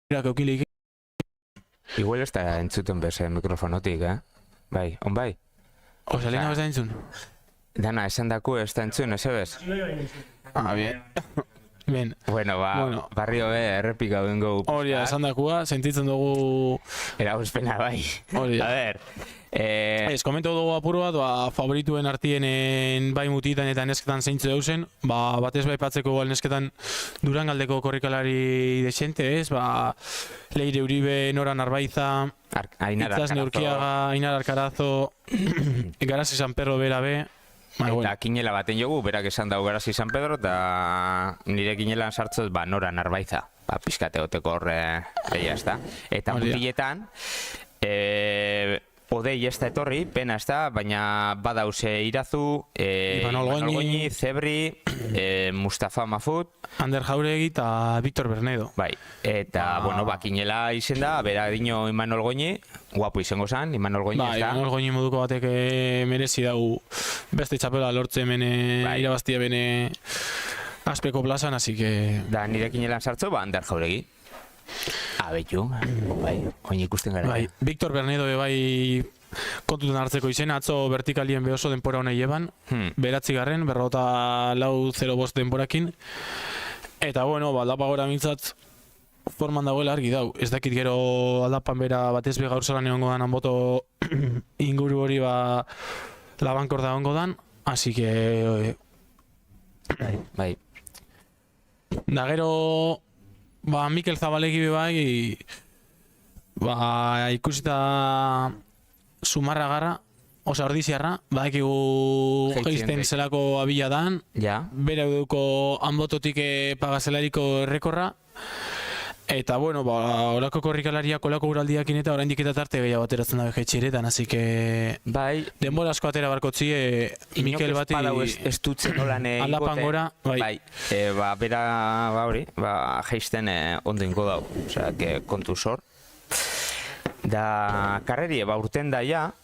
Irakokilik. Igual ez da entzuten beze mikrofonotik, Bai, on bai? Osalina ez da entzun? Dana, esan daku ez da entzun, ez ebez? Bien. Ben. Bueno, barrio errepika bengo. Hori, esan dakua, sentitzen dugu... Eragozpena bai. Hori. A ver... Ez, komento dugu apuru bat, favorituen artienen bai mutitan eta nesketan zeintzu dauzen, batez bai patzeko nesketan Durangaldeko korrikalari desente, ez? Leire Uribe, Nora Narbaiza, Itzaz Neurkiaga, Ainar Arkarazo, Garasi San Pedro bera be. Eta kinela baten jogu, berak esan dago Garasi San Pedro, eta nire kinelan sartzot, Nora Narbaiza. Pizkate goteko horre, ez da. Eta mutiletan, Odei ez da etorri, pena ez da, baina badause Irazu, Imanol Goñi, Zebri, Mustafa Mafut, Ander Jauregi eta Víctor Bernedo. Bai, eta, kinela izen da, bera dino Imanol Goñi, guapo izango zan, Imanol Goñi ez da. Imanol Goñi moduko batek merezi dau beste txapela lortze irabaztia bene aspeko plazan, así que... Da, nire kinelan sartzo, Ander Jauregi. Abetu, bai, oin ikusten gara. Bai, Víctor Bernedo bai kontutan hartzeko izena, atzo vertikalien behoso denpora honei eban, 9. 44-0 denporakin. Eta bueno, aldapa gora mintzat forman dagoela argi dau. Ez dakit gero aldapan bera batez be gaur zelan egongo dan anboto inguru hori labankor da ongo dan, así que... Bai. Da gero... Mikel Zabalegi bai, ikusita Zumarra garra, osa ordiziarra, ekigu geizten zelako abila dan, bere duko hanbototik pagazelariko errekorra, eta bueno, horako korrikalariak olako uraldiakin eta oraindik eta tarte gehiago ateratzen dabe jetxiretan, así que denbora asko atera barkotzi, Mikel bati aldapan gora, bai. Bera, hori, geizten ondo ingo dau, osea, kontu zor. Da, karrerie, urten da ja,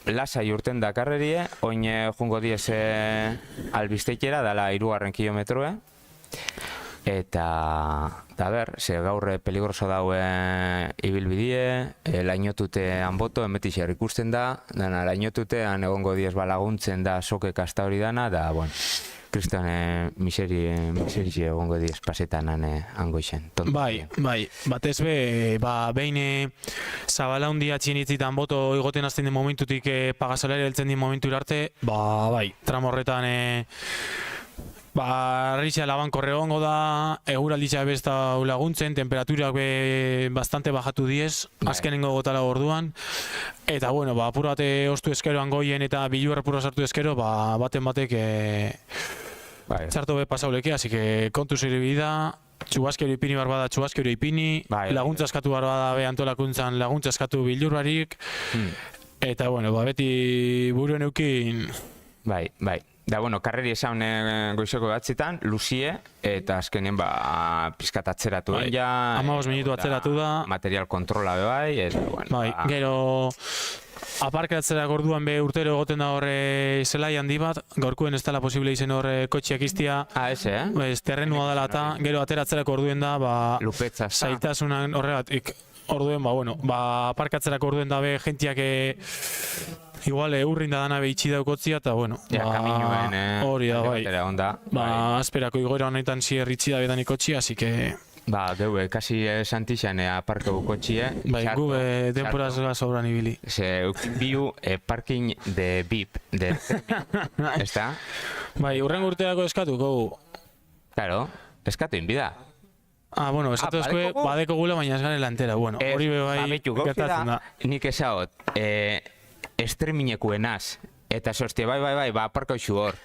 lasai urten da karrerie, oin jungo diez albizteikera, dala 3. kilometroe. Eta, ze gaur peligroso daue ibilbidie, lainotute hanboto, emetixer ikusten da, dana lainotutean egongo diez laguntzen da soke kasta hori dana, da, Kristoan miseri egongo diez pasetan hango isen. Bai, batez be, behin Zabala hundi atxienitzita hanboto egoten azten den momentutik pagasalari heltzen den momentu arte, tramo horretan Ritxa labankorre egongo da, eguralditza bezta laguntzen, temperaturak bastante bajatu diez, azkenengo gotala orduan. Eta, apur bate ostu eskeroan goien eta bilurra pura sartu eskero, baten batek txarto be pasauleke, así que kontu zire bida, txubaskero ipini barbada txubaskero ipini, laguntza eskatu barbada be antolakuntzan laguntza eskatu bilurrarik, eta, beti buruen eukin... Bai. Da, karreri esan goizeko batzitan, Luzie, eta azkenen pizkat atzeratu ja. 15 minutu atzeratu da. Material kontrola bai, gero aparkatzera gorduan be urtero egoten da horre zelai handi bat, gaurkuen ez dela posible izen horre kotxiak iztia. Terrenua dela eta gero ateratzerako orduen da, zailtasunan horregatik. Orduen, aparkatzerako orduen da be jentiak igual urrin da dana behitsi daukotzia, eta hori da, bai. Azperako igoera honetan zier itxi da bedan ikotxia, así que... Geue, kasi santixan aparkau kotxie. Gube temporaz sobran ibili. Biu parking de BIP, de... Ez da? Urren urteako eskatu, gogu. Claro, eskatu inbida. Esatu ezkoe, badeko gula, baina ez gane lantera. Hori bai gertatzen da. Nik esagot, estremiñekuenaz, eta sostia, bai, aparkau xu hor.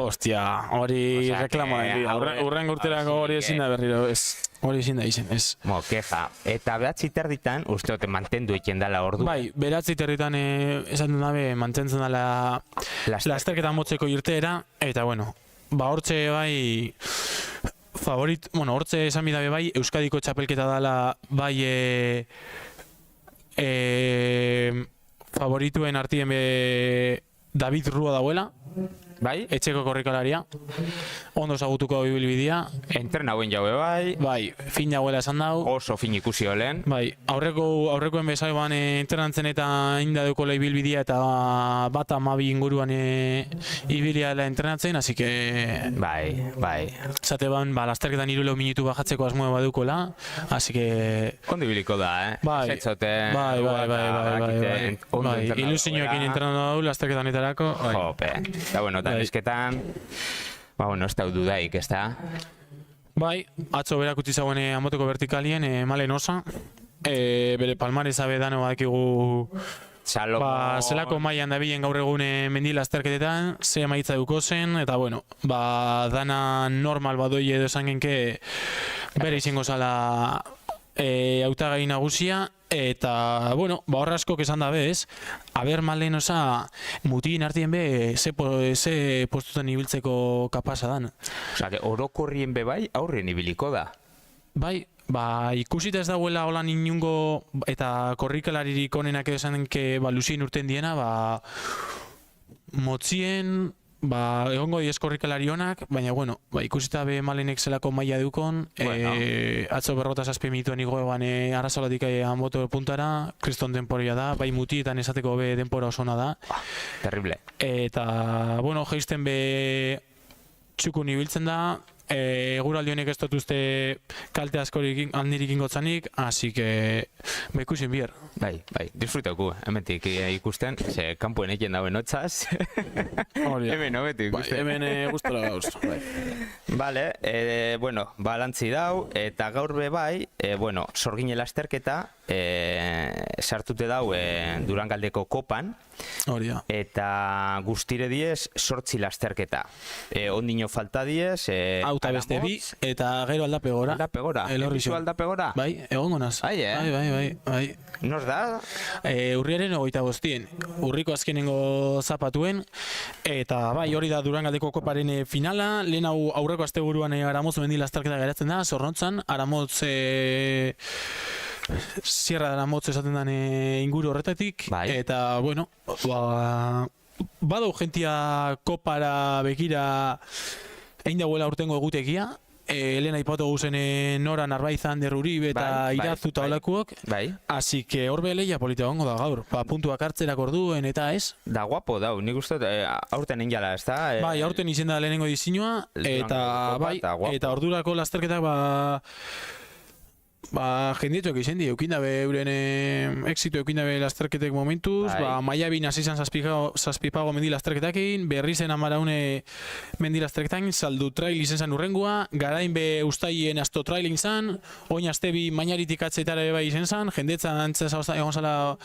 Ostia, hori reklama da. Urren urterako hori ezin da berriro, hori ezin da izen, ez. Keja, eta behatzi terditan, usteote mantendu eken dala ordu. Behatzi terditan esan dut dabe mantentzen dala lasterketan motzeko irteera, eta hortxe bai... hortze esan bidabe bai, Euskadiko txapelketa dala bai favorituen artien be David Rua dauela, Bai? etxeko korrikalaria, ondo zagutuko ibilbidea, Entrenauen jaue bai, bai, fin dagoela esan dau, oso fin ikusi olen. bai, aurrekoen bezaiban entrenatzen eta inda deukola ibilbidea eta bat 12 inguruan ibiliala entrenatzen, así que Bai. zate ban, lasterketan 3 minutu bajatzeko asmoa badukola, así que Ondo ibiliko da, bai, Setzoten, bai, ilusioekin entrenatu dau lasterketanetarako, bai. Jope, eta bueno, eta nesketan, ez da dudaik, ez da? Bai, atzo berak utzi zauen amoteko vertikalien, Malen Osa, bere palmaresa bedano badakigu zelako mailan dabilen gaur egun mendi lasterketetan, ze emaitza duko zen, eta bueno, dana normal badoi edo esan genke bere izango zala hautagai nagusia, eta, bueno, horre askok esan dabe ez, aber Malen Osa mutien artien be ze postutan ibiltzeko kapasa dan. Osa, orokorrien be bai aurren ibiliko da. Bai, ikusita ez dagoela holan inungo eta korrikalaririk onenak edo esan denke Lucien urten diena, motzien, egongo diez korrikalari honak, baina, bueno, ikusita be Malenek zelako maila dukon, atzo 47 minutuen igoegan arrazolatik Anboto puntara, kriston denporia da, bai mutietan esateko be denpora osona da. Terrible. Eta, bueno, jeisten be txukun ibiltzen da, eguraldi honek ez dut uste kalte askorik handirik ingotzanik, así que ikusin bier. Bai, disfrutauku, hementik ikusten, ze kanpoen egin dauen hotzaz. Hemen hobetu ikusten. Hemen gustora gauz. Vale, bueno, balantzi dau, eta gaur be bai, sorgine lasterketa, sartute dau Durangaldeko kopan, eta guztire diez 8 lasterketa. Ondino falta diez, auta beste bi, eta gero aldapegora. Elorrizu aldapegora? Bai, egongo naz. Bai. Nos da? Urriaren 25. Urriko azkenengo zapatuen, eta bai, hori da Durangaldeko koparen finala, lehen aurreko asteburuan Aramotz mendi lasterketa geratzen da, Zornotzan, Aramotz Sierra de Aramotz esaten den inguru horretatik, eta, bueno, badau jentia kopara begira egin dagoela urtengo egutegia, Elena ipatu guzen Nora Narbaizan derrurib eta Irazu eta olakuok, así que horbe leia polita gongo da gaur, puntuak hartzerak orduen eta ez. Da guapo dau, nik uste aurten injala, ez da? Bai, aurten izen da lehenengo dizinua, eta ordurako lasterketak jendietuak izan di, eukindabe euren exitu eukindabe lasterketek momentuz, Maiabin hasi izan zazpipago mendi lasterketakin, berrizen amaraune mendi lasterketan, saldu trail izan zan urrengua, garain be ustaien asto trailin zan, oin astebi mainaritik atzetara bai izan zan, jendetzan antzaz egon zala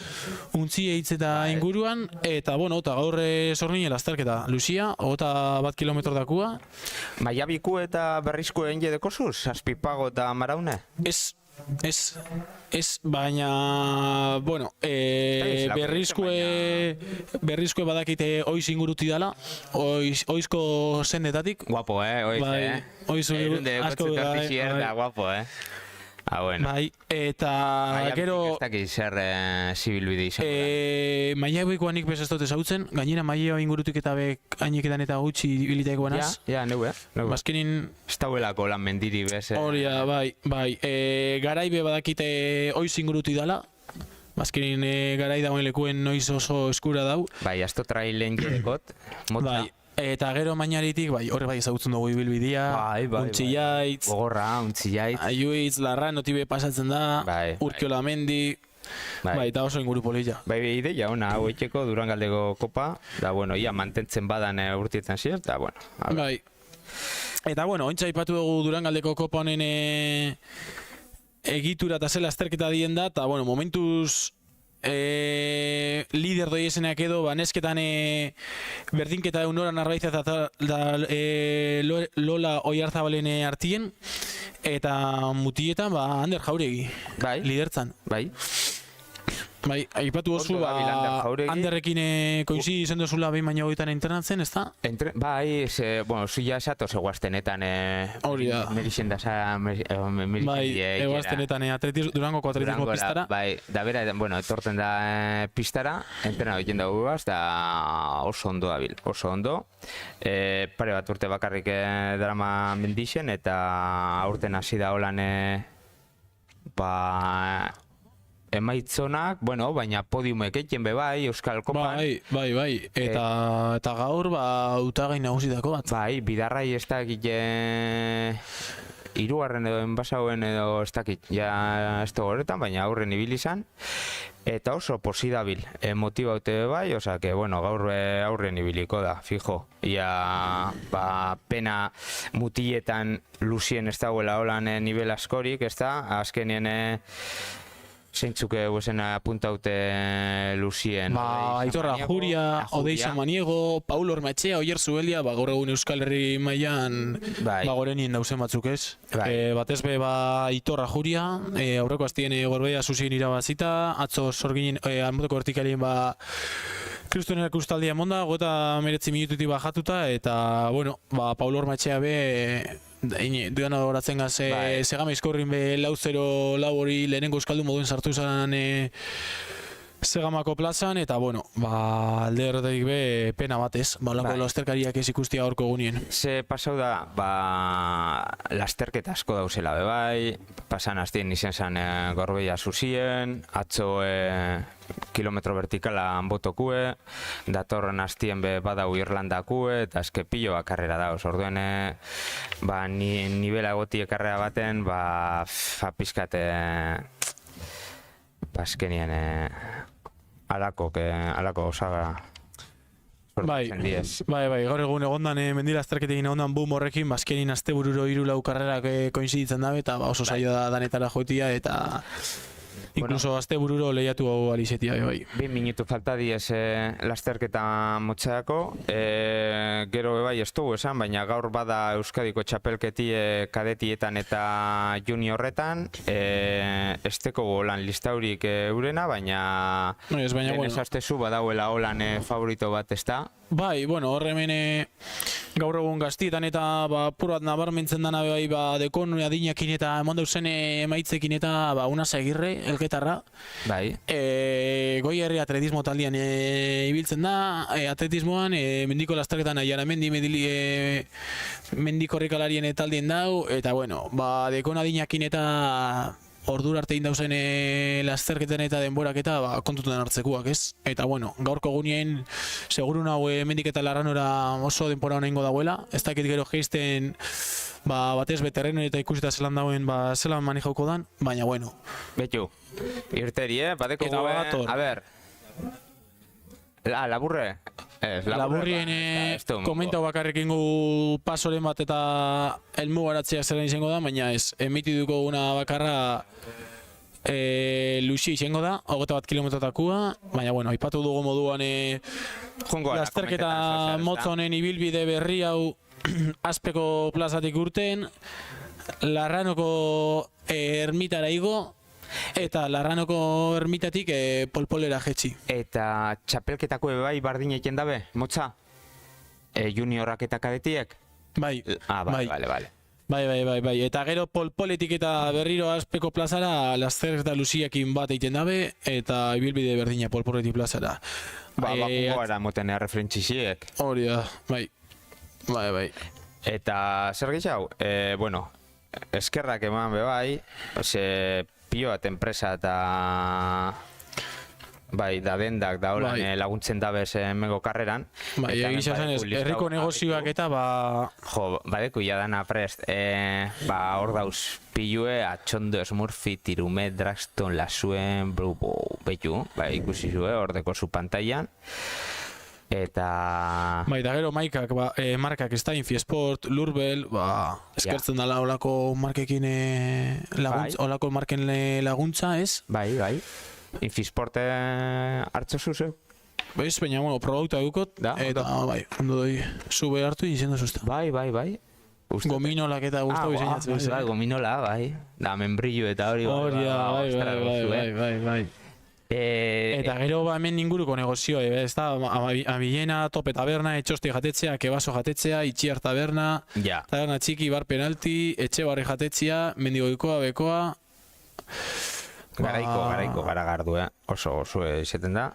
untzi eitz eta inguruan, eta bueno, eta gaur zornine lasterketa, Lucia, 1 kilometro dakua. Maiabiku eta berrizko egin jedekosuz, zazpipago eta amaraune? Ez, baina, bueno, berrizkoe badakite oiz inguruti dala, oizko sendetatik. Guapo, oiz, Oiz asko da, guapo, bueno. Bai, eta gero... Ez dakit zer zibilbide izan. Maiabikoa nik bez ez dut ezautzen, gainera Maiaba ingurutik eta aineketan eta gutxi bilitaiko banaz. Ja, neu. Bazkenin... Ez dauelako lan mendiri bez. Horia, bai. Garaibe badakite oiz inguruti dala. Bazkenin garai dagoen lekuen noiz oso eskura dau. Bai, asto trailen jedekot, motza. Bai. Eta gero mainaritik, horre bai ezagutzen dugu ibilbidea, Untzillaitz, Gogorra, Untzillaitz, Aiuitz, Larra, notibe pasatzen da, Urkiola Mendi, eta oso inguru polilla. Bai, ideia ona, hau eitxeko Durangaldeko kopa, da, bueno, ia mantentzen badan urtietan zier, da, bueno. Bai. Eta, bueno, ointza ipatu dugu Durangaldeko kopa honen egitura eta zela azterketa dien da, eta, bueno, momentuz... lider doi esenak edo, nesketan berdinketa Nora Narbaizan eta Lola Oiarzabalen artien, eta mutietan Ander Jauregi, lidertzan. Bai. Bai, aipatu oso, Anderrekin koinzi izen dozula behin baina hogetan internatzen, ez da? Bai, bueno, zuia esatu zegoaztenetan merixendasa bai, egoaztenetan Durangoko atletismo pistara. Bai, da bera, bueno, etorten da pistara, entrena egiten da guaz, da oso ondo dabil, oso ondo. Pare bat urte bakarrik drama mendixen, eta aurten hasi da holan emaitzonak, bueno, baina podiumek egiten be bai, Euskal Kopan. Bai, eta gaur, hautagai nagusitako bat. Bai, bidarrai ez dakit hirugarren edo enbasauen edo ez dakit, ja ez da horretan, baina aurren ibili izan. Eta oso posidabil, motibaute bai, oza, que, bueno, gaur aurren ibiliko da, fijo. Ia, pena mutietan Lucien ez dagoela holan nivel askorik, ez da, azkenien zeintzuk guzen apuntaute Lucien. Aitor Ajuria, Odei Samaniego, Paul Ormaetxea, Oier Zubelia, gaur egun Euskal Herri mailan gorenien dauzen batzuk ez. Batez be Aitor Ajuria, aurreko aztien Gorbeia Zuzien irabazita, atzo sorginen almoteko vertikalien Kriston erakustaldia emonda, 19 minututik bajatuta, eta, bueno, Paul Ormaetxea be duan adoratzen gaz segame izkorrin be 4-0 hori lehenengo euskaldun moduen sartu izan Segamako plazan, eta, bueno, alde horretik be pena batez, lako lasterkariak ez ikustia horko gunien. Ze pasau da, lasterketa asko dauzela be bai, pasan aztien izen zan Gorbeia Zuzien, atzo kilometro vertikala anbotokue, datorren aztien be badau Irlandakue, eta eske pilloa karrera dauz, orduen nivela egotie karrera baten, pizkate azkenien alako osaga sortzen diez. Bai, gaur egun egondan mendilazterketekin egondan boom horrekin, azkenin astebururo 3-4 karrerak koinziditzen dabe, eta oso saio da danetara joetia, eta inkluso astebururo lehiatu hau alizetia, bai. 2 minutu falta diez lasterketa motxeako, gero bai ez dugu esan, baina gaur bada Euskadiko txapelketi kadetietan eta juniorretan, ez teko holan listaurik eurena, baina esaztezu badauela holan favorito bat ez da. Bai, bueno, horremen gaur egun gaztietan eta puro bat nabarmentzen dana bai dekon adinakin eta eman dauzen emaitzekin eta Unaz Agirre, elgetarra. Bai. Goi herri atletismo taldean ibiltzen da, atletismoan mendiko lasterketan Aiaramendi mendiko horrikalarien taldien dau, eta bueno, dekon adinakin eta ordura arte indauzen lasterketen eta denborak eta kontutan hartzekuak, ez? Eta bueno, gaurko gunien seguru nago hemendik eta Larranora oso denbora honengo dauela, ez dakit gero geisten batez beterreno eta ikusita zelan dauen zelan manejauko dan, baina bueno. Betu, irteri, badeko guen, a ber, laburre? Laburrien komentau bakarrekin gu pasoren bat eta elmugaratzea zelan izango da, baina ez, emitiduko guna bakarra Luxi izango da, 21 kilometrotakua, baina bueno, aipatu dugu moduan lasterketa motzonen ibilbide berri hau Azpeko plazatik urten, Larranoko ermitara igo, eta Larranoko ermitatik polpolera jetxi. Eta txapelketako bai bardin egiten dabe, motza? Juniorak eta kadetiek? Bai. Bale. Bai. Eta gero polpoletik eta berriro Azpeko plazara lasterketa Luziakin bat egiten dabe, eta ibilbide berdina polpoletik plazara. Bakungoara moten referentziziek. Hori da, bai. Bai. Eta zer gehiago? Bueno, eskerrak eman be bai, pio bat enpresa eta bai, da dendak da holan laguntzen dabez mengo karreran. Bai, egisa zen ez, herriko negozioak eta badeku jadana prest, hor dauz pilue, atxondo Smurfi, Tirume, Draxton, Lasuen, betu, ikusi zue, hor deko zu pantailan. Eta... Bai, da gero markak ez da, Infiesport, Lurbel, eskertzen dala olako markekin olako marken laguntza, ez? Bai. Infisport hartzo zuze? Bez, baina, bueno, probauta dukot, eta, bai, ondo doi, zube hartu izan da zuzta. Bai. Gominolak eta guztu bizainatzen. Gominola, bai. Da, membrillo eta hori. Bai. Eta gero hemen inguruko negozio, ez da, Amillena, Tope Taberna, Etxosti jatetzea, Kebaso jatetzea, Itxiar Taberna, Taberna Txiki, Bar Penalti, Etxe Barri jatetzea, Mendigoikoa, Bekoa... Garaiko garagardu, oso izaten da.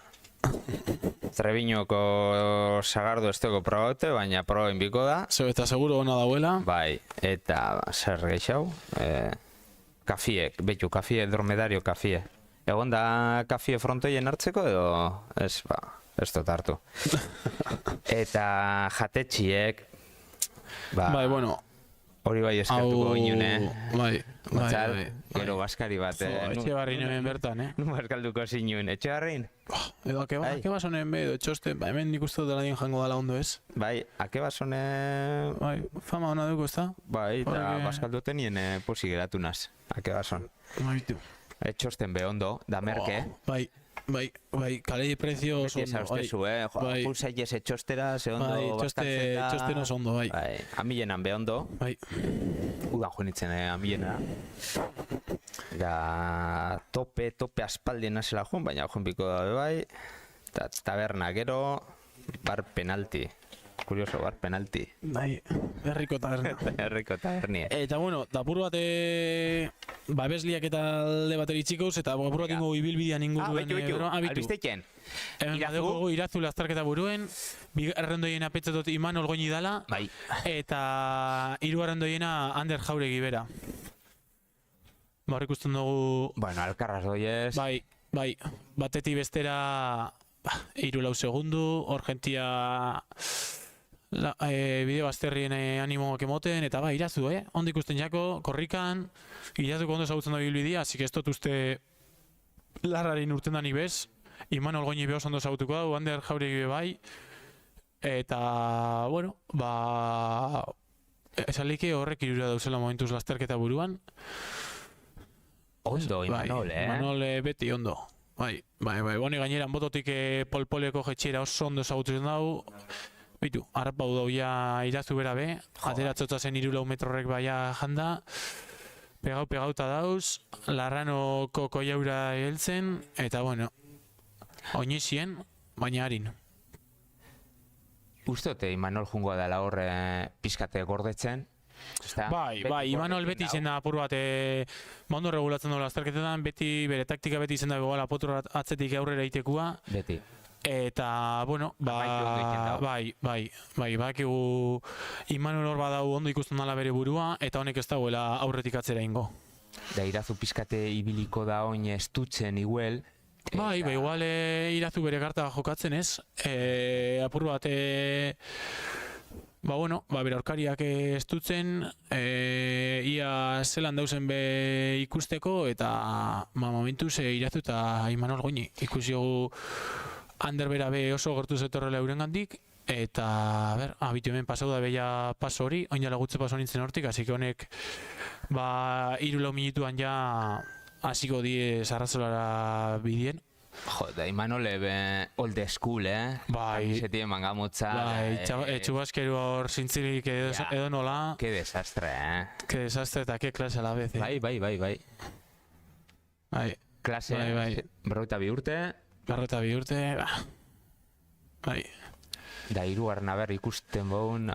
Trebiñoko sagardu ez dugu probaute, baina probain biko da. Eta seguro ona dauela. Bai, eta zer gehiago, kafie, betu, kafie, dromedario kafie. Egon da kafie frontoien hartzeko edo ez dut hartu. Eta jatetxiek, bai, bueno, hori bai eskartuko ginen, bai. Gero baskari bat. Etxe barrin hemen bertan, Numa eskalduko zinuen, etxe barrin? Edo akebasonen edo etxosten, hemen nik uste dela dien jango dela ondo ez? Bai, akebasonen... Bai, fama hona dugu ez da? Bai, eta baskalduten nien posi geratu naz, akebason. Baitu. Etxosten be ondo, da merke. Bai, kalei prezio oso ondo. Beti esaustezu, pulsaiez etxostera, ze ondo bastatzen da. Etxosten oso ondo, bai. Amilenan be ondo. Bai. Udan joanitzen amilena. Da tope aspaldien nazela joan, baina joan biko dabe bai. Taberna gero, Bar Penalti. Kurioso, Bar Penalti. Bai, herriko taberna. Herriko tabernia. Eta bueno, dapur bat babesliak eta alde bateri txikoz, eta dapur bat ingo ibilbidean inguruen. Albizteiken. Irazu lastarketa buruen, errendoiena petzetot Imanol Goñi dala, eta hiru errendoiena Ander Jauregi bera. Barrik usten dugu... Bueno, alkarraz doiez. Bai, batetik bestera 3-4 segundu, hor gentia bideo bazterrien animoak emoten, eta bai, irazu, ondo ikusten jako, korrikan, irazuko ondo zagutzen da bilbidea, así que ez dut uste larrarin urten da bez, Imanol Goñi behoz ondo zagutuko da, Ander Jauregi bai, eta, bueno, esalike horrek irura dauzela momentuz lasterketa buruan. Ondo, Imanol, Imanol beti ondo. Bai, boni gaineran bototik polpoleko jetxera oso ondo zagutzen dau. Bitu, harrapau dau ja irazu bera be, ateratzotza zen 3 metrorrek baia janda. Pegauta dauz, Larranoko koiaura heltzen, eta bueno, oinizien, baina harin. Ustote Imanol jungoa dela hor pizkate gordetzen. Bai, Imanol beti izen da apur bat mondo regulatzen dola azterketetan, beti bere taktika beti izen da goala potro atzetik aurrera itekua. Beti. Eta, bueno, bai, bakigu Imanol hor badau ondo ikusten dala bere burua, eta honek ez dagoela aurretik atzera ingo. Da irazu pizkate ibiliko da oin estutzen iguel. Bai, igual irazu bere karta jokatzen ez, apur bat... bere aurkariak estutzen, ia zelan dauzen be ikusteko, eta momentuz irazu eta Imanol Goñi. Ikusi dugu Ander bera be oso gortu zetorrela eurengandik, eta, abitu hemen pasau da beia paso hori, oin jala gutze paso nintzen hortik, así que honek, 3-4 minutuan ja hasiko die sarrazolara bidien. Jota, Imanol old school, Bai. Kamisetien mangamutza. Bai, etxubazkeru hor zintzilik edo nola. Ke desastre, Ke desastre eta ke klase a la vez, Bai. Bai. Klase, berroita 2 urte. Bai. Da 3 ikusten baun,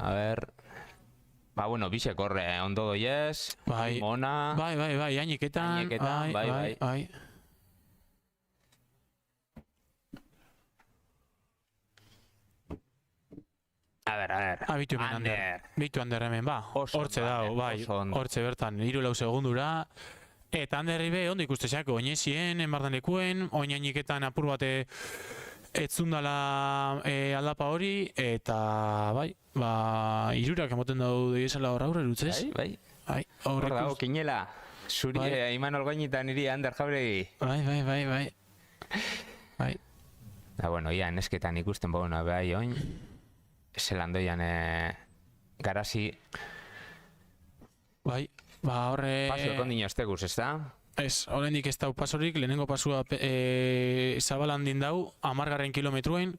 bisek horre ondo doiez, mona. Bai, hainiketan, bai. A ver. Bitu Ander hemen, hortze dago, bai, hortze bertan, 3-4 segundura. Eta Anderri be, ondo ikustezako, oinezien, enbardan lekuen, oinaniketan apur bate etzundala aldapa hori, eta bai, 3 emoten dago diesela hor aurre dutzez. Bai. Hor dago, kinela, zuri Imanol Goñi eta niri Ander Jauregi. Bai. Da, bueno, ia nesketan ikusten bauna bai oin. Zelandoian garazi. Bai, horre... Paso ekondino esteguz, ez da? Ez, horrendik ez dau pasorik, lehenengo pasua Zabala handin dau, 10 kilometruen.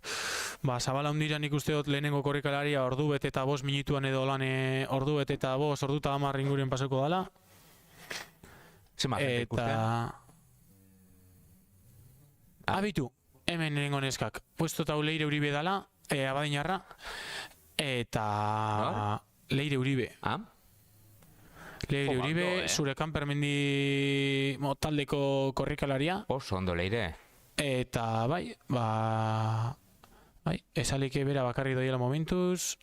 Zabala handiran ikuste dut lehenengo korrikalaria ordu bete eta 5 minutuan edo lan ordu bete eta 5, ordu eta 10 inguren pasako dala. Zema gente ikusten? Abitu, hemen nengo neskak. Puesto tau Leire Uribe dala, Abadinarra, eta Leire Uribe. Leire Uribe, zure kanpermendi taldeko korrikalaria. Oso ondo Leire. Eta bai, esalik bera bakarri doiela momentuz.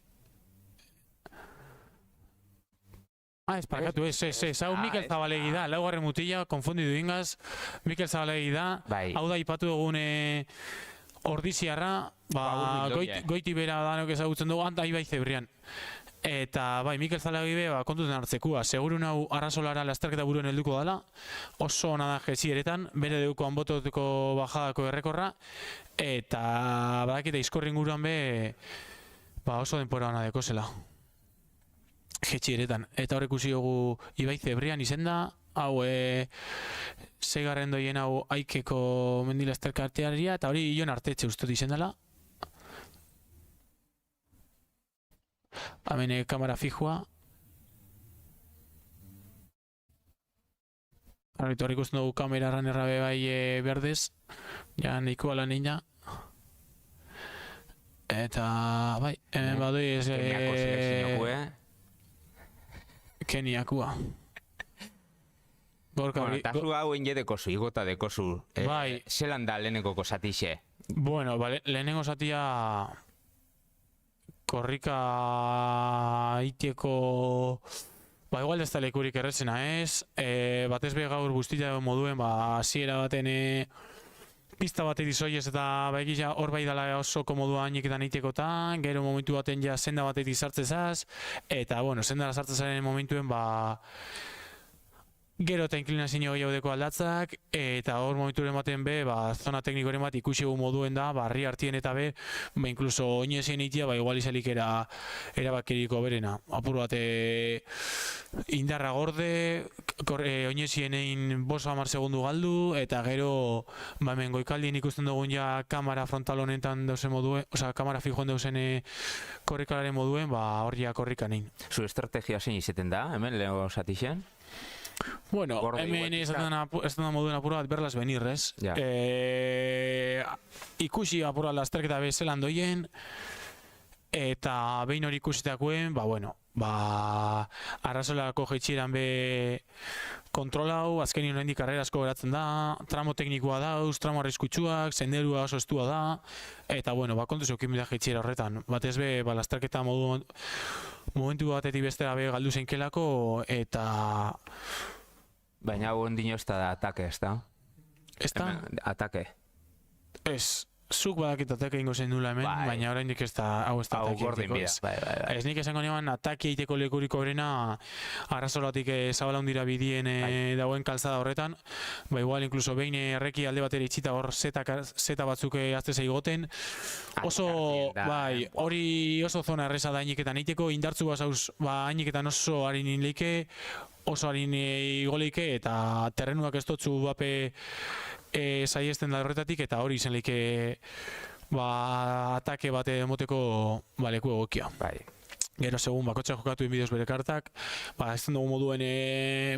Ez, parkatu, hau Mikel Zabalegi da, laugarren mutila, konfundidu ingaz, Mikel Zabalegi da, hau da ipatu dugun ordiziarra, goiti bera danok ezagutzen dugu, bai Zebrian. Eta bai, Mikel Zabalegi be, kontuten hartzekua, seguru nau arrazolara lasterketa buruen helduko dela, oso ona da jesieretan, bere deuko anbototeko bajadako errekorra, eta badakita izkorri inguruan be, oso denpora ona deko zela. Jetxieretan, eta horrek usi dugu Ibai Zebrian izen da, hau zeigarren doien hau Aikeko mendilasterka artearia, eta hori Ion Artetxe ustut izen dela. Hemen kamera fijua. Horrek ikusten dugu kamera errabe bai berdez, ja nahikoa lan egin da. Eta bai, hemen badoi ez... Keniakua. Tazu hau enge dekozu, igota dekozu. Zelan da lehenengo kosatixe? Bueno, lehenengo zatia korrika itieko... Igual ez da lekurik erretzena ez. Batez be gaur guztia moduen, hasiera baten pista bat edizoiez eta baigila hor bai dela oso komodua hainiketan itekotan, gero momentu baten ja senda batetik sartzezaz, eta bueno, sendara sartzezaren momentuen gero eta inklinazio gehiago aldatzak, eta hor momenturen baten be, zona teknikoren bat ikusi egu moduen da, harri hartien eta be, inkluso oinezien itia, igual izalik erabakeriko berena. Apur bat indarra gorde, oinezien egin 5-10 segundu galdu, eta gero, hemen goikaldien ikusten dugun ja kamera frontal honetan dauzen moduen, kamera fijoen dauzen korrikalaren moduen, hor ja korrikan egin. Zu estrategia zein izeten da, hemen lehenko zatixen? Bueno, hemen ez da moduen apura bat berlas benirrez. Ikusi apura lasterketa bezelan doien, eta behin hori ikusitakoen, arrazolako jeitxieran be kontrolau, azkenien oraindik karrera asko geratzen da, tramo teknikoa dauz, tramo arriskutsuak, senderua oso estua da, eta kontuz eukin bida jeitxiera horretan. Batez be, lasterketa momentu batetik bestera be galdu zeinkelako, eta... Baina hau ondino ez da atake, ez da? Ez da? Atake. Ez. Zuk badakit atake ingo zen dula hemen, baina oraindik ez da, hau ez da atake egiteko ez. Ez nik esango nian atake egiteko lekuriko berena arrazolatik zabala hundira bidien dauen kalzada horretan, igual inkluso behin erreki alde batera itxita hor zeta batzuk azte zeigoten, oso, hori oso zona erreza da hainiketan egiteko, indartzu bazauz, hainiketan oso harin inleike, oso harin igoleike, eta terrenuak ez dutzu bape saiesten da horretatik, eta hori izen leike atake bate emoteko leku egokia. Gero segun bakotxa jokatu inbideoz bere kartak, ez dugu moduen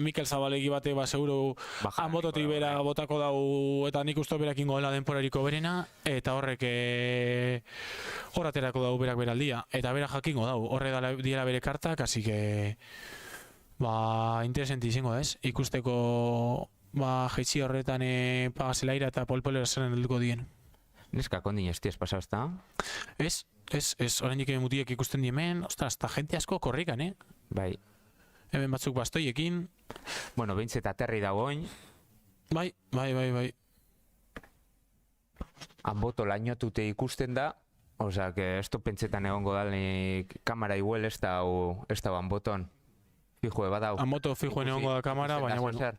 Mikel Zabalegi bate seguro anbototik bera botako dau, eta nik usto berak ingoela denporariko berena, eta horrek horaterako dau berak beraldia, eta berak jakingo dau, horre diela bere kartak, hasi que interesanti izango ez, ikusteko jeitzi horretan pagaselaira eta polpolera zeren helduko dien. Neska kondin ez tiaz pasau, ez da? Ez, oraindik mutiek ikusten diemen, ostras, eta jente asko korrikan, Bai. Hemen batzuk bastoiekin. Bueno, behintzet aterri dagoin. Bai. Anboto lainotute ikusten da, osea, ez du pentsetan egongo dalenik kamera iguel ez da anboton. Fijue badau. Anboto fijuen egongo da kamera, baina bueno.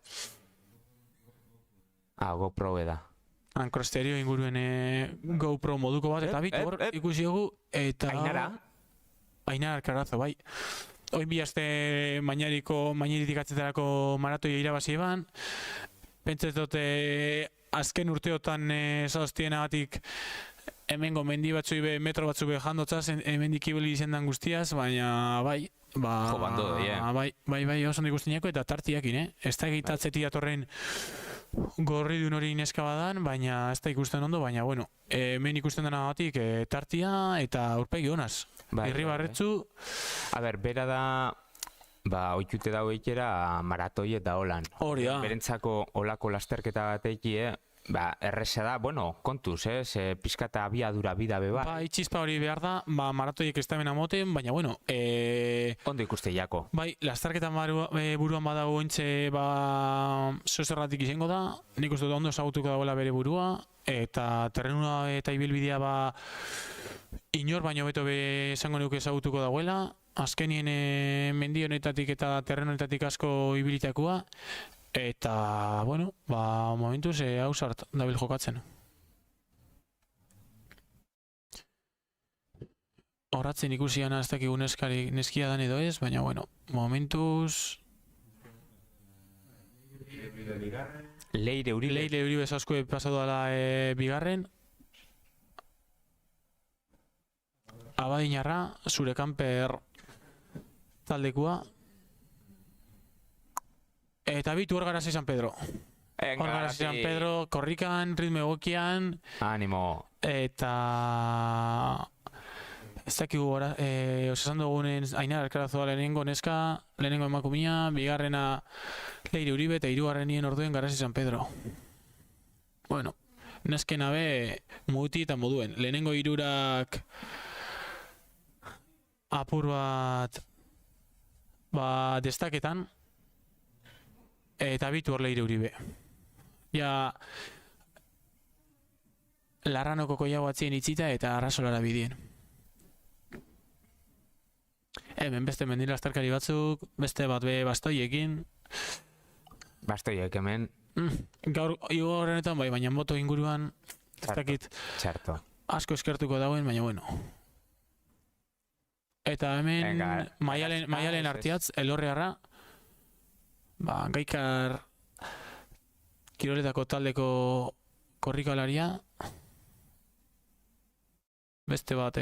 GoPro da. Ankrosterio inguruen GoPro moduko bat, eta bitu hor ikusi dugu, eta... Ainara Alcarazo, bai. Oin bi aste maineritik atzetarako maratoia irabazi eban. Pentsat dute azken urteotan zauztienagatik hemengo mendi batzui be, metro batzuk be jandotzaz, hemendik ibili izendan guztiaz, baina bai, bai, oso nik uste niako, eta tartiakin, ez da egitatzetik atorren gorridun hori neska badan, baina ez da ikusten ondo, baina bueno, hemen ikusten denagatik tartia eta aurpegi honaz. Irribarretzu. A ber, bera da, oitute dago eitera maratoi eta holan. Hori da. Berentzako olako lasterketa bat eikie, erresa da, bueno, kontuz, pizkata abiadura bidabe bat. Itxizpa hori behar da, maratoiek ez da mena moten, baina bueno. Ondo ikuste jako. Lasterketan buruan badago entxe, zozerratik izango da, nik uste ondo ezagutuko dagoela bere burua, eta terrenua eta ibilbidea inor baino beto esango nuke ezagutuko dagoela, azkenien mendi honetatik eta terren honetatik asko ibilitakoa, eta, bueno, momentuz hau zart dabil jokatzen. Horatzen ikusian ez dakigu neskia dan edo ez, baina, bueno, momentuz... Leire Uribe zauzko pasatu dala bigarren. Abadinarra, zure kanper taldekua. Eta bitu Orgarazi San Pedro. Orgarazi San Pedro, korrikan, ritmo egokian. Animo. Eta... Ez dakigu osasan dugunen Ainar Alkarazoa lehenengo neska, lehenengo emakumia, bigarrena Leire Uribe eta hirugarrenien orduen Garazi San Pedro. Bueno, nesken abe muti eta moduen. Lehenengo hirurak apur bat destaketan eta bitu hor Leire Uribe. Ja, Larranoko koiago atzien itzita eta arrasolara bidien. Hemen beste mendila lasterkari batzuk, beste bat bastoiekin. Bastoiek hemen? Gaur horrenetan baina moto inguruan, ez dakit asko eskertuko dagoen, baina bueno. Eta hemen Maialen Artiatz, Elorriarra, Gaikar Kiroletako taldeko korrikalaria, beste bat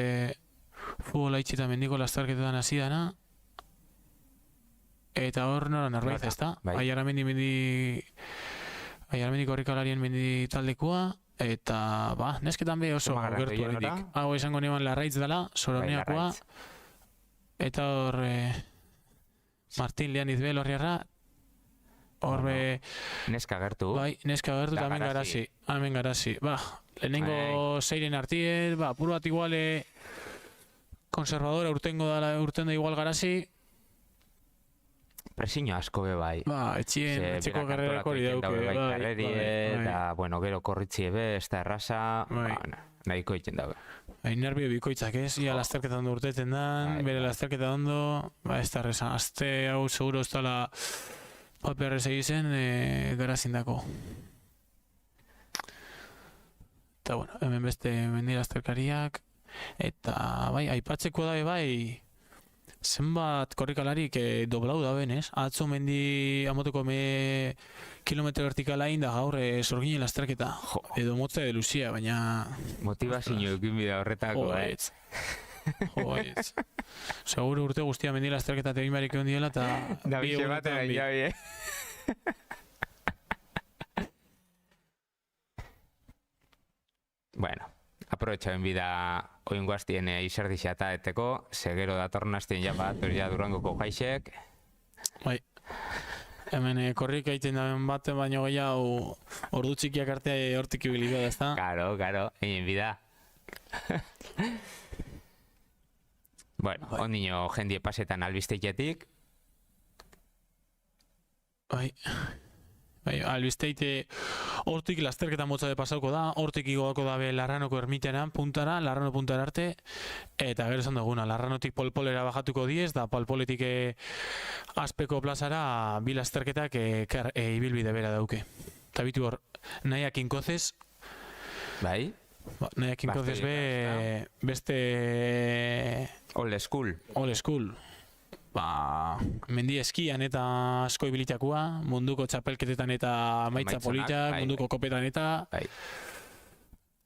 futbola itxita mendiko lastarketetan hasi dana, eta hor nora Narbaiz ez da, Aiaramendi korrikalarien mendi taldekua, eta nesketan be oso gertu horretik. Hau esango neban Larraitz dela, Soroneakoa, eta hor Martin Leaniz be Elorriarra, hor be... Neska gertu. Neska gertu eta hemen Garazi. Lehenengo zeiren artiet, puro bat iguale konservadora urten da igual Garazi. Presiño asko be bai. Etxeko garrerako hori dauke. Eta, bueno, gero korritzi ebe, ez da erraza, nahiko egiten dabe. Nervio bikoitzak ez, ia lasterketan ondo urteten dan, bere lasterketa ondo, ez da erreza. Azte hau seguro ez dala paperrez egizen Garazindako. Eta, bueno, hemen beste mendi lasterkariak. Eta, aipatzeko dabe zenbat korrikalarik doblau daben, ez? Atzo mendi amoteko kilometro vertikala inda gaur Sorginen lasterketa. Edo motza de Lucia, baina... Motivazio ekin bida horretako, Seguro urte guztia mendi lasterketa tegin barik egon diela, eta... Da bixe batean jabi, Bueno, aprobetxaben bida oingo hastien izerdixea eta eteko, segero datorren hastien japat, hori ja Durangoko jaixek. Hemen korrik egiten daben bat, baino gehiago ordu txikiak arte hortik ibiliko da, ezta? Karo, egin bida. Bueno, ondino jendie pasetan albizteiketik. Albizteite hortik lasterketa motza de pasauko da, hortik igoako dabe Larranoko ermitenan puntara, Larrano puntara arte, eta gero esan duguna, Larranotik Polpolera bajatuko diez, da Polpoletik Azpeko plazara bi lasterketak ibilbide bera dauke. Eta bitu hor, nahiak inkozez, nahiak inkozez beste... Old school. Mendi eskian eta asko ibilitakoa, munduko txapelketetan eta maitza politak, munduko kopetan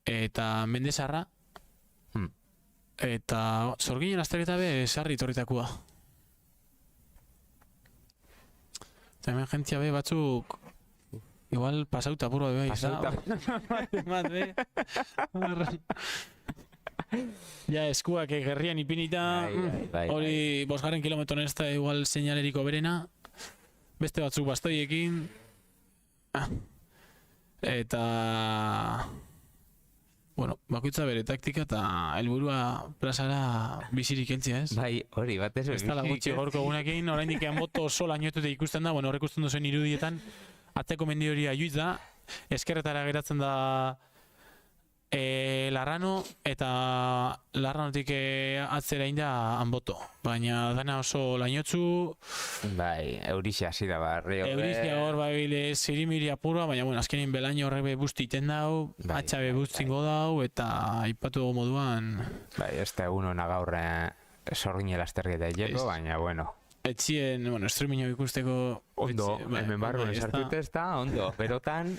eta mendezarra, eta Sorginen lasterketa be sarri torritakoa. Eta hemen jentzia be batzuk igual pasauta apurua bai. Pasauta. Bat, be. Ja, eskuak gerrian ipinita, hori 5 kilometron ez da igual seinaleriko berena, beste batzuk bastoiekin, eta, bueno, bakoitza bere taktika eta helburua plazara bizirik heltzia, ez? Bai, hori, batez ez da gutxi gaurko egunekin, oraindik Anboto oso lainoetute ikusten da, bueno, horrek ikusten duzuen irudietan, atzeko mendi hori ajuiz da, eskerretara geratzen da Larrano, eta Larranotik atzera inda Anboto, baina dana oso lainotzu. Bai, Eurisia hasi da barri. Eurisia hor bai zirimiri apurua, baina bueno, azkenin belaino horrek busti iten dau, atxabe bustingo dau, eta aipatu dugu moduan. Bai, ez da egun hona gaur sorgine lasterketa egeko, baina bueno. Etxien, bueno, streamingo ikusteko... Ondo, hemen barruan esartute ez da, ondo, berotan...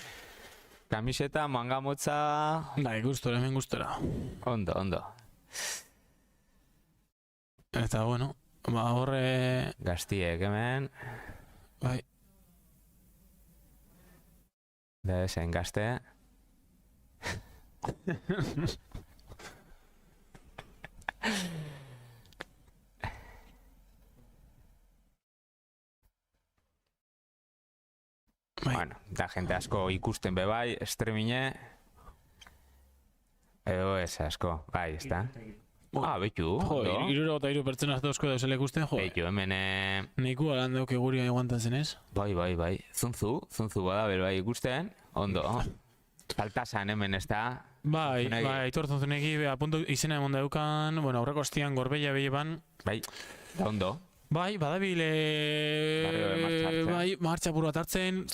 Kamiseta, manga motza... Bai, gustora, hemen gustora. Ondo, ondo. Eta, bueno, ba, horre... Gaztiek hemen... Bai. Da esen gazte... Bueno, da gente asko ikusten be bai, streamine. Edo ez asko, bai, ez da. Betu, ondo. 63 pertsona dozko dauzela ikusten, jo. Betu, hemen... Neiku alandeok eguria eguantatzen ez? Bai. Zunzu bada bel bai ikusten, ondo. Faltazan hemen ez da. Bai, Aitor Zunzunegi, apuntu izena emon daukan, bueno, aurreko ostian Gorbeia behi ban. Bai, da ondo. Bai, badabile, bai, martxa puru atartzen,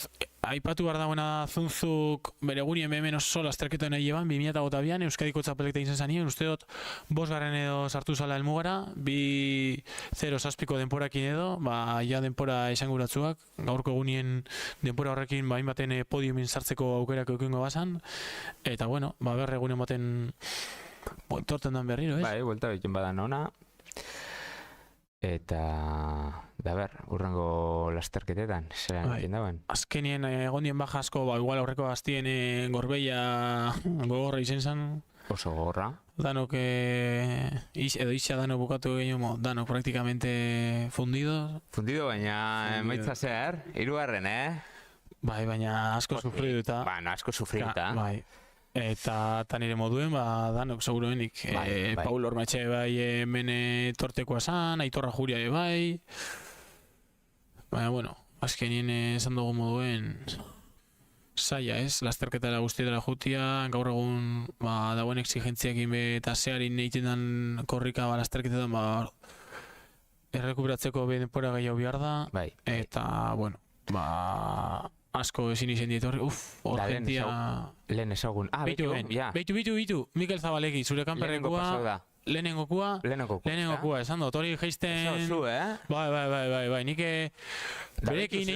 aipatu behar dagoena Zunzuk bere gurien behemen oso lasterketa nahi eban, 2008an Euskadiko txapelketa izan zanien, uste dut 5 edo sartu zala helmugara, 2-0 zazpiko denporakin edo, ba, ja denpora esanguratzuak, gaurko egunien denpora horrekin, ba, hainbaten podiumin sartzeko aukerako eukingo bazan, eta bueno, ba, berre egunen baten torten dan berriro, ez? Bai, buelta bekin badan ona. Eta, da ber, urrengo lasterketetan, zelan egin dauen? Azkenien egondien baja asko, ba, igual aurreko gaztien Gorbeia gogorra izen zen. Oso gogorra. Danok, edo isa danok bukatu egin, danok praktikamente fundido. Fundido, baina emaitza zer, 3. Bai, baina asko sufriduta. Bueno, asko sufriduta. Bai. Eta nire moduen, ba, danok seguruenik. Paul Ormatxe bai mene tortekoa zan, Aitorra Juria bai. Baina, bueno, azkenien esan dugu moduen saia ez, lasterketara guztietara jutia, gaur egun dagoen exigentziakin eta zeharin egiten dan korrika lasterketetan errekuperatzeko denpora gehiago behar da. Eta, bueno, asko ezin izen diet horri, urgentia... Lehen ezagun, Beitu, Mikel Zabalegi, zure kanperrekoa, lehenengokua, esan dut, hori geizten... Ezo zu, Bai, nik berekin...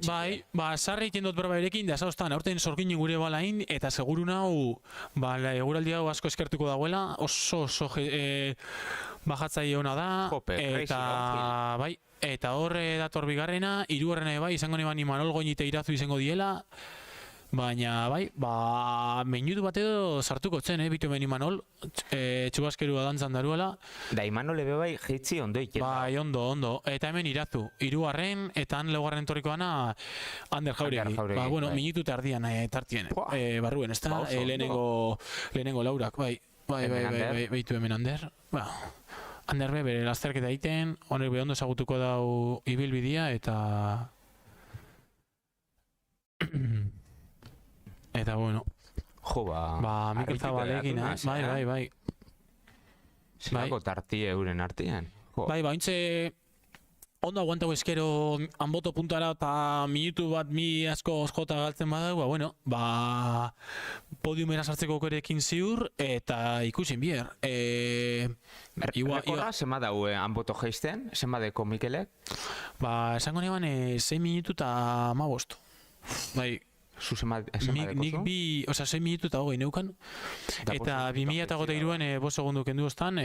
Bai, sarri egiten dut berba berekin, da zauztan, aurten sorginen gure balain, eta seguru nau, eguraldi hau asko eskertuko dagoela, oso bajatzaile hona da, eta bai, eta horre dator bigarrena, 3. bai, izango neban Imanol Goñite Irazu izango diela, baina bai, minutu bat edo sartuko zen, bitu hemen Imanol, txubaskerua dantzan daruela. Da Imanol ebe bai, jeitzi ondo iken. Bai, ondo, eta hemen Irazu, 3. eta han 4. torikoana Ander Jauregi. Bueno, minutu tardian tartien, barruen, ez da, lehenengo laurak, bai, bitu hemen Ander, Ander bere lasterketa egiten, honek ondo ezagutuko dau ibilbidea eta... Eta bueno... Jo, Mikel Zabalekin, bai. Zerako tartie euren artean? Bai, haintze... Ondo aguantau eskero Anboto puntara eta minutu bat mi asko jota galtzen badago, podiumera sartzeko aukerekin ziur eta ikusin bier. Rekorra, zema daue Anboto geizten? Zema deko Mikelek? Esango neban 6 minutu eta 15. Bai. Zu zema deko zu? Nik 6 minutu eta 20 neukan. Eta 2023an 5 segundu kendu ostan,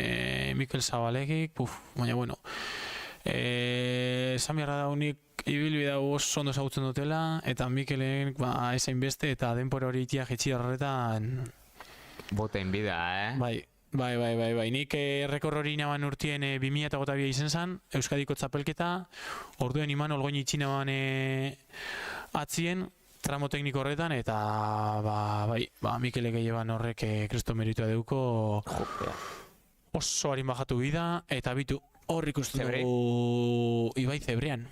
Mikel Zabalegik, baina bueno. Esan beharra daunik ibilbidea oso ondo ezagutzen dutela, eta Mikelen ezain beste, eta denpora hori itia jetxi horretan... Boten bida, Bai. Nik errekor hori naban urtien 2002 izen zen, Euskadiko txapelketa, orduen iman olgoini itxinaban atzien, tramo tekniko horretan, eta Mikele gehieban horrek kristo meritua deuko oso harin bajatu bida, eta bitu hor ikusten dugu Ibai Zebrean.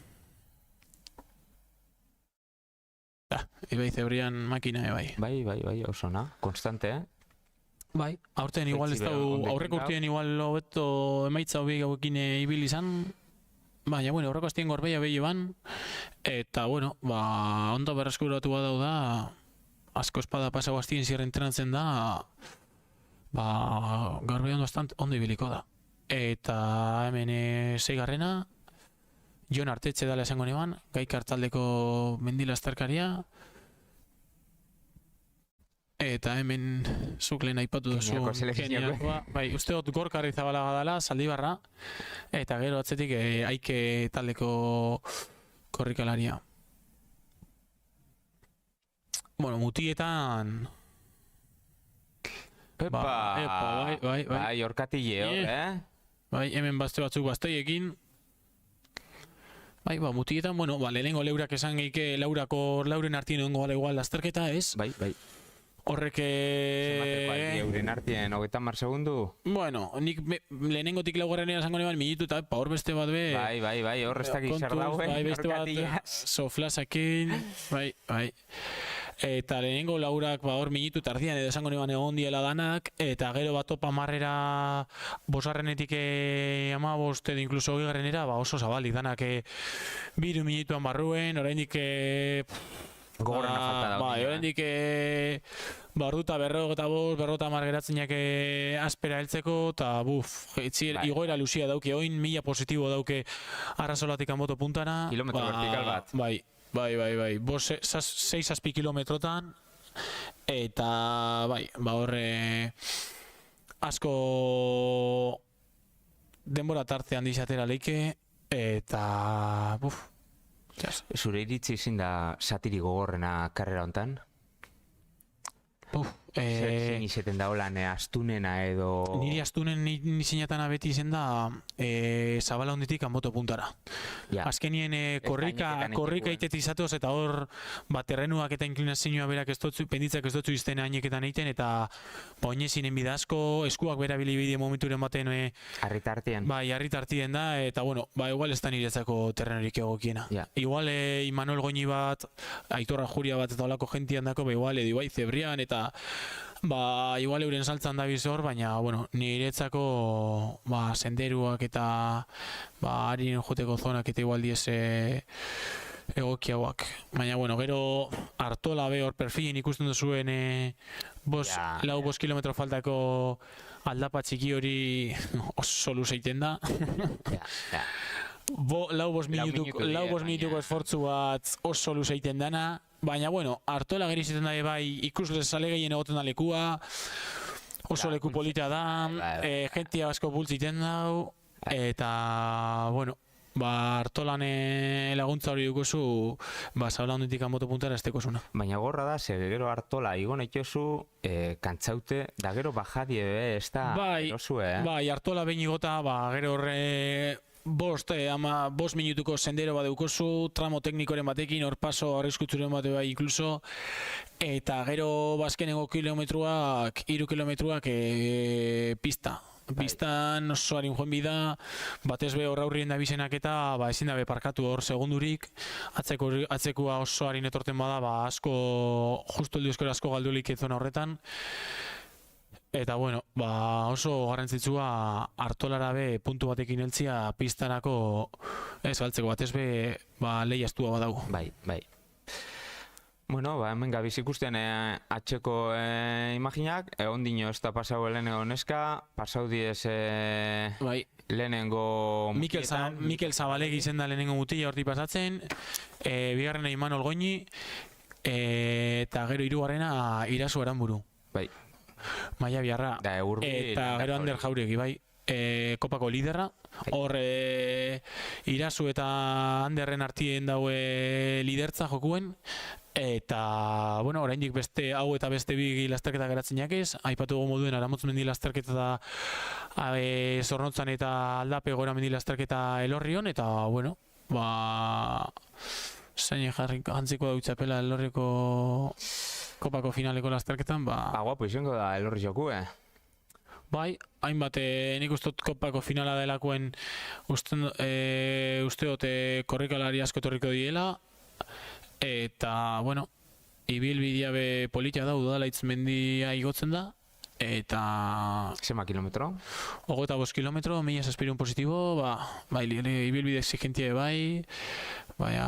Ibai Zebrean makina, bai. Bai, osona, konstante, Bai, aurten igual ez dago, aurreko urtien igual hobeto emaitza hobi gauekin ibili izan, baina, aurreko aztien gorbeia behi eban, eta, ondo berreskuratu badau da, asko espada pasau aztien zirren entrenatzen da, gorbeia ondo ibiliko da. Eta hemen 6garrena, Jon Artetxe dala esango neban, Gaikar taldeko mendila azterkaria, eta hemen zuk lehen aipatu duzu Keniakoa. Bai, uste dut Gorka Arrizabalaga dela, Zaldibarra, eta gero atzetik Aike taldeko korrikalaria. Mutietan... Bai, orkatile hor, Bai, hemen batzuk baztoiekin. Bai, mutietan, lehenengo leurak esan geike lauren artien ongo gala igual azterketa, ez? Bai. Horrek... Euren artien, 30 segundu? Nik lehenengotik laugarrenera esango neban minutu eta hor beste bat be... Bai, hor ez dakik zer dauen, orkatillaz. Soflasakin, bai. Eta lehenengo laurak hor minutu tardian edo esango neban egon diela danak, eta gero topa marrera bosgarrenetik 15 edo inkluso 20garrenera oso zabalik danak 2 minutuan barruen, oraindik... Gogorrena falta da. Oraindik barruta 45 margeratzenak aspera heltzeko, eta igoera luzia dauke, oin 1000 positibo dauke arrazolatik anboto puntana. Kilometro vertikal bat. Bai. 6-6 kilometrotan, eta horre asko denbora tarte handi izatera leike, eta... Zure iritzi izin da satiri gogorrena karrera hontan? Zein izeten da holan astunena edo... Niri astunen nizinatana beti izen da Zabala honditik anboto puntara. Azkenien korrika iteti izatoz eta hor terrenuak eta inklinazioa berak penditzak ez dutzu izten haineketan egiten, eta oinezinen bidazko, eskuak bera bilibide momenturen baten... Arritartien. Bai, arritartien da, eta igual ez da niretzako terrenorik egokiena. Igual Imanol Goñi bat, Aitorra Juria bat eta olako gentian dako, igual Ibai Zebrian, eta igual euren saltzan da bizor, baina, niretzako senderuak eta harien joteko zonak eta igual diez egokiauak. Baina, gero Artola hor perfilin ikusten duzuen 5 kilometro faltako aldapa txiki hori oso luzeiten da. Lau 5 minutuko esfortzu bat oso luzeiten dana. Baina, Artola gero izaten da bai ikusle sale gehien egoten da lekua, oso leku polita da, jentia asko bultziten dau, eta, Artolan laguntza hori dukozu, Zabala honditik anboto puntara esteko zuna. Baina gorra da, gero Artola igon eitiozu, kantzaute, da gero bajadie, ez da, erosu, Bai, Artola behin igota, gero horre... 5 minutuko sendero bat deukozu, tramo teknikoren batekin, hor paso arriskutzuren bate bai inkluso, eta gero bazkenengo kilometruak, 3 kilometruak pista. Pistan oso harin joan bida, batez be hor aurrien da bizenak eta ezin dabe parkatu hor segundurik, atzekua oso harin etorten bada, asko, justo eldiozkora asko galdulik ezona horretan. Eta, oso garrantzitsua Artolara be puntu batekin heltzia pistanako ez galtzeko, batez be lehiaztua badago. Bai. Hemen gabiz ikusten atxeko imaginak, ondino ez da pasau lehenengo neska, pasau diez lehenengo mutietan. Mikel Zabalegi izen da lehenengo mutila horti pasatzen, bigarrena Imanol Goñi, eta gero 3garrena Irasu Aranburu. Bai. Maia Biarra, eta gero Ander Jauregi, bai. kopako liderra, hor Irazu eta Anderren artien daue lidertza jokuen, eta, bueno, oraindik beste hau eta beste bi lasterketa geratzen jakez, aipatu moduen Aramotz mendi lasterketa da Zornotzan eta Aldape gora mendi lasterketa Elorrion, eta, bueno, zain jantziko dautxapela Elorriko kopako finaleko lasterketan, guapo izango da Elorri jokue. Bai, hainbat nik ustot kopako finala delakoen usteot korrikalari asko etorriko diela, eta, bueno, ibilbidea be politia da, Udalaitz mendia igotzen da, eta... Zema kilometro? 25 kilometro, 1000 positibo, ibilbide exigentie bai,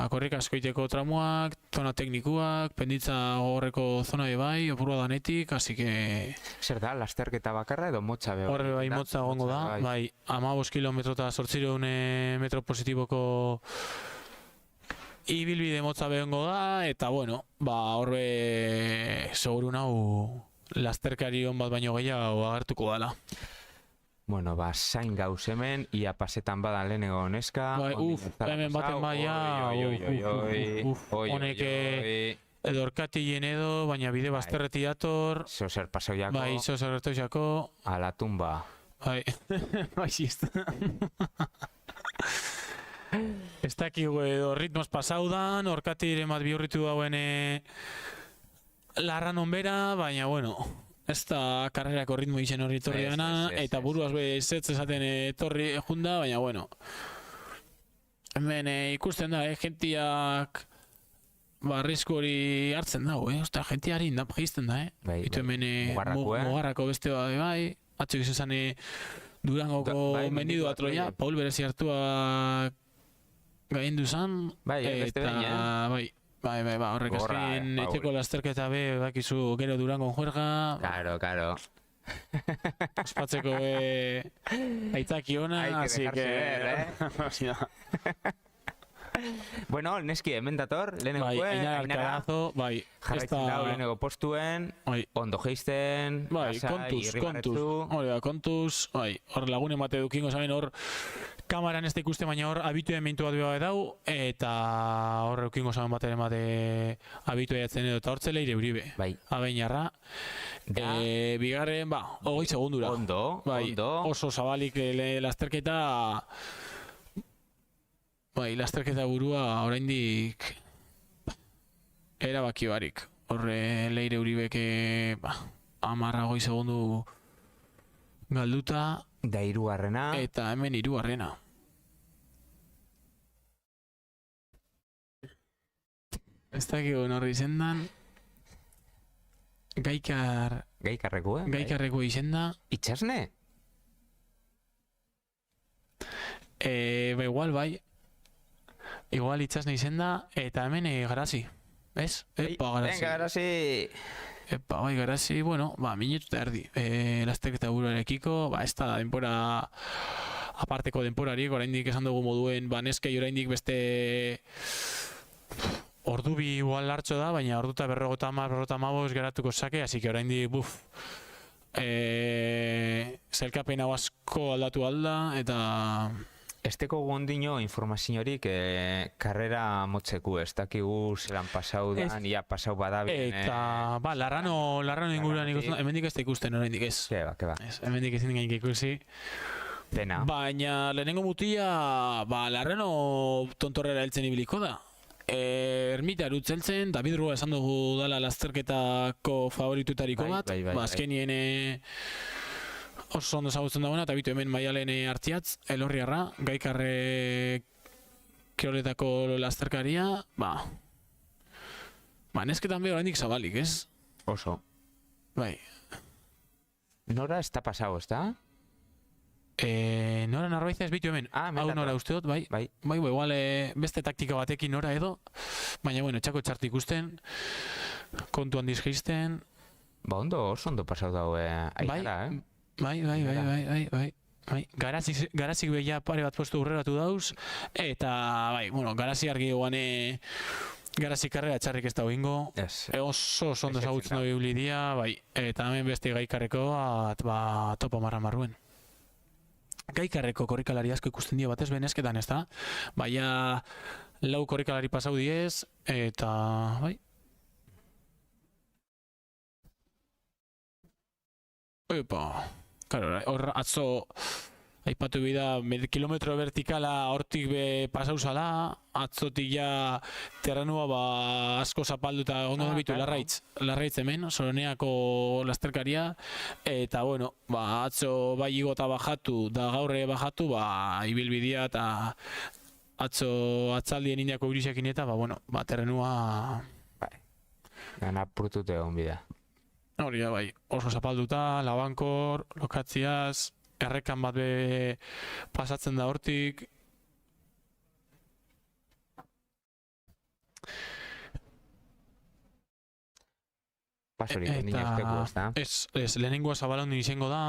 korrika askoiteko tramuak, zona teknikuak, penditza horreko zona bai, opurua danetik, así que... Zer da, lasterketa bakarra edo motza beho? Horre bai, motza gongo da, 15 kilometro eta 800 metro positiboko ibilbide motza behongo da, eta bueno, horre seguru nau lasterkari hon bat baino gehiago agertuko dala. Bueno, zain gauz hemen, ia pasetan badan lehenengo neska. Hemen baten baia, honek edorkatien edo, baina bide bazterreti dator. Zozer pasau jako. Bai, zozer jako. A la tumba. Bai, xista. Ez dakigu edo ritmos pasaudan, orkatiren bat bihurritu dauen larran onbera, baina, bueno, ez da karrerako ritmo izen hori etorri dana, eta buruaz bezetz esaten etorri junda, baina, bueno, hemen ikusten da, gentiak arrisku hori hartzen dago, osta, gentiari indap geizten da, Itu hemen mugarrako beste bai, atxok izan Durangoko mendidu atroia, Paul berezi hartua gaindu zan, eta, bai, horrek azken etxeko lasterketa bakizu gero Durangon juerga. Claro. Ospatzeko aitzaki ona, así que... Bueno, neski, hemen dator, lehenengo Ainara Alcarazo, jarraitzen dau lehenengo postuen, ondo geizten, kontuz, hor lagunen bate dukingo zaben hor kamaran ez da ikuste, baina hor abituen meintu bat beha dau, eta hor eukingo zaben bateren bate abitua jatzen edo, eta hor Leire Uribe, abeinarra. Bigarren, 20 segundura. Ondo. Oso zabalik lasterketa, lasterketa burua oraindik erabaki barik. Horre Leire Uribeke 10 segundu galduta. Da 3. Eta hemen 3. Ez dakigu norri izendan. Gaikarreko izenda. Itxasne? Igual bai. Igual itxasne izenda, eta hemen Garazi. Ez? Garazi. Garazi. Garazi, bueno, minutu eta erdi. Lasterketa buruarekiko, ez da denpora, aparteko denporarik, oraindik esan dugu moduen, neskei oraindik beste ordu bi igual hartxo da, baina ordu eta 50 geratuko sake, así que oraindik, zelkapen hau asko aldatu alda, eta... Esteko gondino informaziorik karrera motzeku, ez dakigu zelan pasau dan, ia pasau badabien. Eta, larrano inguruan ikusten, hemendik ez da ikusten oraindik ez. Keba. Hemendik ezin gain ikusi. Pena. Baina, lehenengo mutia, larrano tontorrera heltzen ibiliko da. Ermita erutzeltzen, David Rua esan dugu dala lasterketako favoritutariko bat, azkenien oso ondo zagutzen dagoena, eta bitu hemen Maialen Artiatz, Elorriarra, Gaikarre kiroletako lasterkaria, nesketan beho oraindik zabalik, ez? Oso. Bai. Nora ez da pasau, ez da? Nora Narbaiza ez bitu hemen. Hau nora usteot, bai. Igual beste taktika batekin nora edo, baina, txako txartu ikusten, kontu handiz geizten. Oso ondo pasau daue Ainara, Bai. Garazik behia pare bat postu urreratu dauz, eta, Garazi argi guane, Garazi karrera txarrik ez dago ingo, oso ondo zagutzen dago biblidia, eta hemen beste Gaikarreko, topo marruen. Gaikarreko korrikalari asko ikusten dira batez benezketan, ez da? Baina 4 korrikalari pasau diez, eta bai. Epa, claro, hor atzo aipatu bida kilometro vertikala hortik be pasau zala, atzotik ja terrenua asko zapalduta ondo bitu larraitz hemen, Soroneako lasterkaria, eta bueno, atzo bai igota bajatu, da gaurre bajatu, ibilbidea eta atzo atzaldien indiako grisekin eta, bueno, terrenua... Gana purtute egon bida. Hori da, bai, oso zapalduta, Labankor, lokatziaz, errekan bat be pasatzen da hortik. Pasorik ondina esteko, ez da? Ez, lehenengoa Zabalondin izango da,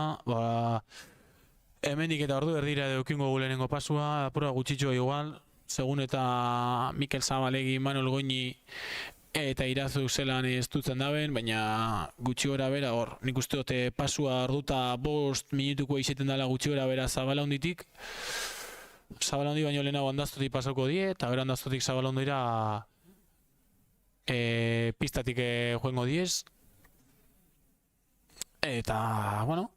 hemendik eta ordu erdira edukingo gu lehenengo pasua, apura gutxitxoa igual, segun eta Mikel Zabalegi, Manol Goñi eta Irazu zelan ez dutzen daben, baina gutxi gora bera hor, nik uste dute pasua orduta 5 minutuko izeten dela gutxi gora bera Zabalonditik. Zabalondi baino lehenago Andaztotik pasauko die, eta gero Andaztotik Zabalondira pistatik joengo diez. Eta, bueno,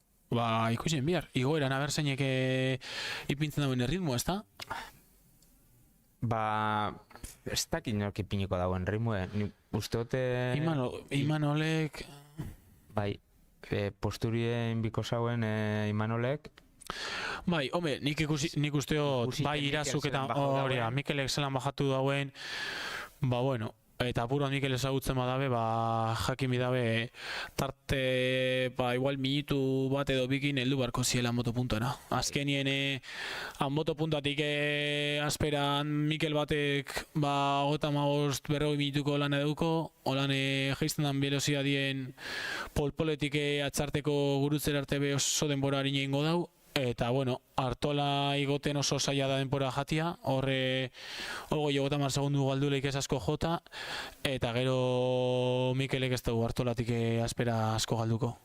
ikusten bihar, igoeran aberzeinek ipintzen dauen erritmo, ez da? Ez dakit nork ipiniko dauen ritmoe, uste dute... Imanolek... Bai, posturien biko zauen Imanolek... Bai, home, nik usteot, bai Irazuk eta Mikelek zelan bajatu dauen, bueno, eta apuruan Mikel ezagutzen badabe, jakin bidabe tarte, igual minutu bat edo bikin heldu barko ziela motopuntuena. Azkenien motopuntuatik asperan Mikel batek 35-40 minutuko lan eduko, holan jaizten dan velozidadien polpoletik atzarteko gurutzera arte be oso denbora harin egingo dau. Eta, bueno, Artola igoten oso zaila da denpora jatia, horre 30 segundu galduleik ez asko jota, eta gero Mikelek ez dugu Artolatik aspera asko galduko.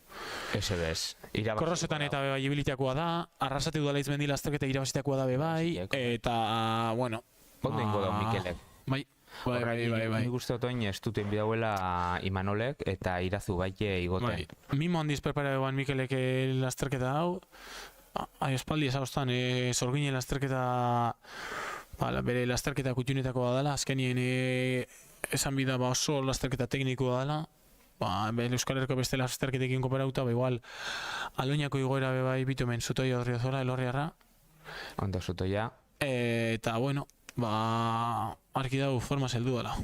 Ese bez. Korrosetan eta bai ibilitakoa da, Arrasate udalaitz mendi lasterketa irabazitakoa da bai, eta, bueno... Ondo ingo da Mikelek. Bai. Nik uste otoin ez duten bidauela Imanolek eta Irazu baite igoten. Mimo handiz prepara egoan Mikelek lasterketa hau, espaldi ezagoztan, Sorginen lasterketa, bere lasterketa kutxunetakoa dela, azkenien esan bida oso lasterketa teknikoa dela, Euskal Herriko beste lasterketekin kooperauta, igual Aloñako igoera bai bitumen Zutoia Odriozola, Elorriarra. Ondo Zutoia. Eta, bueno, arki dago forma zeldu dela.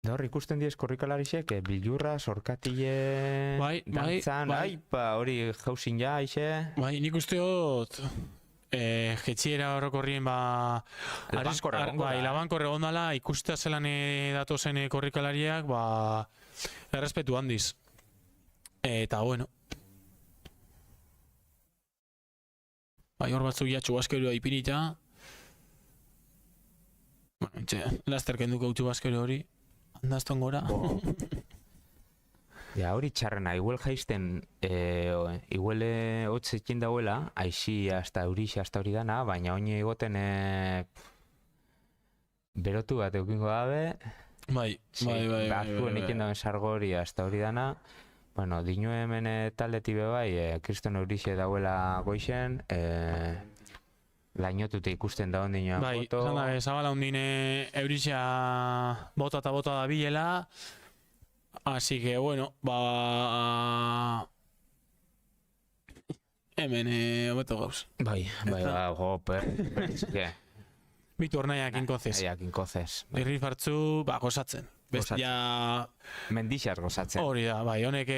Da hor ikusten diez korrikalarisek, bilurra, sorkatile, dantzan, hori jauzin ja, aixe? Bai, nik usteot, jetxiera horrokorrien, Labankorre gondala, ikustea zelan datozen korrikalariak, errespetu handiz. Eta, bueno. Bai, hor batzuk ja txubaskeroa ipinita. Laster kenduko txubaskero hori. Andazton gora. Ja, hori txarrena, igual jaizten, iguele hotzekin dauela, aixi hasta eurixe hasta hori dana, baina oine egoten berotu bat eukingo dabe. Bai. Bazuen ikin dauen sargo hori hasta hori dana. Bueno, dinu hemen taldeti bai, Kriston eurixe dauela goixen, lainotute ikusten da ondinoan foto. Bai, Zabala ondine eurixea bota eta bota da bilela. Así que, bueno, hemen hobeto gauz. Bai, goper. Bitu ornaiak inkozez. Irriz bartzu, gozatzen. Bestia... Mendixas gozatzen. Hori da, bai, honek...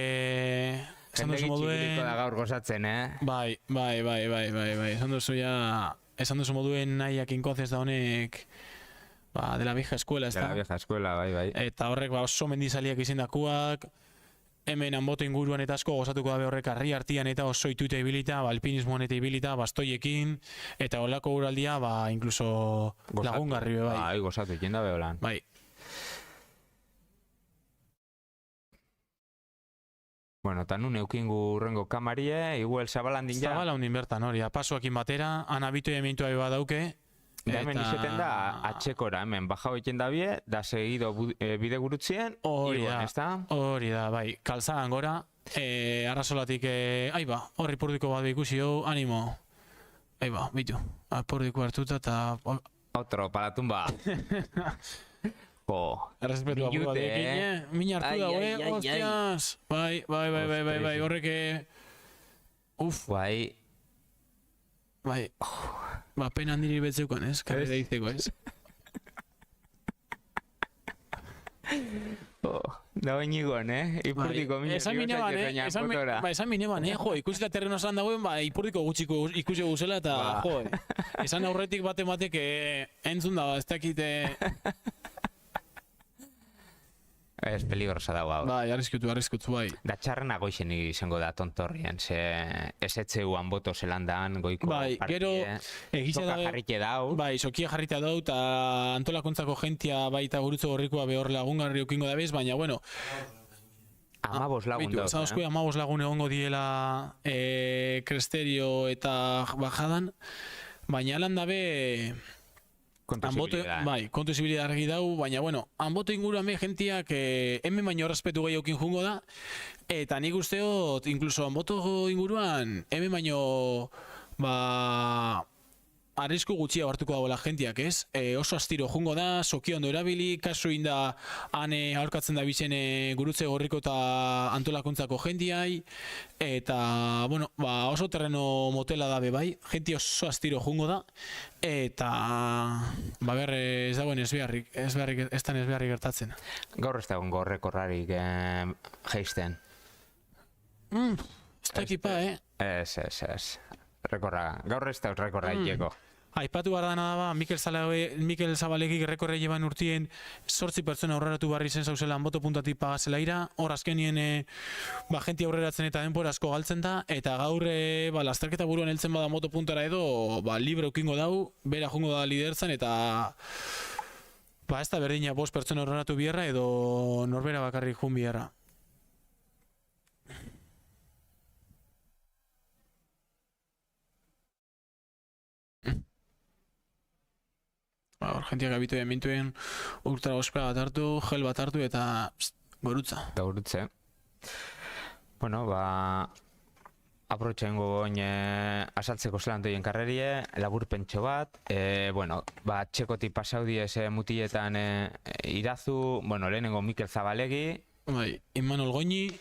Jende gitxi da gaur gozatzen, Bai. Esan duzu moduen nahiak inkozez da honek... de la vieja escuela, ez da? De la vieja escuela, bai. Eta horrek oso mendizaliak izindakuak, hemen hanboto inguruan eta asko gozatuko dabe horrek harri artian eta oso ituta ibilita, alpinismoan eta ibilita, bastoiekin, eta holako uraldia, incluso lagungarri bai. Bai, gozatu, ikin dabe holan. Bai. Bueno, eta nun eukingu urrengo kamarie, igual zabalandin ja. Zabalandin bertan, hori, pasoakin batera, anabito ementua beba dauke. Da hemen izeten da, atxekora, hemen, baja hoiten da bie, da segido bide gurutzien, hori da, bai, kalzadan gora, arrazolatik, aiba, horri purdiko bat ikusi hau, animo, aiba, bitu, purdiko hartuta, eta... Otro, palatumba. Errespetu apur bat ekin, mina hartu da, hostias, bai, horreke, bai, bai, pena handiri betzeukan, ez? Karrera izteko, ez? Da oinigon, Ipurdiko esan mineban, jo, ikusita terreno esan dagoen, ipurdiko gutxiko ikusi guzela, eta, jo, esan aurretik batematek entzun da, ez dakite... Ez peligrosa dago hau. Bai, arriskutzu, bai. Da txarrena goixen izango da tontorrien, ze esetzeuan boto zelandan, goiko partie, gero, soka jarrite dau. Bai, sokia jarrite dau, eta antolakuntzako jentia baita gurutzo gorrikoa behor lagungarri ukingo da bez, baina, bueno... 15 lagun dauz, Zauzko 15 lagun egongo diela Cresterio eta Bajadan, baina alan dabe... Bai, kontu zibilidad argi dau, baina, bueno, hanboto inguruan be gentiak hemen baino respetu gehiokin jungo da, eta nik usteot, inkluso hanboto inguruan, hemen baino, arrisku gutxia hartuko dagoela gentiak, ez? Oso astiro jungo da, sokia ondo erabili, kasu inda ane aurkatzen da bizen gurutze gorriko eta antolakuntzako gentiai, eta, bueno, oso terreno motela da be bai, genti oso astiro jungo da, eta, ez dagoen ez beharrik gertatzen. Gaur ez dagoen gorrekorrarik geisten? Ez da ekipa, Ez. Gaur ez dauz rekorra hileko. Aipatu behar dana da, Mikel Zabalegik rekorre lleban urtien 8 pertsona aurreratu barri zen zauzela boto puntatik pagazelaira, hor azkenien jentia aurreratzen eta denbora asko galtzen da, eta gaur lasterketa buruan heltzen bada moto puntara edo, libre ukingo dau, bera jungo da lidertzen, eta ez da berdina 5 pertsona aurreratu biherra edo norbera bakarrik jun biherra. Gentiak abitu emintuen urtara ospea bat hartu, gel bat hartu eta gorutza. Gorutze. Bueno, aprotxengo goin asaltzeko zelantoien karrerie, laburpentxo bat, txekoti pasau diez mutietan Irazu, lehenengo Mikel Zabalegi, Imanol Goñi,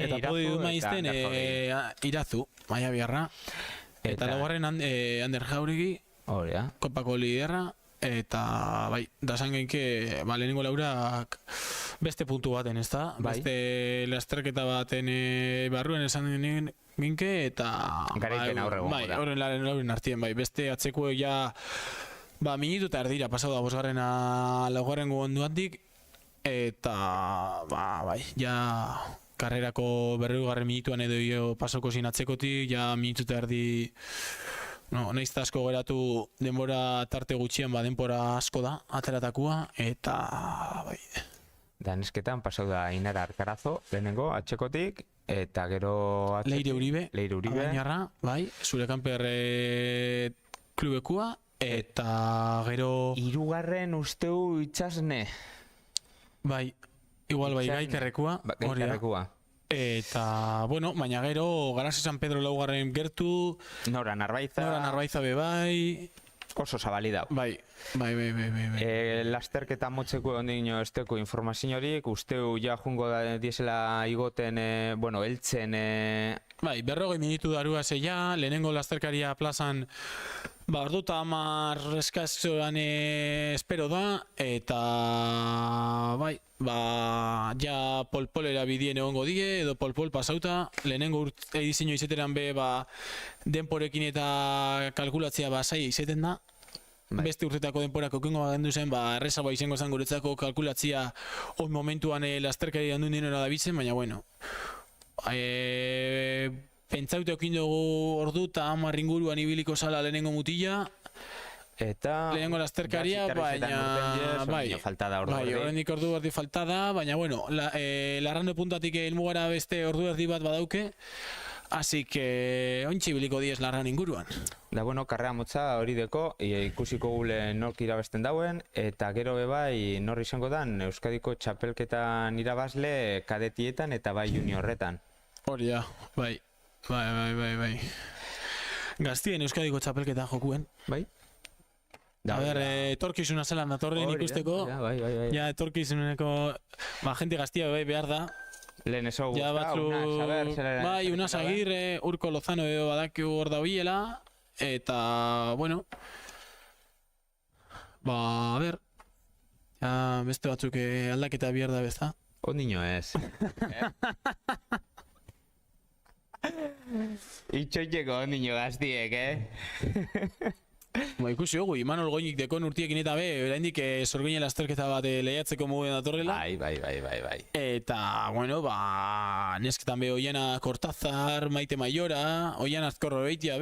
eta podium maizten Irazu, maia biharra, eta laugarren Ander Jauregi, kopako liderra, eta dasan genke lehenengo laurak beste puntu baten, ez da? Beste lasterketa baten barruen esan genke, eta... Garaipen aurrego. Horren lauren artien, beste atzeko ja... Minutu eta erdira pasau da bosgarrena laugarren onduantik, eta... ja... Karrerako berreugarren minutuan edo pasoko zin atzekotik, ja minutu eta erdi... Nahiz asko geratu denbora tarte gutxian denbora asko da, ateratakua, eta... Danesketan pasau da Inara Arkarazo, lehenengo, atxekotik, eta gero... Leire Uribe, Abainarra, zure kanper klubekua, eta gero... Hirugarren usteu itxasne. Igual Gaikerrekua. Gaikerrekua. Eta, baina gero, Garasi San Pedro laugarren gertu... Nora Narbaiza be bai... Oso zabalida. Bai. Lasterketa motzeko ondino esteko informaziorik, usteu ja jungo da diesela igoten, eltzen... 40 minutu darua zeia, lehenengo lasterkaria plazan ordu eta 10 eskazioan espero da, eta ja polpolera bidien egongo die, edo polpol pasauta, lehenengo edizio izeteran be denporekin eta kalkulatzea zaila izeten da, beste urtetako denporako kengo bagendu zen, errezagoa izango zen guretzako kalkulatzea hon momentuan lasterkari handun dinora da bitzen, baina pentsaute okin dugu ordu eta 10 inguruan ibiliko zala lehenengo mutila, Eta... Lehenengo lasterkaria, baina... Bai, horrendik ordu erdi falta da, baina, bueno, Larrando puntatik helmugara beste ordu erdi bat badauke, así que ontsi biliko diez Larran inguruan. Da, bueno, karrea motza hori deko, ikusiko gule nork irabasten dauen, eta gero bebai norri izango dan Euskadiko txapelketan irabazle kadetietan eta bai juniorretan. Hori da, bai. Gaztien Euskadiko txapelketan jokuen. Bai. A ber, etorkizuna zelan datorren ikusteko. Bai. Ja, etorkizuneko, gente gaztia bai behar da. Lehen eso gusta, bai, Unas Agirre, Urko Lozano edo badakiu hor da biela, eta, bueno, a ber, beste batzuk aldaketa behar da bezta. Ondino ez. Itxoiteko ondino gaztiek, Ikusi hogu, Imanol Goinik dekon urtiekin eta oraindik sorginen lasterketa bat lehiatzeko muguen datorrela. Bai. Eta, bueno, nesketan Oiana Cortázar, Maite Maiora, Oiana Azkorro beitia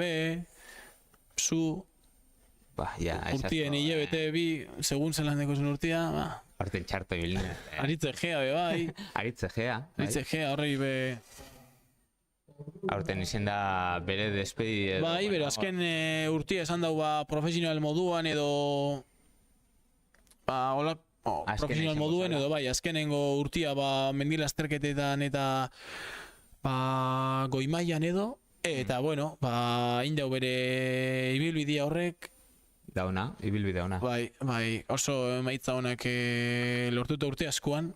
zu, urtien hilebete bi, segun zelan deko zen urtia, Horten txarto bilin. Aritze Gea bai. Aritze Gea, horrei Aurten izen da bere despedi... Bai, bere azken urtia esan dau profesional moduan edo... profesional moduen edo bai, azkenengo urtia mendilasterketetan eta goimaian edo, eta bueno, indau bere ibilbidea horrek... ibilbide ona. Bai, oso emaitza honak lortuta urte askoan.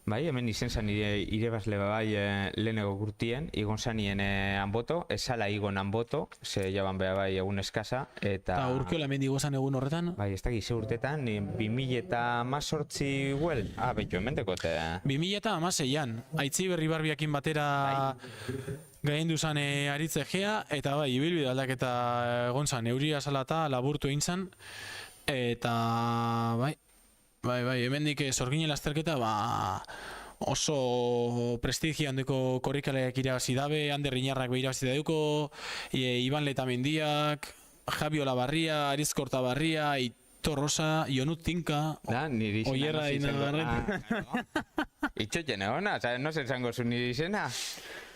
Bai, hemen izen zan irebazle bai leheneko urtien, igon zanien Anboto, esala igon Anboto, ze jaban beha bai egun eskasa, eta Urkiola mendigo zan egun horretan? Bai, ez da gize urtetan, 2018 huel, behitu ementekote. 2016an, Aitzi Berri Barbiakin batera gaindu zan Aritze Gea, eta bai, ibilbide aldaketa egon zan, euria salata laburtu egin zan, eta bai, hemendik sorginen lasterketa oso prestigia handeko korrikaleak irabazi dabe, Ander Riñarrak irabazi dauko, Iban Letamendiak, Javi Olabarria, Aritz Kortabarria, Aitor Rosa, Ionut Tinka, Oierra Inagarren. Itxoten egona, no zer zango zu nire izena?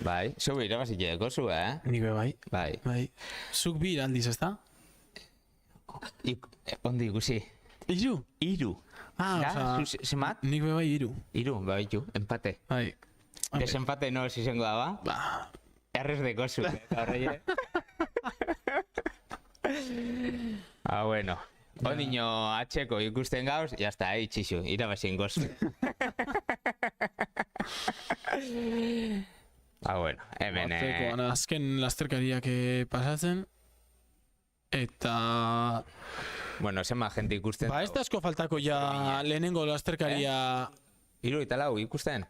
Bai, zu irabazi jedeko zu, Nik bai. Bai. Zuk bi aldiz, ez da? Ondi ikusi. Iru. Zemat? Nik bai iru. Iru, baitu, empate. Bai. Desempate no izango da, ba? Errez deko zu, horreie. Bueno. Ondino atxeko ikusten gauz, jazta, itxizu, irabazien gozu. Bueno, hemen... Azken lasterkariak pasatzen, eta... Bueno, zema gente ikusten... Ez da asko faltako lehenengo lasterkaria... Iru eta lau ikusten?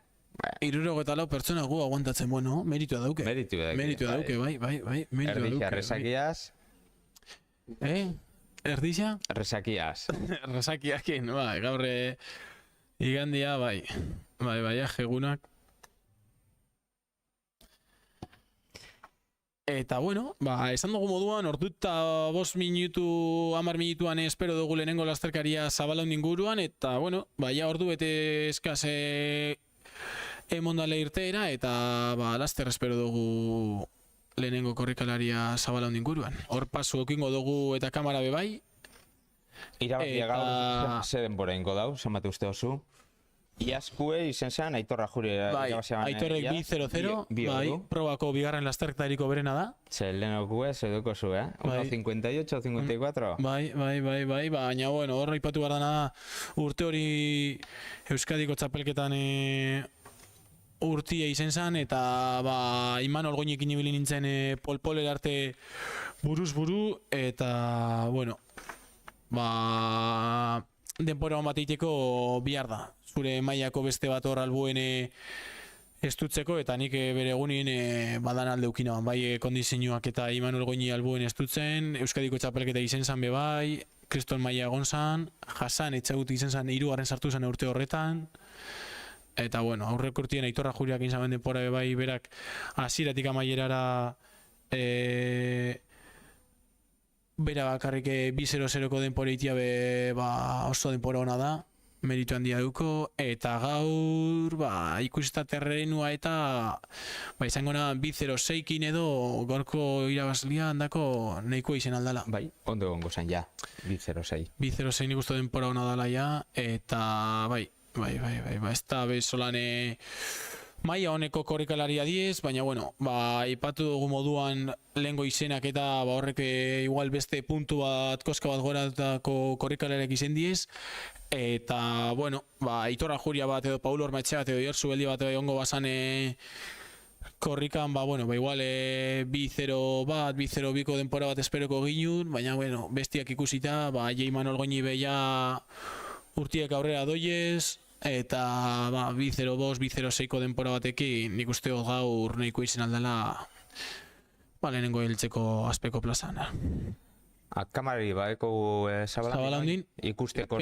Iruro eta lau pertsona gu aguantatzen, bueno, meritua dauke. Meritua dauke, bai. Erdixa, resakiaz... Erdixa? Resakiaz. Resakiakin, gaur igandia, bai, egunak. Eta, bueno, esan dugu moduan, orduta 5 minutu, 10 minutuan espero dugu lehenengo lasterkaria zabalaun inguruan, eta, bueno, ordu bete eskaz emondale irteera, eta, laster espero dugu lehenengo korrikalaria zabalaun inguruan. Hor pasu okingo dugu eta kamara bebai. Irabazia gaur, ze denbora ingo dau, zemate uste oso. Iazkue izen zen, Aitorra Juri irabazia baina. Aitorrek 2-0-0, probako bigarren lasterketariko berena da. Ze lehenokue, zeduko zu, 1.58, 54. Bai, baina, bueno, horra ipatu behar dana urte hori Euskadiko txapelketan urtia izen zen, eta Imanol Goinekin ibili nintzen pol-poler arte buruz buru, eta, bueno, denpora bat egiteko bihar da. Zure mailako beste bat hor albuen estutzeko, eta nik bere egunin badan alde ukinaban, bai kondizioak eta Imanol Goini albuen estutzen, Euskadiko txapelketa izen zen bebai, Kriston maila egon zen, Hasan etxagut izen zen 3. sartu zen urte horretan, eta bueno, aurreko urtien Aitorra Juriak inzamen denpora bebai berak hasieratik amaierara bera bakarrik 2-0-0ko denpora itia be oso denpora ona da, meritu handia duko, eta gaur ikusita terrenua eta izango na 2-0-6kin edo gorko irabazlia handako nahiko izen aldala. Bai, ondo egongo zen ja, 2-0-6. 2-0-6 nik uste denpora ona dala ja, eta bai, ez da bezolane maila honeko korrikalaria diez, baina bueno, ipatu dugu moduan lehengo izenak eta horrek igual beste puntu bat, koska bat goratako korrikalariak izen diez, eta bueno, Aitor Ajuria bat edo Paulo Ormaetxe bat edo Iorzu Beldi bat egongo bazane korrikan, igual 2-0 bat, 2-0-2ko denpora bat esperoko ginun, baina bueno, bestiak ikusita, Jeiman Olgoini beia urtiek aurrera doiez, eta 2-0-2, 2-0-6ko denpora batekin nik uste gaur nahiko izen aldala lehenengo heltzeko azpeko plazan. Kamari baeko Zabalaundin ikusteko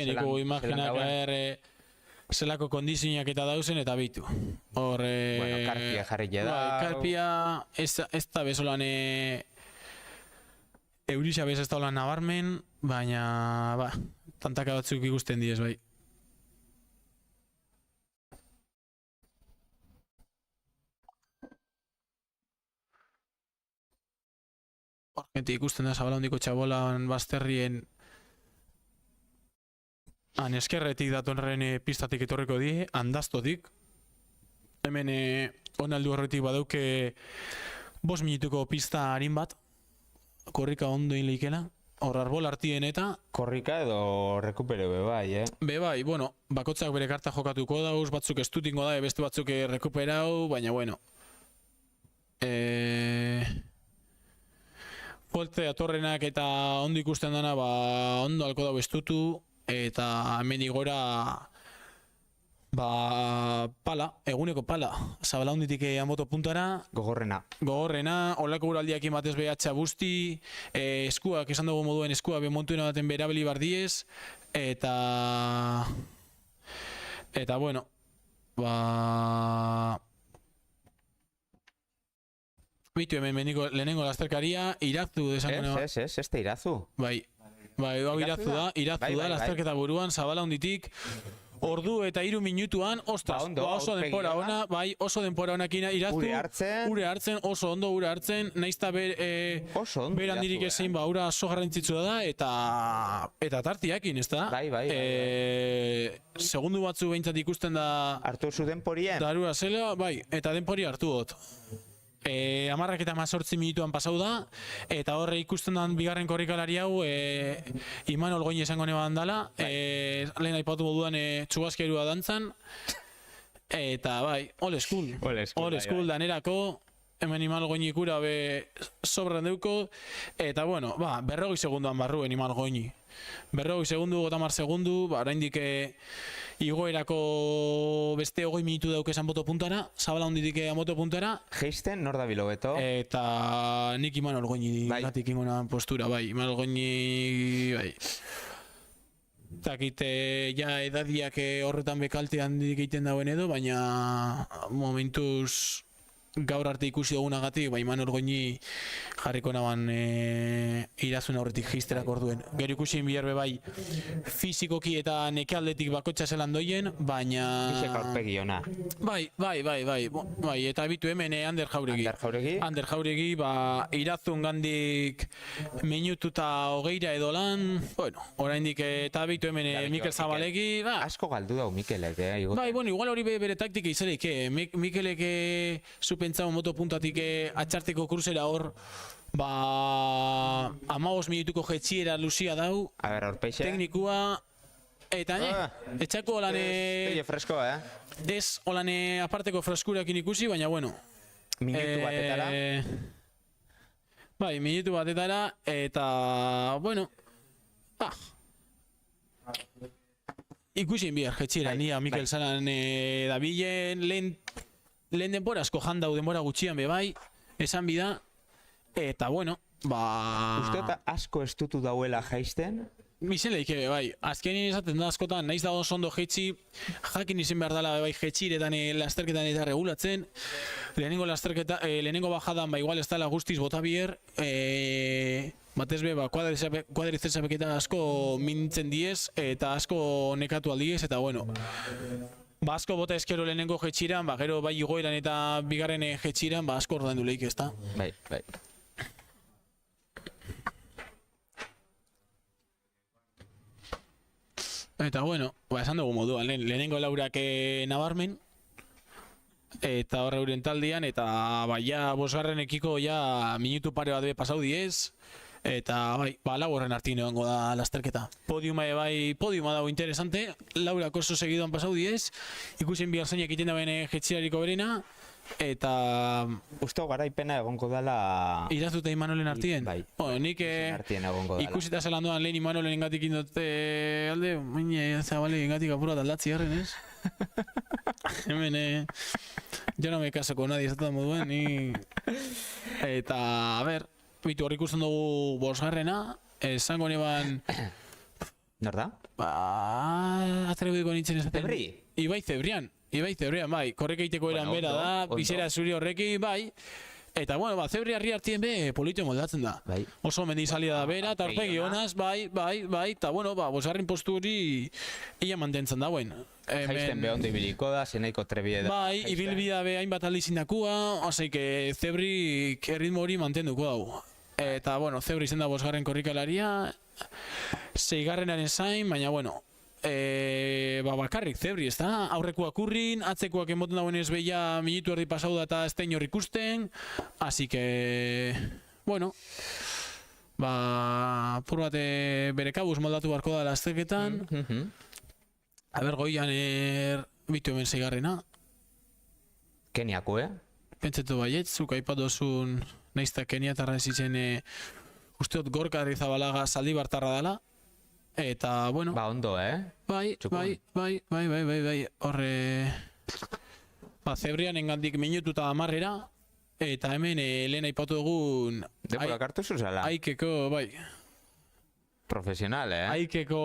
zelako kondizioak eta dauzen eta bitu. Karpia jarri da. Karpia ez da bezolan Eurisa bez ez da holan nabarmen, baina tantaka batzuk ikusten diez bai. Horretik ikusten da Zabalaundiko txabolan bazterrien eskerretik datorren pistatik etorriko die, andaztotik. Hemen onaldu horretik badauke 5 minutuko pista harin bat, korrika ondo inleikela, hor arbol hartien eta... Korrika edo rekupere bebai, Bebai, bueno, bakotzak bere karta jokatuko dauz, batzuk estutingo da, beste batzuk rekuperau, baina bueno... Polte atorrenak eta ondo ikusten dana, ondo alko dago estutu, eta hemen igora pala, eguneko pala, Zabalaunditik Anboto puntara. Gogorrena, holako uraldiak batez behatxa busti, eskuak, esan dugu moduen eskua bemontuena baten berabeli bardiez, eta bueno, bitu hemen lehenengo lasterkaria, Irazu desango nago. Ez da Irazu. Bai, Irazu da, lasterketa buruan, Zabalaunditik, ordu eta 3 minutuan, ostras, oso denpora ona, oso denpora onakin Irazu, ure hartzen, oso ondo ure hartzen, naizta berandirik ezein ura oso garrantzitsua da, eta tartiakin, ez da? Bai. Segundu batzu behintzat ikusten da... Hartu zu denporien? Darua zela, eta denpori hartu dut. 10 minutuan pasau da, eta horre ikusten dan bigarren korrikalari hau Imanol Goñi esango neban dala, lehen aipatu moduan txugazkerua dantzan, eta old school danerako, hemen Imanol Goñi ikura sobran deuko, eta bueno, 40 segunduan barruen Imanol Goñi. 40 segundu, 50 segundu, oraindik igoerako beste 20 minutu dauke Anboto puntara, Zabalaunditik Anboto puntara. Geisten nor da bilobeto? Eta nik Imanol Goñi gatik ingonan postura, Imanol Goñi, Takite edadiak horretan bekalte handik egiten dauen edo, baina momentuz gaur arte ikusi dugunagatik, Imanol Goñi jarriko naban Irazun aurretik jizterak orduen. Gero ikusi inbierbe fizikoki eta nekealdetik bakotxa zelan doien, baina... Fizek aurpegi ona. Bai, eta bitu hemen Ander Jauregi, Irazun gandik minututa 20 edo lan, oraindik eta bitu hemen Mikel Zabalegi... Asko galdu dau Mikelek, igual hori bere taktika izarik, Mikelek pentsau Moto puntatik atxarteko kruzera hor 15 minutuko jetxiera luzia dau, teknikua, eta etxako holane aparteko freskurakin ikusi, baina bueno minutu batetara eta bueno ikusi bihar jetxiera nia Mikel Zalan dabilen lehen denbora asko jandau denbora gutxian bebai, esan bida, eta bueno, Uste asko estutu dauela jaisten? Bizen lehike bebai, azkenin esaten da askotan, naiz da oso ondo jetxi, jakin izen behar dela bebai jetxiretan lasterketan eta regulatzen, lehenengo bajadan igual ez dela guztiz bota bier, batez be, kuadrizepaketa asko mintzen diez, eta asko nekatu aldiez, eta bueno, asko bota eskero lehenengo jetxiran, gero bai igoeran eta bigarren jetxiran, asko ordaindu lehik, ez da? Bai. Eta bueno, esan dugu moduan, lehenengo laurak nabarmen, eta horre euren taldean, eta ja bosgarrenekiko ja minutu pare bat be pasau diez, eta bai, lau horren artin egongo da lasterketa. Podiuma dago interesante, laurak oso segidoan pasau diez, ikusen bihar zeinek iten da bene jetxirariko berena, eta... Uste garaipena egongo dela... Irazuta Imanolen artien? Bai. Nik ikusita zelan doan lehen Imanolen engatik indote alde, baina zabale engatik apura taldatzi garren, ez? Hemen, jo no me caso con nadie, ez da moduen, ni... Eta, a ber, bitu hor ikusten dugu bosgarrena, esango neban... Nor da? Atrebudiko nintzen ez. Zebri? Ibai Zebrian, bai, korreka iteko eran bera da, bizera zuri horrekin, bai. Eta, bueno, Zebri harri hartien be polito moldatzen da. Bai. Oso mendizalia da bera, eta horpegi honaz, bai, eta, bueno, bosgarren postu hori ia mantentzen dauen. Jaisten behondo ibiliko da, zenaiko trebide da. Bai, ibilbida be hainbat aldizindakua, oseike Zebri erritmo hori mantenduko dago. Eta, bueno, Zebri zen da bosgarren korrikalaria, 6garrenaren zain, baina, bueno, bakarrik Zebri, ez da? Aurrekoak urrin, atzekoak emoten dauen ez behia minutu erdi pasau da eta ez tein hor ikusten, así que, bueno, pur bat bere kabuz moldatu barko da lasterketan. Aber goian bitu hemen 6garrena. Keniako, Pentsetu baiet, zuk aipatozun naizta Keniatarra ez izen usteot Gorka Arrizabalaga Zaldibartarra dela. Eta, bueno... ondo, Bai. Horre... Zebrian engandik minutu eta amarrera, eta hemen lehen aipatu dugun... Depurak hartu zuzala? Aikeko, bai. Profesional, Aikeko...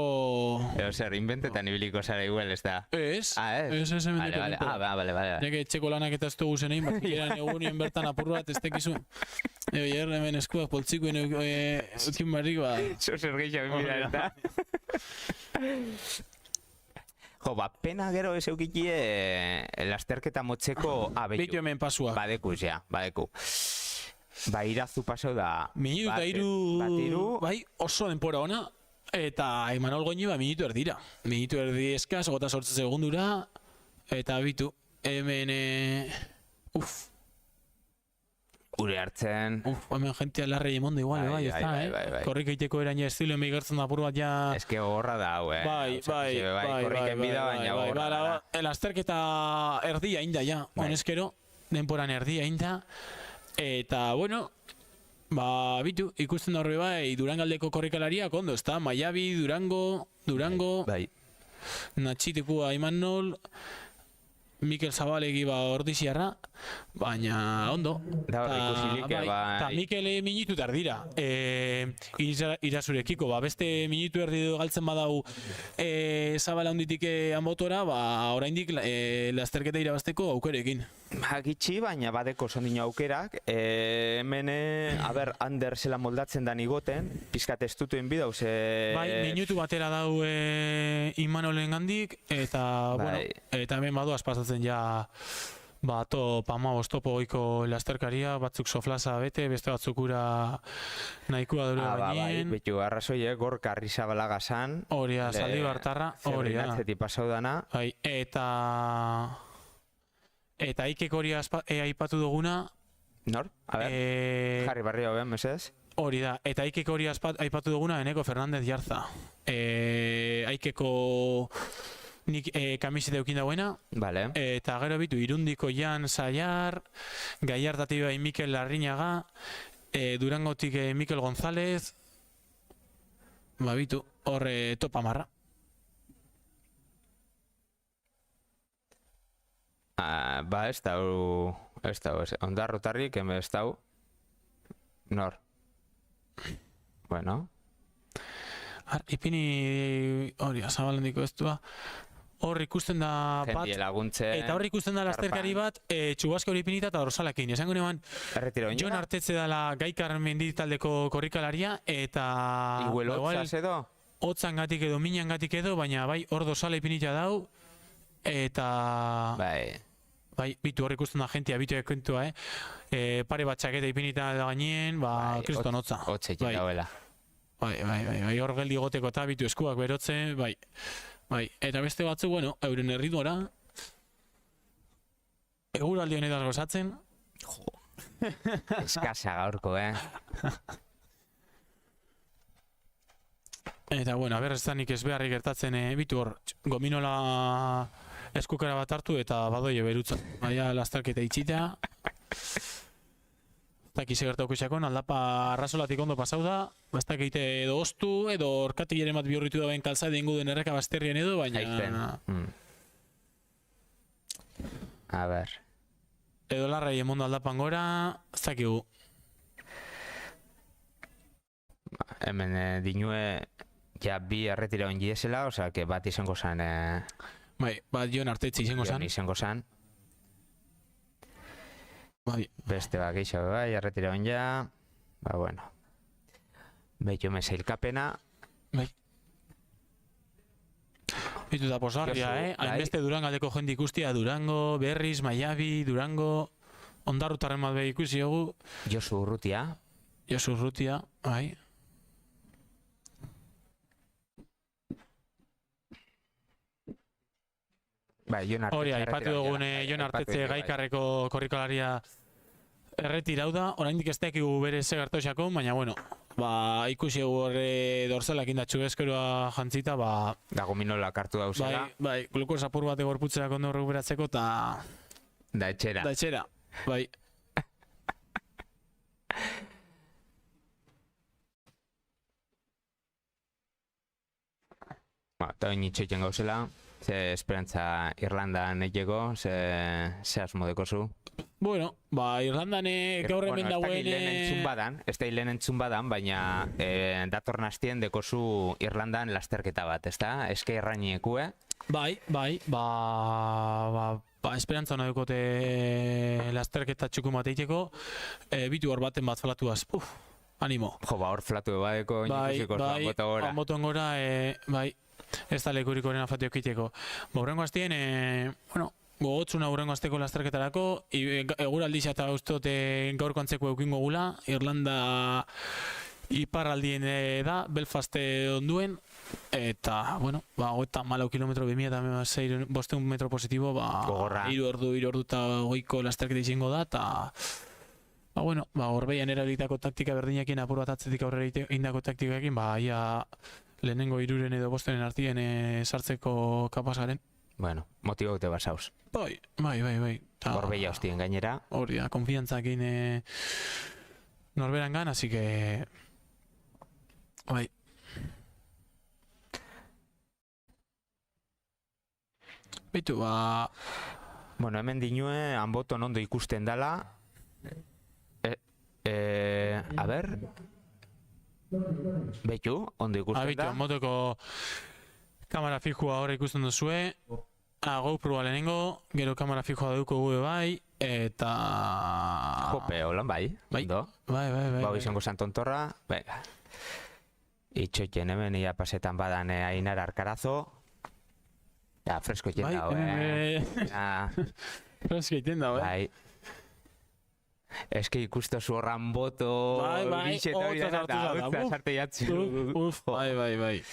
Eo zer, inventetan ibiliko zara igual, ez da? Ez. Ez? Ez hemen dut. Vale. Neke etxeko lanak eta ez dugu zenein, bat eran egunien bertan apur bat ez tekizu. Hemen eskuak poltzikoen eukin barrik, Zo zer gehiago mira, ez da? Jo, pena gero ez eukikie lasterketa motzeko... Behitu hemen pasua. Badekuz, ja, badeku. Irazu pasau da... Minutu eta iru... Bai, oso denpora ona. Eta Imanol Goñi minutu erdira. Minutu erdi eskaz, 28 segundura. Eta bitu. Hemen... Ure hartzen... Hemen jentia larrei emondo igual, bai, ez da, Korrika iteko eraina estiloen behigartzen da apur bat ja... Eske gorra da, hau, Bai. Korriken bida, baina gorra da. Lasterketa erdia inda, ja, honezkero. Denporan erdia inda. Eta, bueno, bitu, ikusten da horre bai, Durangaldeko korrikalariak ondo, ez da, Maiabi, Durango, Bai. Natxitekua Imanol, Mikel Zabalegi ordiziarra, baina ondo. Da hor ikusilik, Eta Mikel minutu tardira, irasurekiko, beste minutu erdi galtzen badau Zabala honditik anbotora, oraindik lasterketa irabazteko aukerekin. Gitxi, baina badeko sondino aukerak, hemen, Ander zela moldatzen da nigoten, pizkat estutuen bidau, Bai, minutu batera dau Imanolen gandik, eta, bueno, eta hemen badu aspazatzen ja, top 15 topo goiko lasterkaria, batzuk soflasa bete, beste batzuk ura nahikoa dure bainien. Betu, arrazoi, Gorka Arrizabalaga zan. Horia, Zaldibartarra, horia. Zerrinatzetik pasau dana. Eta Aikeko hori aipatu duguna... Nor? A ber, jarri barrio ben, mesez? Hori da, eta Aikeko hori aipatu duguna Eneko Fernandez Jarza. Aikeko nik kamisete eukin dauena. Vale. Eta gero bitu, Irundiko Jan Sayar, Gallartatik bai Mikel Larrinaga, Durangotik Mikel González, bitu, horre top 10. Ez dau, ondarrotarrik, ez dau. Nor? Bueno. Ipini hori, Zabalandiko ez dua. hor ikusten da bat, Jendie laguntze. eta hor ikusten da lasterkari bat, txubaska hori pinita eta dorsalakin. Esango neban, Erretiro Jon Artetxe dela Gaikar menditaldeko korrikalaria, eta... Igual hotzaz edo? Hotzangatik edo, minangatik edo, baina bai, hor dorsala ipinita dau, eta... Bai, bitu hor ikusten da jentia, bitu ekentua, pare bat txaketa ipinita da gainien, kriston hotza. Hotzekin dauela. Bai, hor geldi goteko eta bitu eskuak berotze, bai. Eta beste batzu, bueno, euren erritmora, eguraldi honetaz gozatzen. Eskasa gaurko, Eta, bueno, ez da nik ez beharrik gertatzen, bitu hor, gominola eskukara bat hartu eta badoie berutza. Baina, lasterketa itxitea. Eta kize gertauko isakon, aldapa arrasolatik ondo pasau da, bastak egite edo ostu, edo orkatik ere bat bihurritu dauen kalzade inguden erreka basterrien edo, baina... A ber. Edo larrai emondo aldapan gora, ez dakigu. Hemen dinue, ja bi erretira hon giesela, osea, que bat izango zan... Bai, bat Jon Artetxe izango zan. Jon izango zan. Bai. Beste bat gehiago bai, erretira hon ja... Ba, bueno. Behitu mezailkapena. Bai. Bitu da posarria, hainbeste Durangaldeko jende ikustia, Durango, Berriz, Maiabi, Durango, Ondarrutarren bat behi ikusi dugu. Josu Urrutia. Josu Urrutia, bai. Hori, aipatu dugun Jon Artetxe Gaikarreko korrikalaria erretirau da, oraindik ez dakigu bere ze gertauxako, baina bueno, ikusi horre dorsalak indatxu ezkeroa jantzita, da gominola kartu dauzela. Bai, glukos apur bate gorputzera ondo recuperatzeko, eta... Da etxera. Bai. Eta hori nitxoiten gauzela, ze esperantza Irlandan egego, ze asmo dekozu? Bueno, Irlandan gaur hemen dauen... Ez da hilen entzun badan, baina datorren hastien dekozu Irlandan lasterketa bat, ez da? Eske errainiekue? Bai, esperantza hona dukote lasterketa txukun bat eiteko, bitu hor baten bat falatuaz, animo. Hor flatu badeko, nikusiko bota gora. Boton gora, bai, ez da lekurik horren afatio kiteko. Horrengo hastien, gogotzuna horrengo hasteko lasterketarako, eguraldixa eta ustote gaurko antzeko eukingo gula, Irlanda iparraldien da, Belfaste onduen, eta, eta 4 kilometro 2005 metro positibo, iru ordu eta goiko lasterketa izango da, eta horbeian erabilitako taktika berdinakin apur bat atzetik aurrera indako taktikakin, ia lehenengo 3 edo 5 artien sartzeko kapaz garen. Bueno, motibaute basauz. Bai. Horbeia hostien gainera. Hori da, konfiantzakin norberan gan, así que... Bai. Bitu, Bueno, hemen dinue, hanboton ondo ikusten dala. A ber... Betu, ondo ikusten da. Bitu, motoko kamera fijua horre ikusten duzue. GoProa lehenengo, gero kamera fijua duko gube bai, eta... Jope, holan bai, ondo. Bai. Bau izango santontorra, venga. Itxoiten hemen ia pasetan badan Ainar Arkarazo. Ja, fresko iten dago, Fresko iten dago, Bai. Eske ikustu zu horran boto... Bai, hotza sarte jatzu. Bai.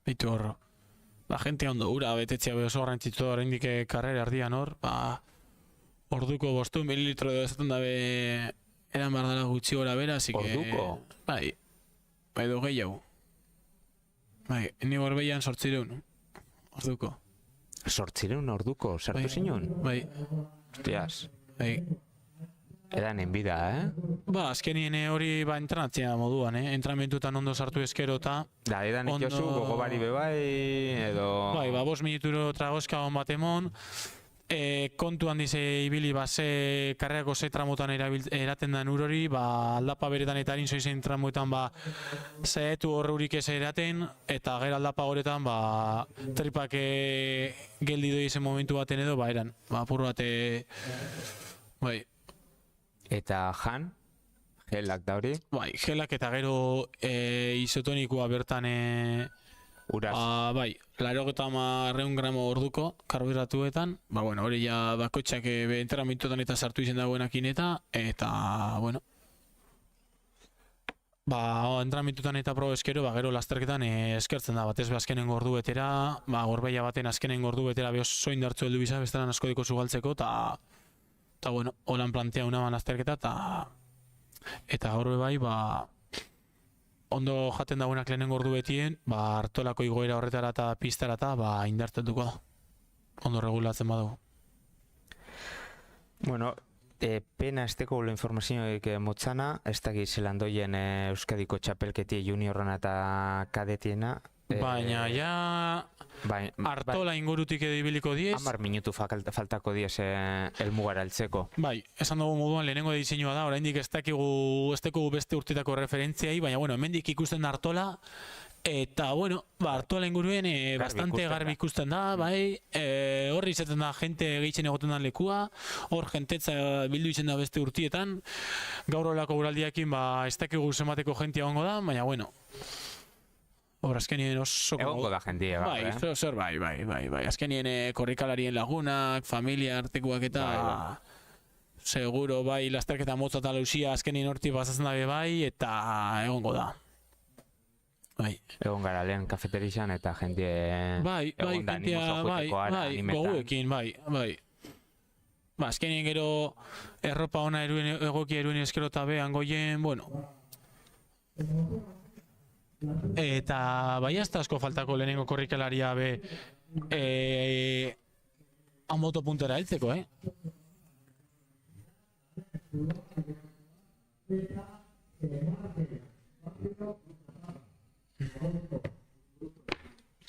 Bitu horro. La gente ondo ura betetzea behoz horrentzitu da horrendik karrera ardian hor. Orduko 500 mililitro edo esaten dabe eran bardala gutxi gora bera, así que... Orduko? Bai do gehiago. Bai, ni gorbeian 800, orduko. 800 orduko, sartu zinun? Bai. Hostias. Bai. Edan enbida, azkenien hori entrenatzea moduan, entrenamentutan ondo sartu eskero eta... Da, edan ikozu, gogobari bebai, edo... Bai, 5 minuturo tragozka hon bat emon, kontu handiz ibili, ze karreako ze tramutan eraten den urori, aldapa beretan eta harin zoizein tramuetan zehetu horrurik ez eraten, eta gero aldapa goretan tripak geldi doi zen momentu baten edo, eran, apur bat, bai. Eta jan? Gelak da hori? Bai, gelak eta gero isotonikoa bertan uraz. Bai, 80 gramo orduko karbohidratuetan, hori ja bakotxak entrenamentuetan eta sartu izen dagoenakin eta, bueno, entrenamentuetan eta proba eskero, gero lasterketan eskertzen da, batez azkenengo ordu betera, gorbeia baten azkenengo ordu betera oso indartzu heldu biza, bestelan asko diko zugaltzeko, eta bueno, holan plantea una lasterketa, eta gaur bai, ondo jaten dagoenak lehenengo ordu betien, hartolako igoera horretara eta pistara eta indartetuko da. Ondo regulatzen badugu. Bueno, pena esteko gulo informazioik motzana, ez dakit zelan doien Euskadiko txapelketi juniorrena eta kadetiena. Baina, hartola ingurutik edo ibiliko diez. 10 minutu faltako diez helmugara heltzeko. Bai, esan dugu moduan lehenengo diseinua da, oraindik ez dakigu beste urtetako referentziai, baina, hemendik ikusten da hartola, eta, hartola inguruen bastante garbi ikusten da, bai, horri izaten da jente gehitzen egoten da lekua, hor jentetza bildu izen da beste urtietan, gaur olako guraldiakin, ez dakigu zenbateko jentia ongo da, baina, hor, azkenien oso... Egongo da jentia, bai. Azkenien korrikalarien lagunak, familia artekuak eta... Seguro, lasterketa motza eta lauzia azkenien horti bazatzen dabe eta egongo da. Egon gara lehen kafeterizan eta jentie... Egon da animoso juteko ara, animetan. Goguekin, bai. Azkenien gero erropa ona egokia eruen eskero eta behan goien, eta hasta asko faltako lehenengo korrikalaria moto puntera heltzeko,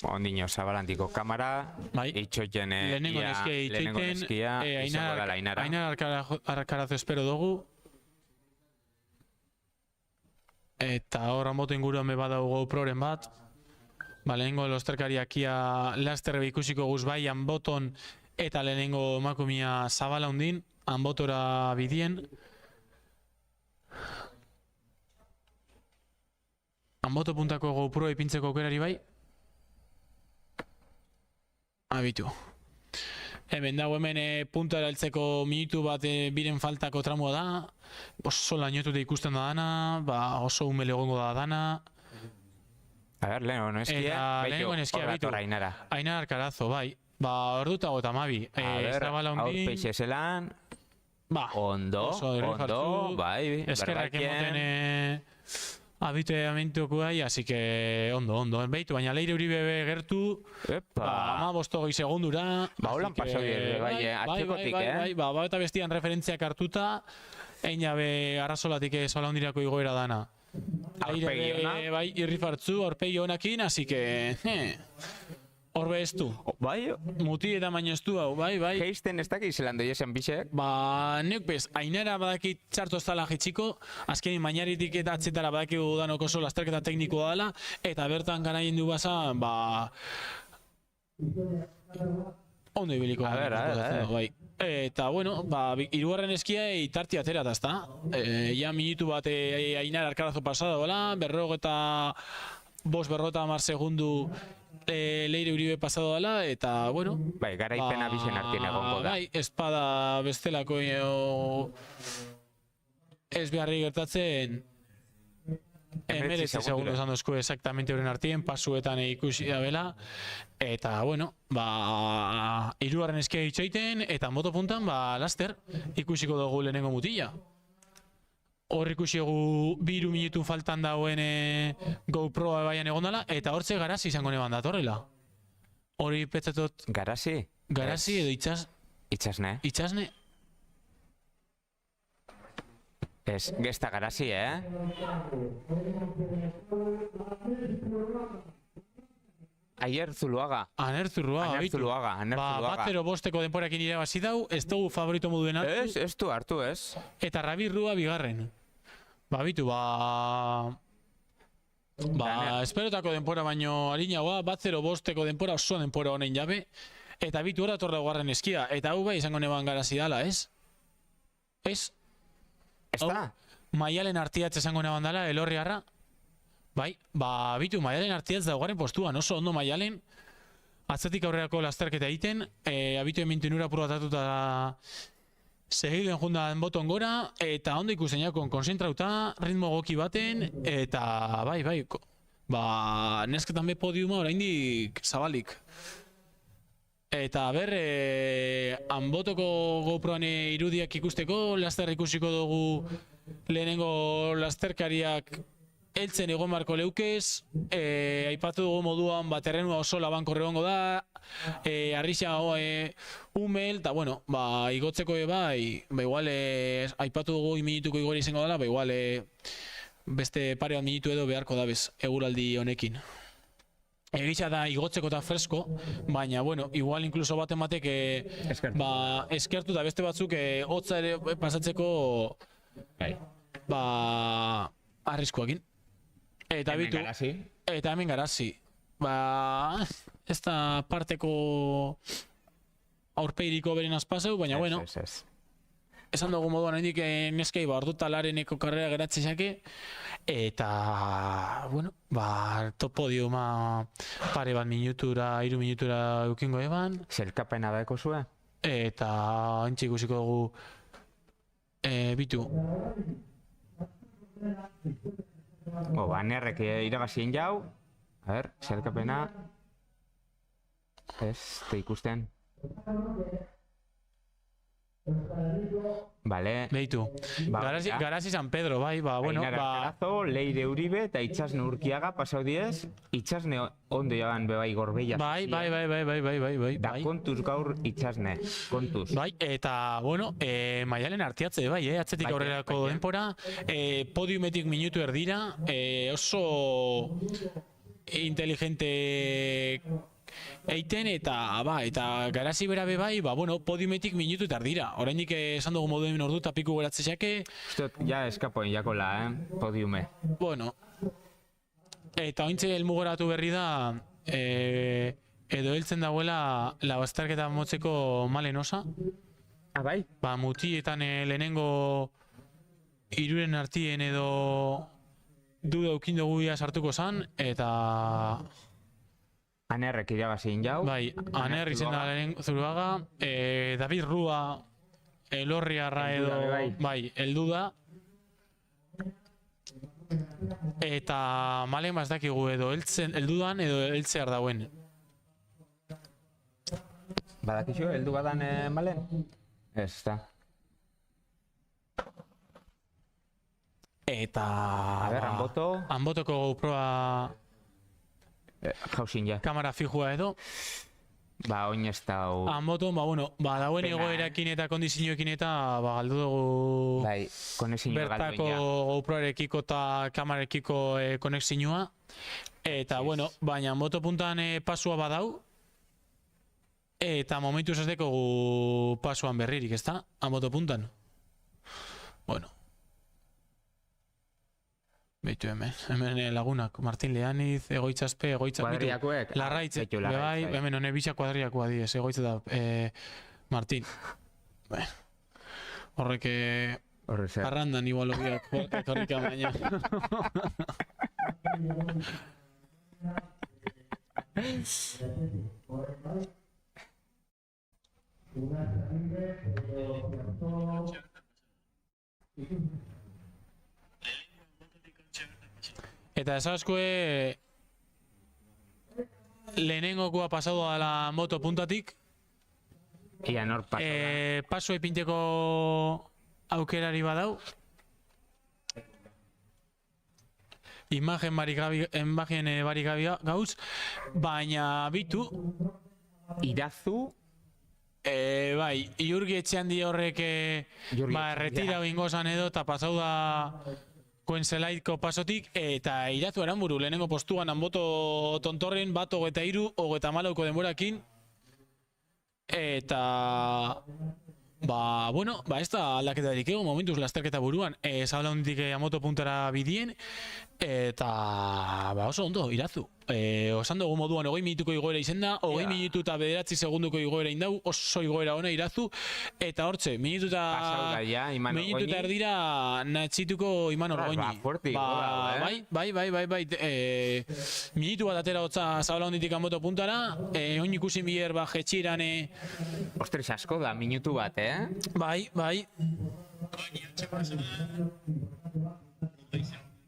Ondino, zabalantiko kamara, itxoiten lehenengo neskia Ainar Arkarazo espero dugu. Eta hor moto inguruan badaugu GoProren bat. Lehenengo losterkariak ia laster ikusiko guz bai Anboton eta lehenengo emakumia Zabala undin, Anbotora bidien. Anboto puntako GoPro ipintzeko aukerari bai. Abitu. Hemen dago puntara heltzeko minutu bat biren faltako tramua da. Oso lainotute ikusten da dana, oso umele egongo da dana. A ber, lehenengo neskia, bitu. Ainar Arkarazo, bai. Orduta gota mabi. A ber, aurpeixe zelan. Ondo, bai. Eskerrak emoten abituamentuko gai, así que ondo. Beitu, baina Leire Uribe gertu, 15 segundura. Holan pasau dira, bai, atxekotik, eta bestian referentziak hartuta, eina arrazolatik Zabalaundirako igoera dana. Aurpegi ona? Bai, irrifartzu, aurpegi onakin, así que... Horbe ez du. Bai? Muti eta baino ez du hau, bai. Geisten ez dakiz zelan doi esan bisek? Neuk bez, Ainara badakit txartu ez dala jitsiko, azkenin mainaritik eta atzetara badakigu danok oso lasterketa teknikoa dela, eta bertan ganaien du baza, ondo ibiliko. A ver. Eta, hirugarren eskia tarti atera da, ezta? Ja minutu bat Ainar Arkarazo pasada dola, 50 segundu Leire Uribe pasado dela, eta, garaipena bizen artien egongo da. Espada bestelako ez beharri gertatzen 19 segundu esan dozku exactamente horren artien, pasuetan ikusi da bela, eta, hirugarren eskia itxoiten, eta motopuntan, laster, ikusiko dugu lehenengo mutila. Hor ikusiegu 2 minutu faltan dauen GoProa baian egon dela, eta hortze Garazi izango neban datorrela. Hori petzatot... Garazi? Garazi edo Itxasne? Itxasne? Ez da Garazi, Aier Zuluaga. Aner Zuluaga, bitu. Ba, 0-5 denporakin irabazi dau, ez dugu favorito moduen hartu. Ez du hartu, ez. Eta Rabi Rua bigarren. Ba, bitu, esperotako denpora baino harinagoa, 0-5 denpora oso denpora honen jabe. Eta bitu hori atorra guarren eskia. Eta hau bai izango neban garazi dala, ez? Ez? Ez da? Maialen artiatz esango neban dala, Elorriarra. Bai, bitu, Maialen artiatz daugarren postuan, oso ondo Maialen. Atzatik aurreako lasterketa egiten, abitu emintinura purbatatuta segiduen jundan boton gora, eta ondo ikusten jakon konzentrauta, ritmo goki baten, eta bai, nesketan be podiuma oraindik zabalik. Eta hanbotoko GoProan irudiak ikusteko, laster ikusiko dugu lehenengo lasterkariak heltzen egon marko leukez, aipatu dugu moduan terrenua oso labankorre hongo da, arrixa umel, eta bueno, igotzeko igual aipatu dugu minutuko igori izango dela, igual beste pare bat minutu edo beharko dabez eguraldi honekin. Egitza da igotzeko eta fresko, baina, bueno, igual inkluso baten batek eskertu da beste batzuk hotza ere pasatzeko arriskuakin. Eta bitu, eta hemen garazi. Ez da parteko aurpeiriko beren azpazeu, baina, bueno, esan dugu moduan hendik neskei ordu talareneko karrera geratzezake, eta, bueno, podiuma pare bat minutura, 3 minutura eukingo eban. Zelkapena daeko zue? Eta antxe ikusiko dugu bitu. Anerrek irabazien jau. A ber, zelkapena. Ez, te ikusten. Vale. Beitu. Garazi San Pedro, bueno. Ainara Carazo, Leire Uribe eta Itxasne Urkiaga pasau diez. Itxasne ondo jagan bebai gorbeia. Bai. Da kontuz gaur Itxasne, kontuz. Bai, eta, bueno, Maialen artiatze, atzetik aurrerako denpora. Podiumetik minutu erdira. Oso inteligente eiten eta garazi bera bebai, bueno, podiumetik minutu eta ardira. Oraindik esan dugu moduen ordu eta piku geratzezake. Ustot, ja eskapoen jakola, podiume. Bueno, eta ointze elmugoratu berri da, edo heltzen dagoela labazterketa motzeko malen osa. Bai? Mutietan lehenengo 3 artien edo duda eukin dugu sartuko zan, eta... Anerrek irabazien jau. Bai, Aner izen da lehen Zuluaga, David Rua, Elorriarra edo, heldu da. Eta malen bazdakigu edo heldudan edo heltzear dauen. Badakixo, heldu badan malen? Ez da. Eta... A ber, Hanbotoko GoProa... Jausin ja. Kamera fijua edo. Oin ez da... Hanboton, dauen egoerakin eta kondizioekin eta galdu dugu... Bertako GoProarekiko eta kamerarekiko konexioa. Eta, bueno, baina hanboto puntan pasua badau. Eta momentuz ez dekogu pasuan berririk, ez da? Hanboto puntan. Bueno. Beitu hemen lagunak, Martin Leaniz, Egoitzazpe, Kuadriakoek? Larraitz, hemen hone bitxa kuadriakoa diez, Egoitz eta Martin. Horrek arrandan igual obiak, horrek amaina. Eta esazkoe lehenengokoa pasado a la moto puntatik. Ia nor paso da. Paso epinteko aukerari badau. Imagen barikabi gauz, baina bitu. Irazu. Iurgi etxean di horrek retira ingozan edo, eta pasau da Goenzelaiko pasotik, eta Irazu Aranburu, lehenengo postuan Anboto Tontorren, bat 23, 34 denborakin, eta... bueno, ez da aldaketarik ego, momentuz lasterketa buruan, zabala honditik Amoto puntara bidien, eta oso ondo, Irazu. Osan dugu moduan 20 minutuko igoera izen da, 20 minutu eta 9 segunduko igoera indau, oso igoera ona Irazu, eta hortze, minutu eta erdira natxituko Imanol Goñi. Bai, minutu bat atera hotza zabala honditik Amoto puntara, oin ikusi bier jetxiran... Ostris, asko da, minutu bat, Bai.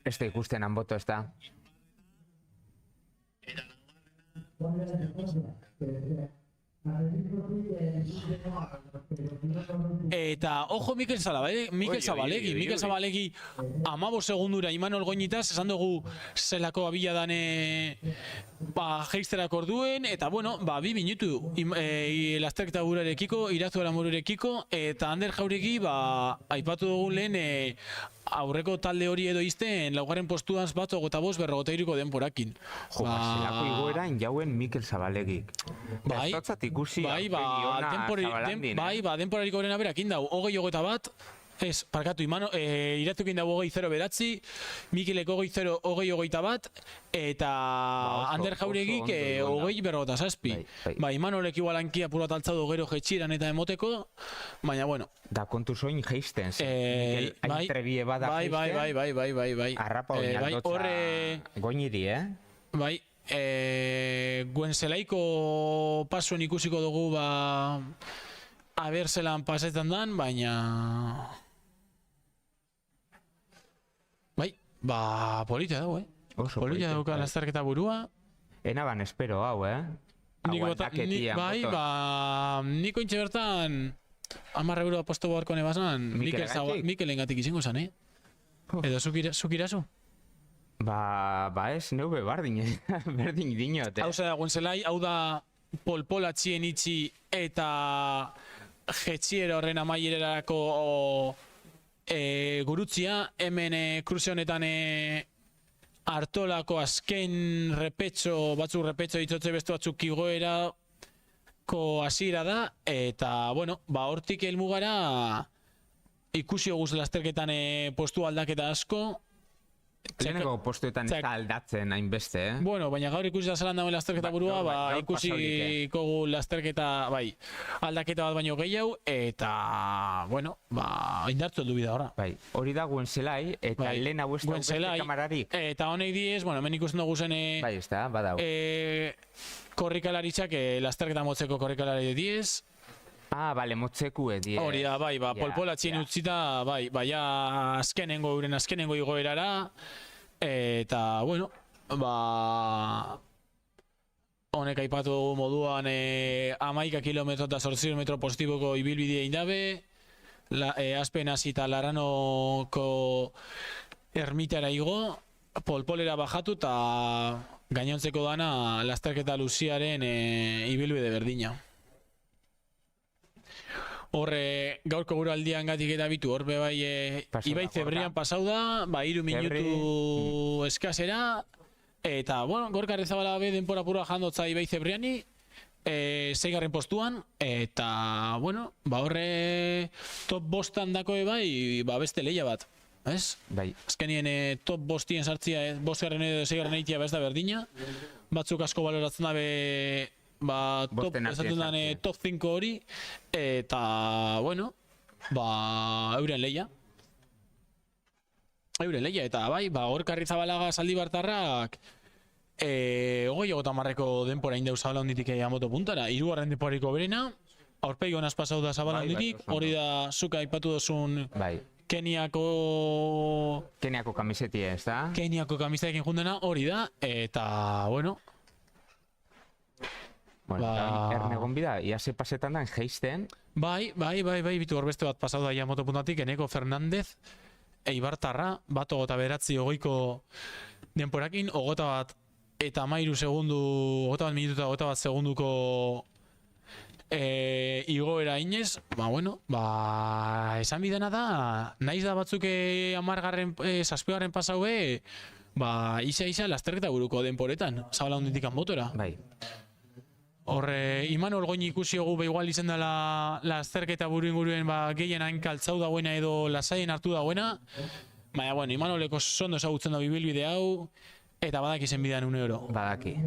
Ez da ikusten Anboto, ez da. Eta, ojo, Mikel Zabalegi 15 segundura Imanol Goñitaz, esan dugu zelako abila dane jeizterak orduen, eta bueno, 2 minutu lasterketa burarekiko, Irazu Aranbururekiko, eta Ander Jauregi, aipatu dugu lehen aurreko talde hori edo izten, laugarren postuaz bat 25-berrogeita denporakin. Zelako igoeran jauen Mikel Zabalegik. Bai, denporarik horrena berakin dau, 20-21, parkatu, Irazukin dau 20-09, Mikelek 20-21, eta Ander Jauregik 20-57. Imanolek igualanki apurat altzadu gero jetxiran eta emoteko, baina bueno. Da kontu zoin geisten, Mikel aintrebie bada geisten. Bai. Arrapa hori aldotza Goñiri, Bai. Goenzelaiko pasuen ikusiko dugu aber zelan pasetan dan, baina polita dago, polita dauka lasterketa burua. Enaban espero hau, aguantaketia Anboto. Niko intxe bertan 10 euro aposto beharko nebazan Mikelengatik izango zan, edo zuk irazu? Ez, neube berdin dinot, Hau da, Goenzelai, hau da polpola txien itxi eta jetxiera horren amaiererako gurutzia, hemen kruze honetan Artolako azken batzuk repetxo ditotze beste batzuk igoerako hasiera da, eta, bueno, hortik helmugara ikusi oguz lasterketan postu aldaketa asko. Lehenengo postuetan ez da aldatzen hainbeste, Bueno, baina gaur ikusi da zelan dagoen lasterketa burua, ikusiko gu lasterketa, aldaketa bat baino gehiago, eta, bueno, indartu heldu bida horra. Hori da Goenzelai, eta lehen hau ez da beste kamararik. Eta honek diez, hemen ikusten dugu zen... Ez da, badau. Korrikalaritzak, lasterketa motzeko korrikalari diez. Motzeku diez. Hori da, polpola txien utzita, euren azkenengo igoerara, eta, bueno, honek aipatu dugu moduan 11 kilometro eta 8 kilometro postiboko ibilbidea indabe, Aspen hasi eta Laranoko ermitara igo, polpolera bajatu eta gainontzeko dana lasterketa luziaren ibilbide berdina. Horre, gaurko gure aldian gatik eta bitu, horbe Ibai Zebrian pasau da, 3 minutu eskasera, eta, bueno, Gorka Arrizabala denpora pura jandotza Ibai Zebriani, 6. postuan, eta, bueno, horre top bostan dako beste lehia bat, ez? Azkenien top bostien sartzia, 5. edo 6. eitia ez da berdina, batzuk asko baloratzen dabe top 5 hori, eta, bueno, euren lehia. Eta Gorka Arrizabalaga Zaldibartarrak 20-marreko denpora indeu zabala honditik Amoto puntara, 3. denporiko berena, aurpegi honaz pasau da zabala honditik, hori da zuka aipatu dozun Keniako kamisetia, ez da? Keniako kamisetekin jundena, hori da, eta, bueno, ernegon bida, iase pasetan da, geisten. Bitu horbeste bat pasau da Amoto puntatik, Eneko Fernandez, Eibartarra, 1:09 denporakin, 21 segundu, 21 minutu eta 21 segunduko igoera inez, bueno, esan bidena da, naiz da batzuk 10garren, 7garren pasaue, isa lasterketa buruko denporetan, zabala hunditik motora. Bai. Horre, Imanol Goñi ikusi egu igual izen dela lasterketa buru inguruen gehien hain kaltzau dagoena edo lasaien hartu dagoena, baina, bueno, Imanoleko sondo ezagutzen da bibilbide hau, eta badaki zen bidean €1. Badaki,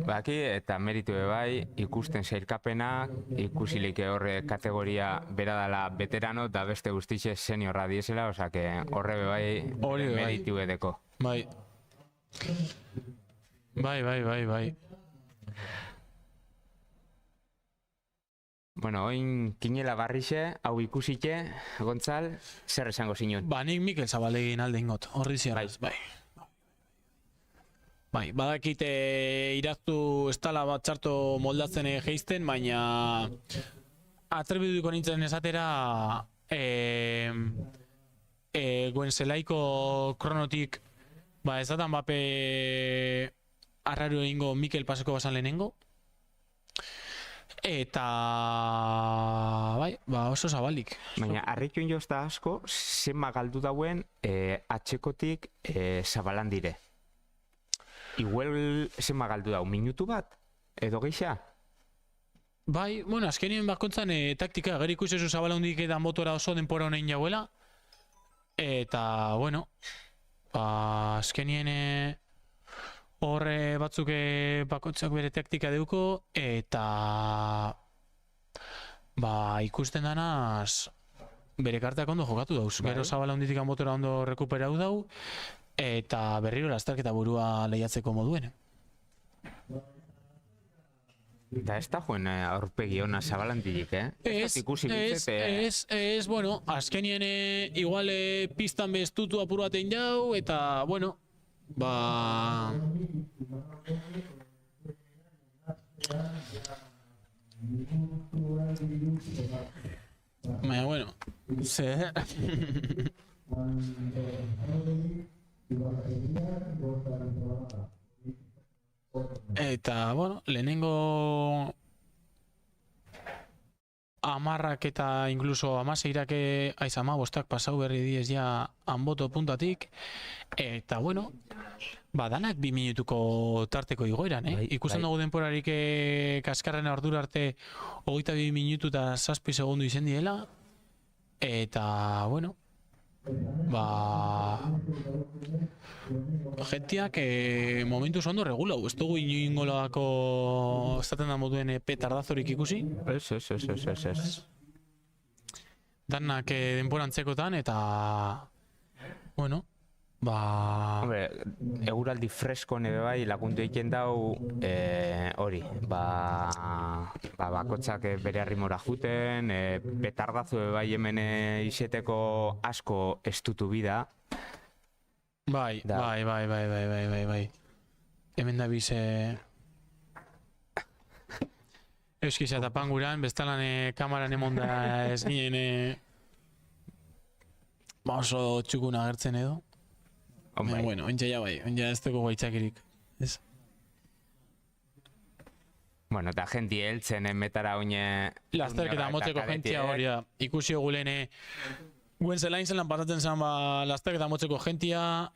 eta meritu bai, ikusten sailkapenak, ikusilik horre kategoria bera dela veterano, da beste guztixe seniorra diesela, osake horre bai meritu edeko. Bai. Bai. Bueno, oin kinela barrixe, hau ikusite, Gontzal, zer esango zinun? Nik Mikel Zabalegin alde ingot, horri ziarraz, bai. Bai, badakite iraztu estala bat txarto moldatzen geizten, baina atrebiduko nintzen esatera Goenzelaiko kronotik ezatan bape arraro egingo Mikel paseko basan lehenengo. Eta bai, oso zabalik. Baina, harrituen jozta asko, zenba galdu dauen atxekotik zabalan dire. Igual zenba galdu dau, minutu bat? Edo geixa? Bai, bueno, azkenien bakontzan taktika, gero ikusezu zabala hundik eta motora oso denpora honein jauela. Eta, bueno, azkenien horre batzuk bakontzak bere taktika deuko, eta ikusten danaz bere kartak ondo jokatu dauz. Gero zabala hunditik motora ondo rekuperau dau, eta berriro lasterketa burua lehiatzeko moduen. Da ez da joen aurpegi hona zabalantirik, Ez, bueno, azkenien igual pistan bestutu apuru batein jau, eta, bueno, baina, bueno, ze... Eta, bueno, lehenengo amarrak eta incluso amaseirak bostak pasau berri diez ja hanboto puntatik, eta, bueno, danak 2 minutuko tarteko igoeran, Ikusten dugu denporarik kaskarren ordura arte 22 minutu eta 7 segundu izen diela, eta, bueno, jentiak momentuz ondo regulau, ez dugu ingolako estaten da moduen petardazorik ikusi. Ez. Danak denporantzekotan eta, bueno, Hombre, eguraldi fresko nebe bai lagundu egiten dau hori, bakotzak bere arrimora juten, petardazu bai hemen izeteko asko estutu bida. Bai. Hemen da bize... Euskiza eta panguran, bestalan kamaran emonda ez ginen oso txukuna agertzen edo. Bueno, ontsa ja bai, ontsa ez dugu gaitzakirik. Bueno, eta jenti heltzen metara oine... Lasterketa motzeko jentia hori da. Ikusi ogulene Goenzelain zelan pasatzen zen lasterketa motzeko jentia,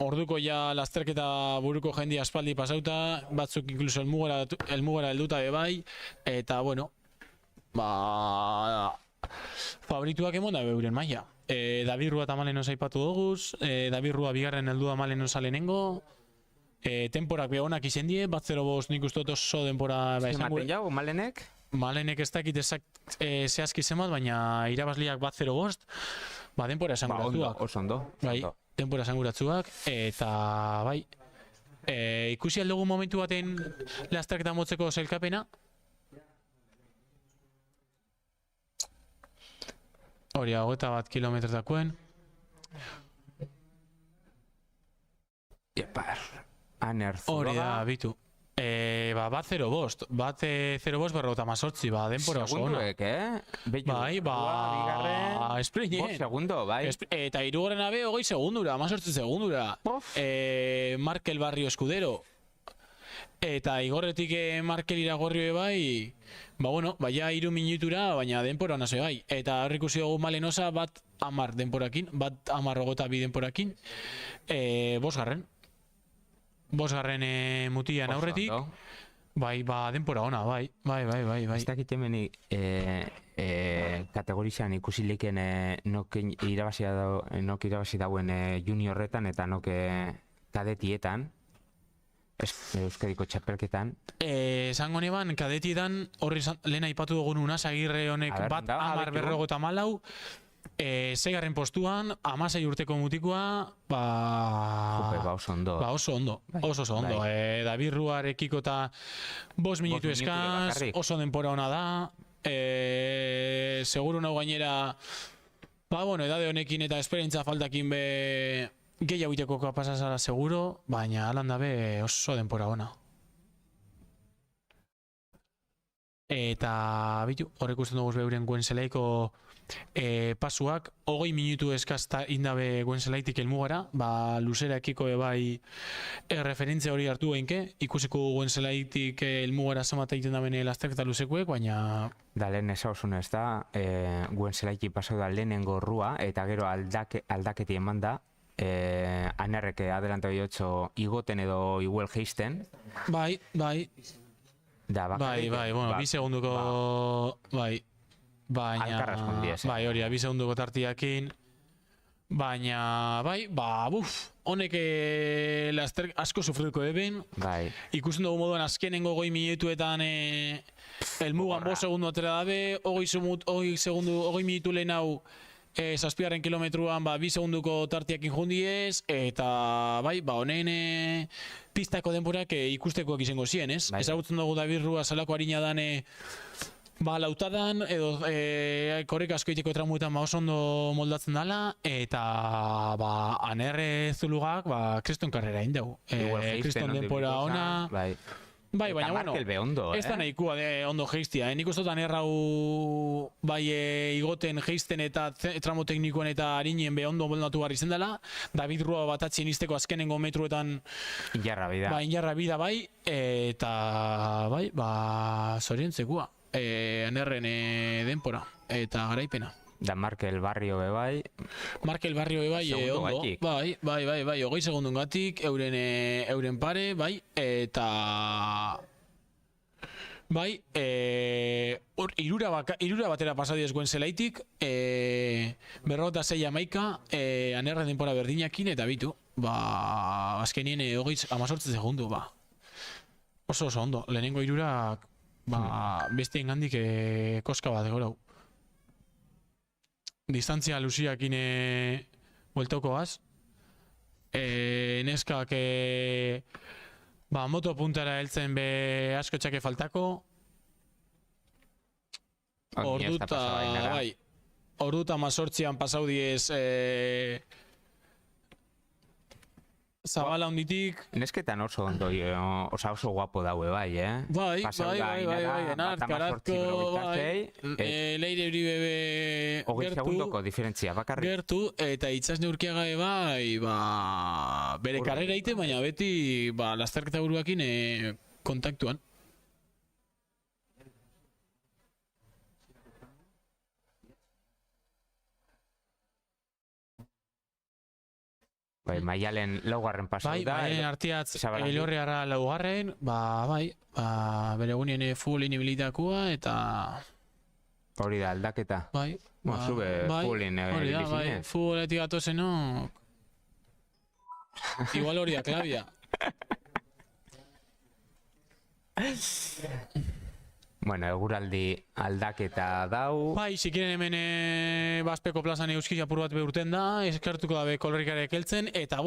orduko ja lasterketa buruko jendia aspaldi pasauta, batzuk inkluso elmugara helduta bai, eta bueno, favorituak emon da beuren maila. David Rua tamalen osaipatu doguz, David Rua bigarren heldu damalen osalenengo, temporak behonak izen die, 1-0-5 nik uste oso denpora... Ematen jau, Malenek? Malenek ez dakit zehazki zenbat, baina irabazliak 1-0-5, denpora esanguratzuak. Oso ondo. Bai, denpora esanguratzuak, eta bai, ikusi aldugu momentu baten lasterketa motzeko sailkapena. Hori, 21 kilometrotakoen. Aner Zuloga. Hori da, bitu. 1-0-5, 1-0-5 denpora oso ona. Segunduek, Bai, esprinen. Segundo, bai. Eta hirugarren abe 20 segundura, 18 segundura. Markel Barrio Escudero. eta igorretik Markelira gorri bai, ba bueno, ja 3 minutura, baina denpora naze bai. Eta hor ikusi dugu Malenosa bat 10 denporakin, bat 10-22 denporakin, bosgarren mutian aurretik, bai, ba, denpora ona, bai. Ez dakit hemen kategorizan ikusi leken nok irabazi dauen juniorretan eta nok kadetietan, Euskadiko txapelketan. Esango neban, kadetietan, horri lehen aipatu dugun Unas Agirre honek bat 10-54, zeigarren postuan, 16 urteko mutikoa, oso ondo. Oso ondo. David Ruarekiko eta 5 minutu eskaz, oso denpora ona da, seguru nau gainera, edade honekin eta esperientza faltakin be gehiago iteko kapasazara seguro, baina alan dabe oso denpora ona. Eta bitu, horrek usten dugu beuren Guenzelaiko pasuak, 20 minutu eskazta indabe Guenzelaitik elmugara, luzera ekiko bai referentzia hori hartu geinke, ikusiko Guenzelaitik elmugara zamata egiten da bene lasterketa luzekuek, baina... Da lehen esausun ez da, Guenzelaiki pasau da lehenengo rua, eta gero aldaketi eman da, anerreke adelante 8 igoten edo igual geisten. Bai. Bai, bueno, 2 segunduko... Baina... hori, 2 segunduko tartiakin. Baina, honek asko sufriko eben. Ikusten dugu moduan azkenengo 20 minutuetan elmugan 5 segundu atera dabe, 20 minutu lehen hau zazpigarren kilometruan 2 segunduko tartiakin jundiez, eta honen pistako denporak ikustekoak izango ziren, ez? Ezagutzen dugu David Rua salako harina dane lautadan, edo korrek asko iteko tramuetan oso ondo moldatzen dala, eta anerre zulugak kriston karrera indau. Kriston denpora ona. Bai, baina, bueno, ez da nahikua ondo geiztia. Nik uste dut anerrau igoten geizten eta tramo teknikoen eta harinien ondo moldatu barri zen dela. David Rua batatzen izteko azkenengo metruetan injarra bida bai, eta zoriontzekua. Anerren denpora eta garaipena. Da Markel Barrio bai. Markel Barrio bai ondo. Bai, 20 segundun gatik, euren pare, bai, eta... Bai, irura batera pasadiez Guenzelaitik, 46 amaika, anerren denpora berdinakin, eta bitu, azkenien 18 segundu, oso ondo, lehenengo irurak, beste engandik koska bat egorau. Distantzia luziakin bueltokoaz. Neskak moto puntara heltzen be asko txake faltako. Orduta 18an pasau diez Zabala honditik. Nesketan oso ondo, oso guapo daue bai, Bai, Enart, Karatko, Leire Uribe gertu. 20 segundoko diferentzia, bakarrik. Gertu, eta Itzasne Urkiaga bai, bere karrera ite, baina beti, lasterketa buruakin kontaktuan. Maialen laugarren pasau da. Maialen artiatz Elorriarra laugarren, bere egunien full inibilitakua, eta... Hori da, aldaketa. Zube fullin ebilizinez. Fulletik gatozenok. Igual hori da, klabia. Bueno, eguraldi aldaketa dau. Zikiren hemen Bazpeko plazan euskik apur bat beurten da, eskertuko dabe kolorrikare keltzen, eta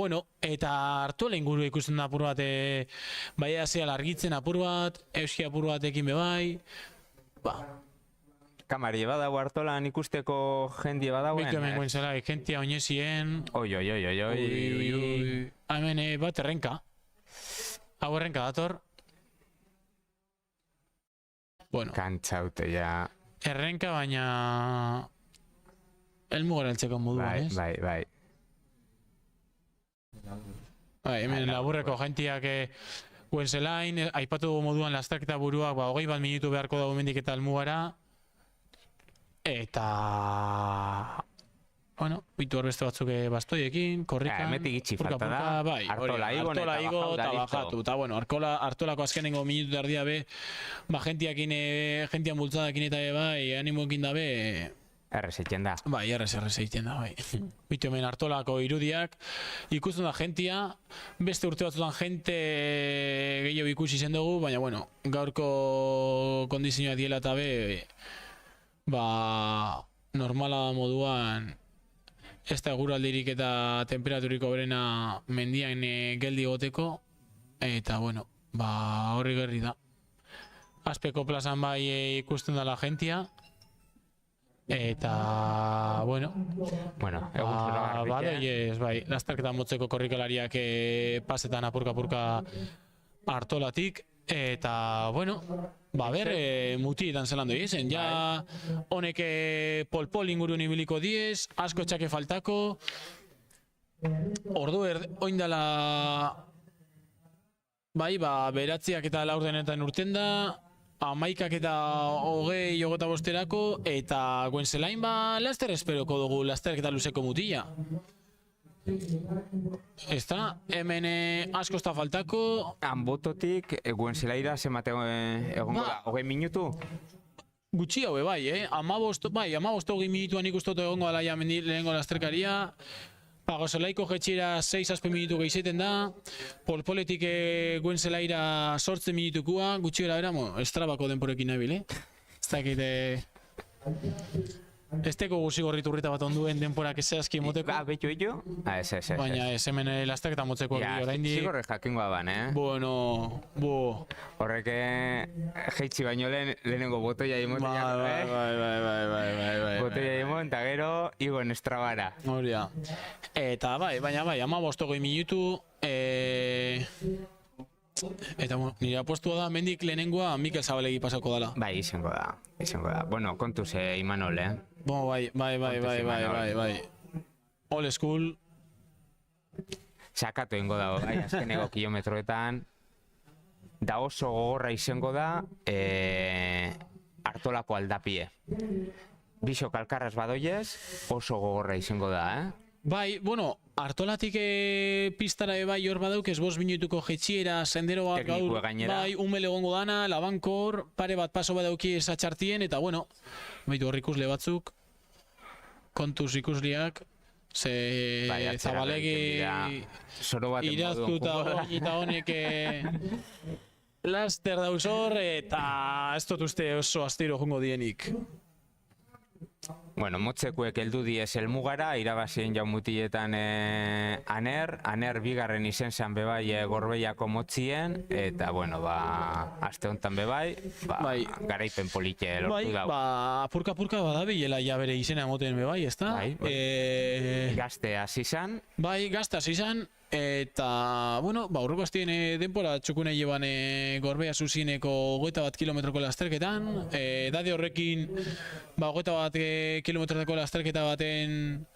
hartu inguru ikusten da apur bat, bai azeal argitzen apur bat, euskik apur batekin bebai, Kamari badau hartolan ikusteko jendie badauen? Bitu hemen goenzela, jentia oinezien. Oi. Hemen bat errenka. Hau errenka dator. Kantzaute, ja. Errenka, baina... Elmugara eltzeko moduan, ez? Bai. Hemen laburreko jentiak Guenzelain, aipatu moduan lasterketa buruak, 21 minutu beharko dago mendik eta almugara. Eta... Bueno, bitu horbeste batzuk bastoiekin, korrikan... Hemetik itxi falta da, bai, Artola igo eta bajatu. Eta bueno, Artolako azkenengo minutu erdia be, gentiakin bultzadakin eta bai, animoekin dabe... Errezeiten da. Bai, errezeiten da, bai. Bitu hemen Artolako irudiak, ikusten da jentia, beste urte batzutan jente gehiago ikusi zen dugu, baina bueno, gaurko kondizioa diela eta be, normala moduan, ez da eguraldirik eta temperaturiko berena mendian geldi goteko, eta bueno, horri gerri da. Azpeko plazan bai ikusten da la jentia, eta bueno, bai, lasterketa motzeko korrikalariak pasetan apurka Artolatik, eta bueno, mutietan zelan doi ezen, ja honek pol ingurun ibiliko diez, asko txake faltako, ordu oindala beratziak eta laurdenetan urten da, 11 eta 25 eta Guenzelain laster esperoko dugu lasterketa luzeko mutila. Ez da, hemen asko ez da faltako. Anbototik, Guenzelaira zemate egongo da, 20 minutu? Gutxi haue bai, 15-20 minutuan ikustotu egongo dala ja lehenengo lasterkaria. Gozelaiko jetxera 6-7 minutu gehizeten da. Polpoletik Guenzelaira 8 minutukua, gutxi gara bera, estrabako denporekin nabil, ez dakite... Ez teko guzi gorritu urrita bat onduen denporak ezazki moteko. Beto? Ez. Baina ez hemen lastaketa motzeko oraindik. Zigorre jakingoa ban, Bueno, horrek jeitsi baino lehenengo botoia imoten Bai. Botoia imoten, eta gero, igon estrabara. Horia. Eta baina 15 minutu, eta nire apostua da, mendik lehenengoa Mikel Zabalegi pasako dala. Bai, izango da. Bueno, kontuz Imanol, Bai. Old school. Sakatu ingo dago, azkeneko kilometroetan. Da oso gogorra izango da, Artolako aldapie. Bisok alkarraz badoiez, oso gogorra izango da, Bai, bueno, Artolatik pistara bai hor badauk ez 5 minutuko jetxiera, sendero bat gaur, bai, umele egongo dana, labankor, pare bat paso badauki esatxartien, eta bueno, baitu hor ikusle batzuk, kontuz ikusliak, ze Zabalegi iraztuta eta honek laster dauzor, eta ez dut uste oso astiro jongo dienik. Bueno, motzekuek heldu diez helmugara, irabazien jaumutietan aner bigarren izen zan bebai Gorbeiako motzien, eta bueno, aste honetan bebai, garaipen polite lortu dago. Apurka badabilela ja bere izena moten bebai, ez da? Gazte hasi zan. Bai, gazte hasi zan, eta, bueno, aurreko astien denpora txukune lleban Gorbea zuzineko 21 kilometroko lasterketan, dade horrekin 21 kilometroko lasterketa baten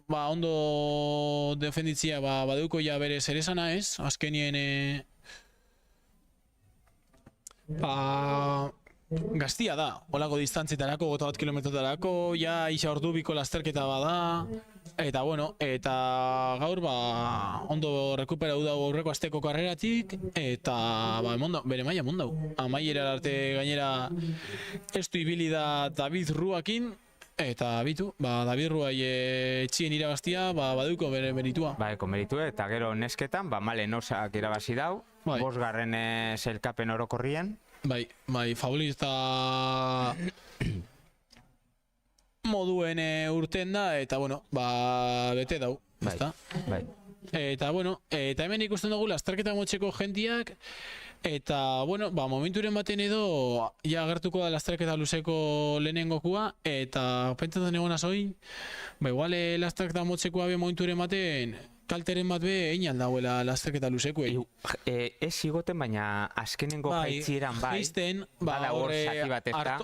ondo defenditzia baduko ja bere zerezana ez, azkenien gaztia da, holako distantzietarako, 21 kilometrotarako, ja isa ordubiko lasterketa bada, eta bueno, eta gaur ondo rekuperatu dago aurreko asteko karreratik, eta bere maila mondau. Amaiera arte gainera estu ibili da David Ruakin, eta bitu, David Ruai etxien irabaztia, baduko bere meritua. Eko meritue, eta gero nesketan, Malen Osak irabazi dau, 5. sailkapen orokorrien. Bai, favorita moduen urten da, eta bueno, bete dau, ezta? Bai. Eta bueno, eta hemen ikusten dugu lasterketa motxeko jentiak, eta bueno, momenturen baten edo ja agertuko da lasterketa luzeko lehenengokua, eta pentsatzen egon azoin, igual lasterketa motxekoa momenturen baten kalteren bat be egin aldauela lasterketa luzekuei. Ez igoten, baina azkenengo jaitzieran jaizten, horre zati bat ez da.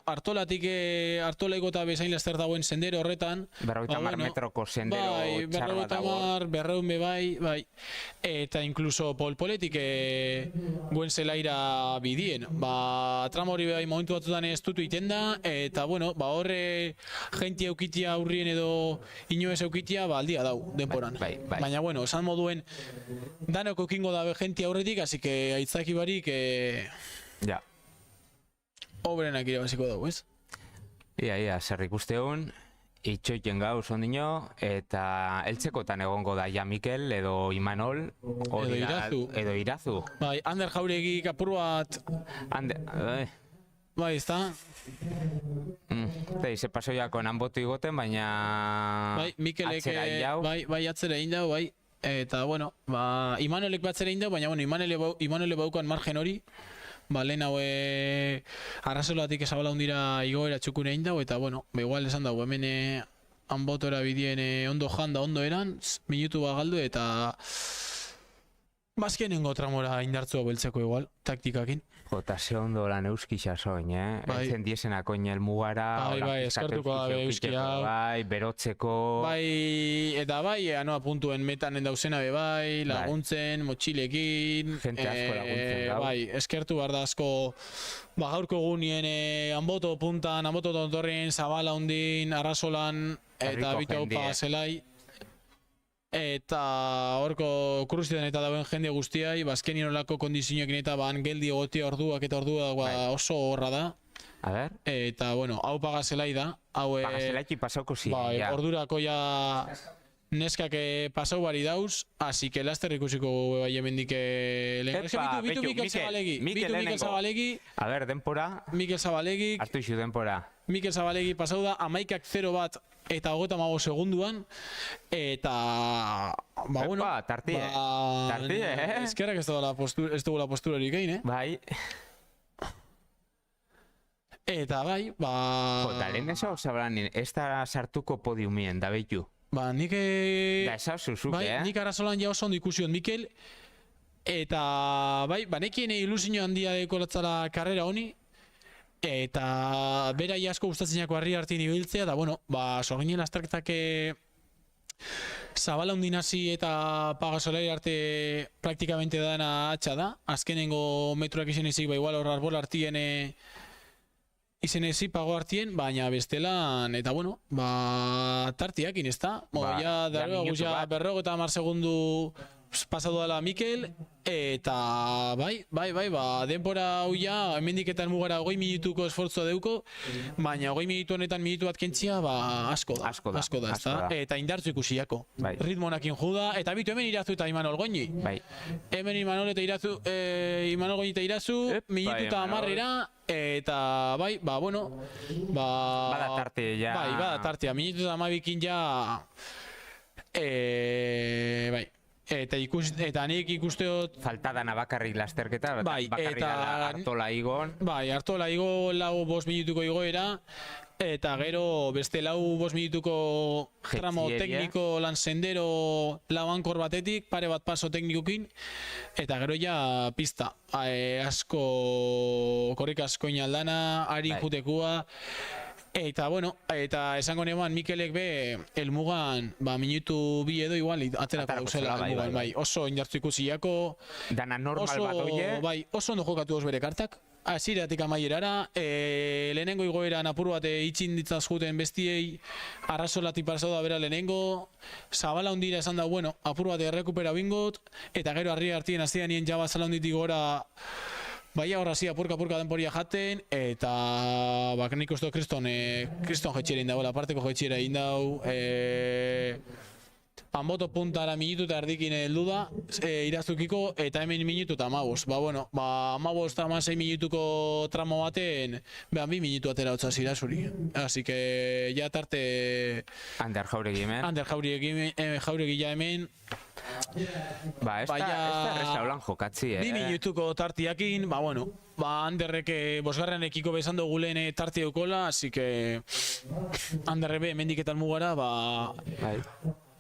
Artolaiko eta bezain laster dagoen sendero horretan. 50 metroko sendero txar bat dago. 200 bai. Eta incluso polpoletik guen zelaira bidien. Tramo hori bai momentu batutan ez dutu iten da, eta horre jentia eukitia aurrien edo inoez eukitia aldia dau denporan. Baina esan moduen danoko ekingo dabe jentia aurretik, así que aitzaki barik obrenak irabaziko dago, ez? Ia, zer ikusteun, itxoiten gauz ondino, eta eltzekotan egongo da ja Mikel edo Imanol, edo Irazu. Bai, Ander Jauregi apur bat... Bai, ez da? Ze pasoiako nanbotu igoten, baina... Mikelek atzera egin dau, bai. Eta, Imanolek batzera egin dau, baina, Imanole baukan margen hori. Lehen hau arrazolatik ezabala hundira igoera txukune egin dau, eta, igual esan dau, hemen hanbotora bidien ondo janda, ondo eran, minutu galdu, eta... Bazkenengo tramora indartzua beltzeko igual, taktikakin. Eta ze ondo lan euskisa soin, Entzen diesenako inel mugara, eskartuko da euskia. Berotzeko... Eta anoa puntuen metanen dauzena laguntzen, motxilekin... Gente asko laguntzen gau. Eskertu behar da asko... Gaurko gunien hanboto puntan, hanboto tontorrien, Zabala hundin, Arrasolan, eta Bito Aupa zelai. Eta horko kruzitetan eta dauen jende guztiai, bazken inolako kondizioekin eta geldi egotia orduak eta oso horra da. A ber? Eta, hau pagazelai da. Pagazelaiki pasauko ziren, ja. Ordurako ja neskak pasau bari dauz, así que laster ikusiko bai hemendik lehen. Bitu Mikel Zabalegi. A ber, denpora. Mikel Zabalegi. Artu isu denpora. Mikel Zabalegi pasau da, 11-0 bat eta 35 segunduan, eta... Tartie. Eskerrak ez dugu la posturarik egin, Bai. Eta bai, Jota, lehen ez hau zabalanin, ez da sartuko podiumien, da behitu. Nik... Da ez hau zuzuke, Nik Arrazolan ja oso ondo ikusion Mikel, eta nekien ilusio handia dekolatzala karrera honi, eta berai asko gustatzenako harri hartin ibiltzea, eta sorginen lasterketak Zabala hundinasi eta Pagasolari arte praktikamente dana atxa da. Azkenengo metroak izen ezik, igual hor arbol hartien izen ezik pago hartien, baina bestelan, eta tartiakin, ez da? Berrogo eta 10 segundu pasatu dela Mikel, eta denpora hau ja, hemendiketan mugara 20 minutuko esfortzua deuko, baina 20 minutu honetan minutu bat kentzia, asko da, ez da? Eta indartzu ikusiako. Ritmonakin juda, eta bitu hemen Irazu eta Imanol Goñi. Hemen Imanol eta Irazu, Imanol Goñi eta Irazu, minutu eta 10-era, eta bada tarte, ja. Bada tartea, minutu eta 12-ekin ja, eta nik ikusteot... Faltadana bakarrik lasterketa, bakarrik Artola igon. Artola igo lau 5 minutuko igoera, eta gero beste lau 5 minutuko tramo tekniko lan sendero lau ankor batetik, pare bat paso teknikokin, eta gero ja pista. Korrik asko inaldana, harin jutekua, eta esango neban Mikelek be elmugan minutu 2 edo igual aterako dauzela elmugan, oso indartzu ikusiako, dana normal bat oie, oso ondo jokatu bere kartak, hasieratik amaierara, lehenengo igoeran apur bat itxin ditzaz juten bestiei, Arrazolatik pasau da bera lehenengo, Zabala hundira esan da, apur bat errekupera bingot, eta gero harri hartien aztean nien jaba zala hunditik gora, horra zi, apurka denporia jaten, eta nik uste kriston jetxera indau, aparteko jetxera indau, hanboto puntara minutu eta erdikin heldu da, Irazukiko, eta hemen minutu eta 15. 15 eta 16 minutuko tramo baten, 2 minutu atera hotzaz Irazuri. Así que, ja tarte... Ander Jauregi hemen. Ander Jauregi ja hemen. Ez da errestaulan jokatzi, 2 minutuko tartiakin, Anderrek bosgarrenekiko bezan dugu lehen tarti eukola, así que Anderrebe mendiketan mugara,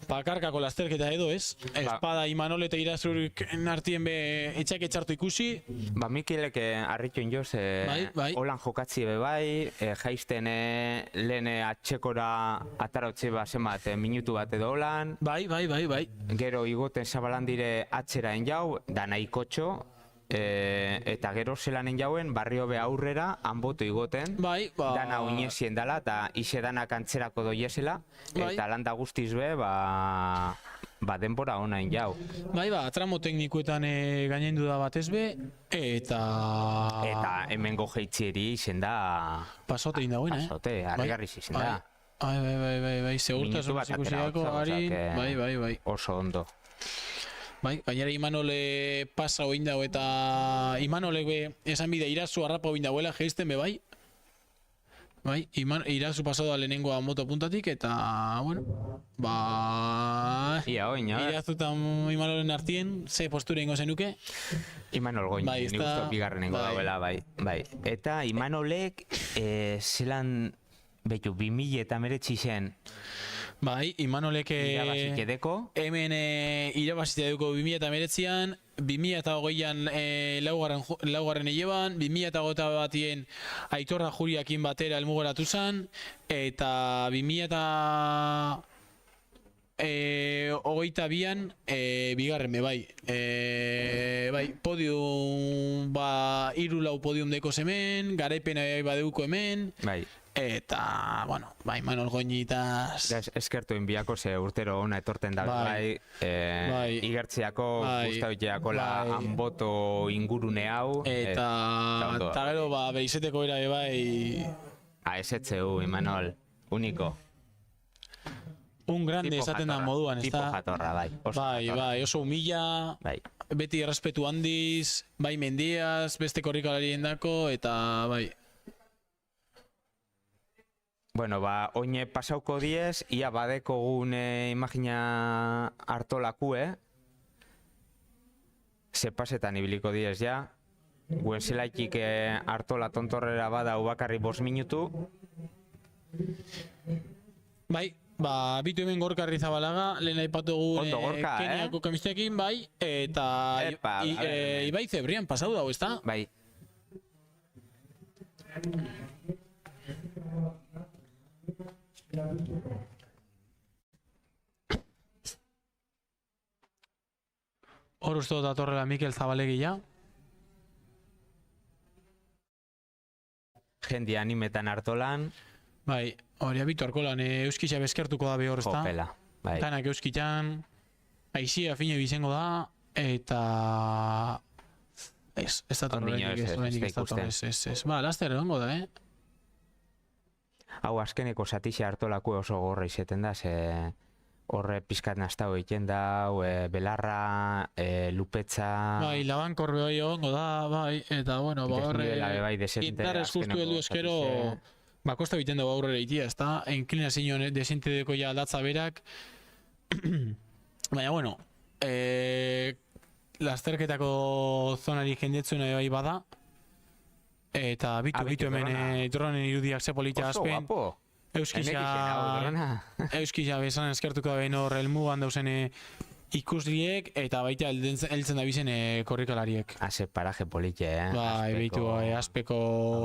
Bakarkako lasterketa edo, ez? Espada Imanol eta Irazurk artien be etxak etxartu ikusi. Ba, Mikelek harritxoen joz, holan jokatzi ebe bai, jaizten lehen atxekora atarotxe zenbat minutu bat edo holan. Bai. Gero igoten zabalandire atxeraen jau, da nahikotxo. Eta gero zelanen jauen barrio be aurrera hanboto igoten dana oinezien dala eta ise danak antzerako doiezela eta landa guztiz be denbora onain jau tramo teknikuetan gainendu da batez be eta hemengo jeitzieri izen da pasote indagoen, pasote, harrigarriz izen da bai, segurtasun ikusiako gari, bai oso ondo. Bai, gainera Imanole pasa oin dago eta Imanolek esan bide Irazu harrapa oin dagoela geizten be bai. Bai, Irazu pasado da lehenengoa moto puntatik eta, bueno, Irazu eta Imanolen artien, ze postura ingo zenuke? Imanol goin, nik uste bigarrenengo dagoela, bai. Eta Imanolek zelan, betu, 2000 eta meretzi zen, bai, Imanolek hemen irabazite duko 2019an, 2020an laugarren eleban, 2021 Aitorra Juriakin batera elmugeratu zen, eta 2022an bigarren be bai. Bai, podium, 3-4 podium deko hemen, garaipena badeuko hemen, bai. Eta, bueno, bai, Manol Goñitaz... Eskertu inbiako ze urtero ona etorten da, bai, igertziako, guztauiteako hanboto ingurune hau. Eta gero, berizeteko era bai... Esetzeu, Imanol, uniko. Un grande esaten da moduan, ez da? Tipo jatorra, bai. Bai, oso humila, beti errespetu handiz, bai mendiaz, beste korrikalarien dako, eta bai... Bueno, oine pasauko diez, ia badeko gune imagina hartolakue, ze pasetan ibiliko diez ja, guen zelaikik hartola tontorrera bada ubakarri 5 minutu. Bai, bitu hemen Gorka Arrizabalaga, lehen aipatugu Keniako kamistekin, bai, eta Ibai Zebrian pasau dago, ez da? Bai. Hor uste dut atorrela Mikel Zabalegia. Jendi animetan hartolan. Bai, hori abitu harkolan euskitza bezkertuko da behor, ez da? Jopela, bai. Tanak euskitzan, aizia fine bizengo da, eta... Ez da torrenik, ez. Laster egongo da, Hau, azkeneko satixia hartolako oso gorra izeten da, ze horre pizkat naztau egiten da, belarra, lupetza... Bai, labankor behoi egongo da, bai, eta bueno, horre... Intarrez justu heldu eskero, kosta biten dago aurrera itia, ez da? Inklinazio desentedeko ja aldatza berak. Baina, bueno, lasterketako zonari jendetzuna bai bada, eta bitu hemen dronen irudiak ze politia azpen. Euskisa bezan eskertuko da behin hor elmugan dauzen ikusliek eta baita heltzen da bizen korrikalariek. Haze paraje politia, Bai, bitu azpeko...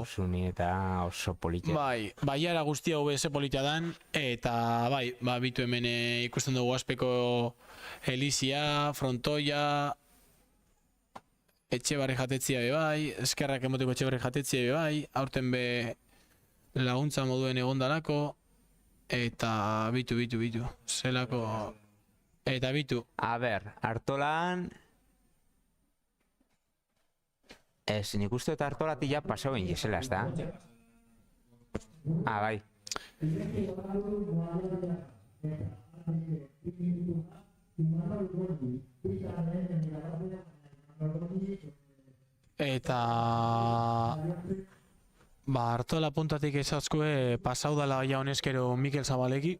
Osuni eta oso politia. Bai, baiara guztia hobe ze politia dan, eta bai, bitu hemen ikusten dugu azpeko Elizia, Frontoia, Etxebarri jatetzia be bai, eskerrak emoteko Etxebarri jatetzia be bai, aurten be laguntza moduen egondalako, eta bitu, zelako, eta bitu. A ber, hartolan... Ez, nik uste eta hartolatik ja pasau egin jesela, ez da? Bai. Eta hartola puntatik ezatzkue pasau dala ja honezkero Mikel Zabalegi.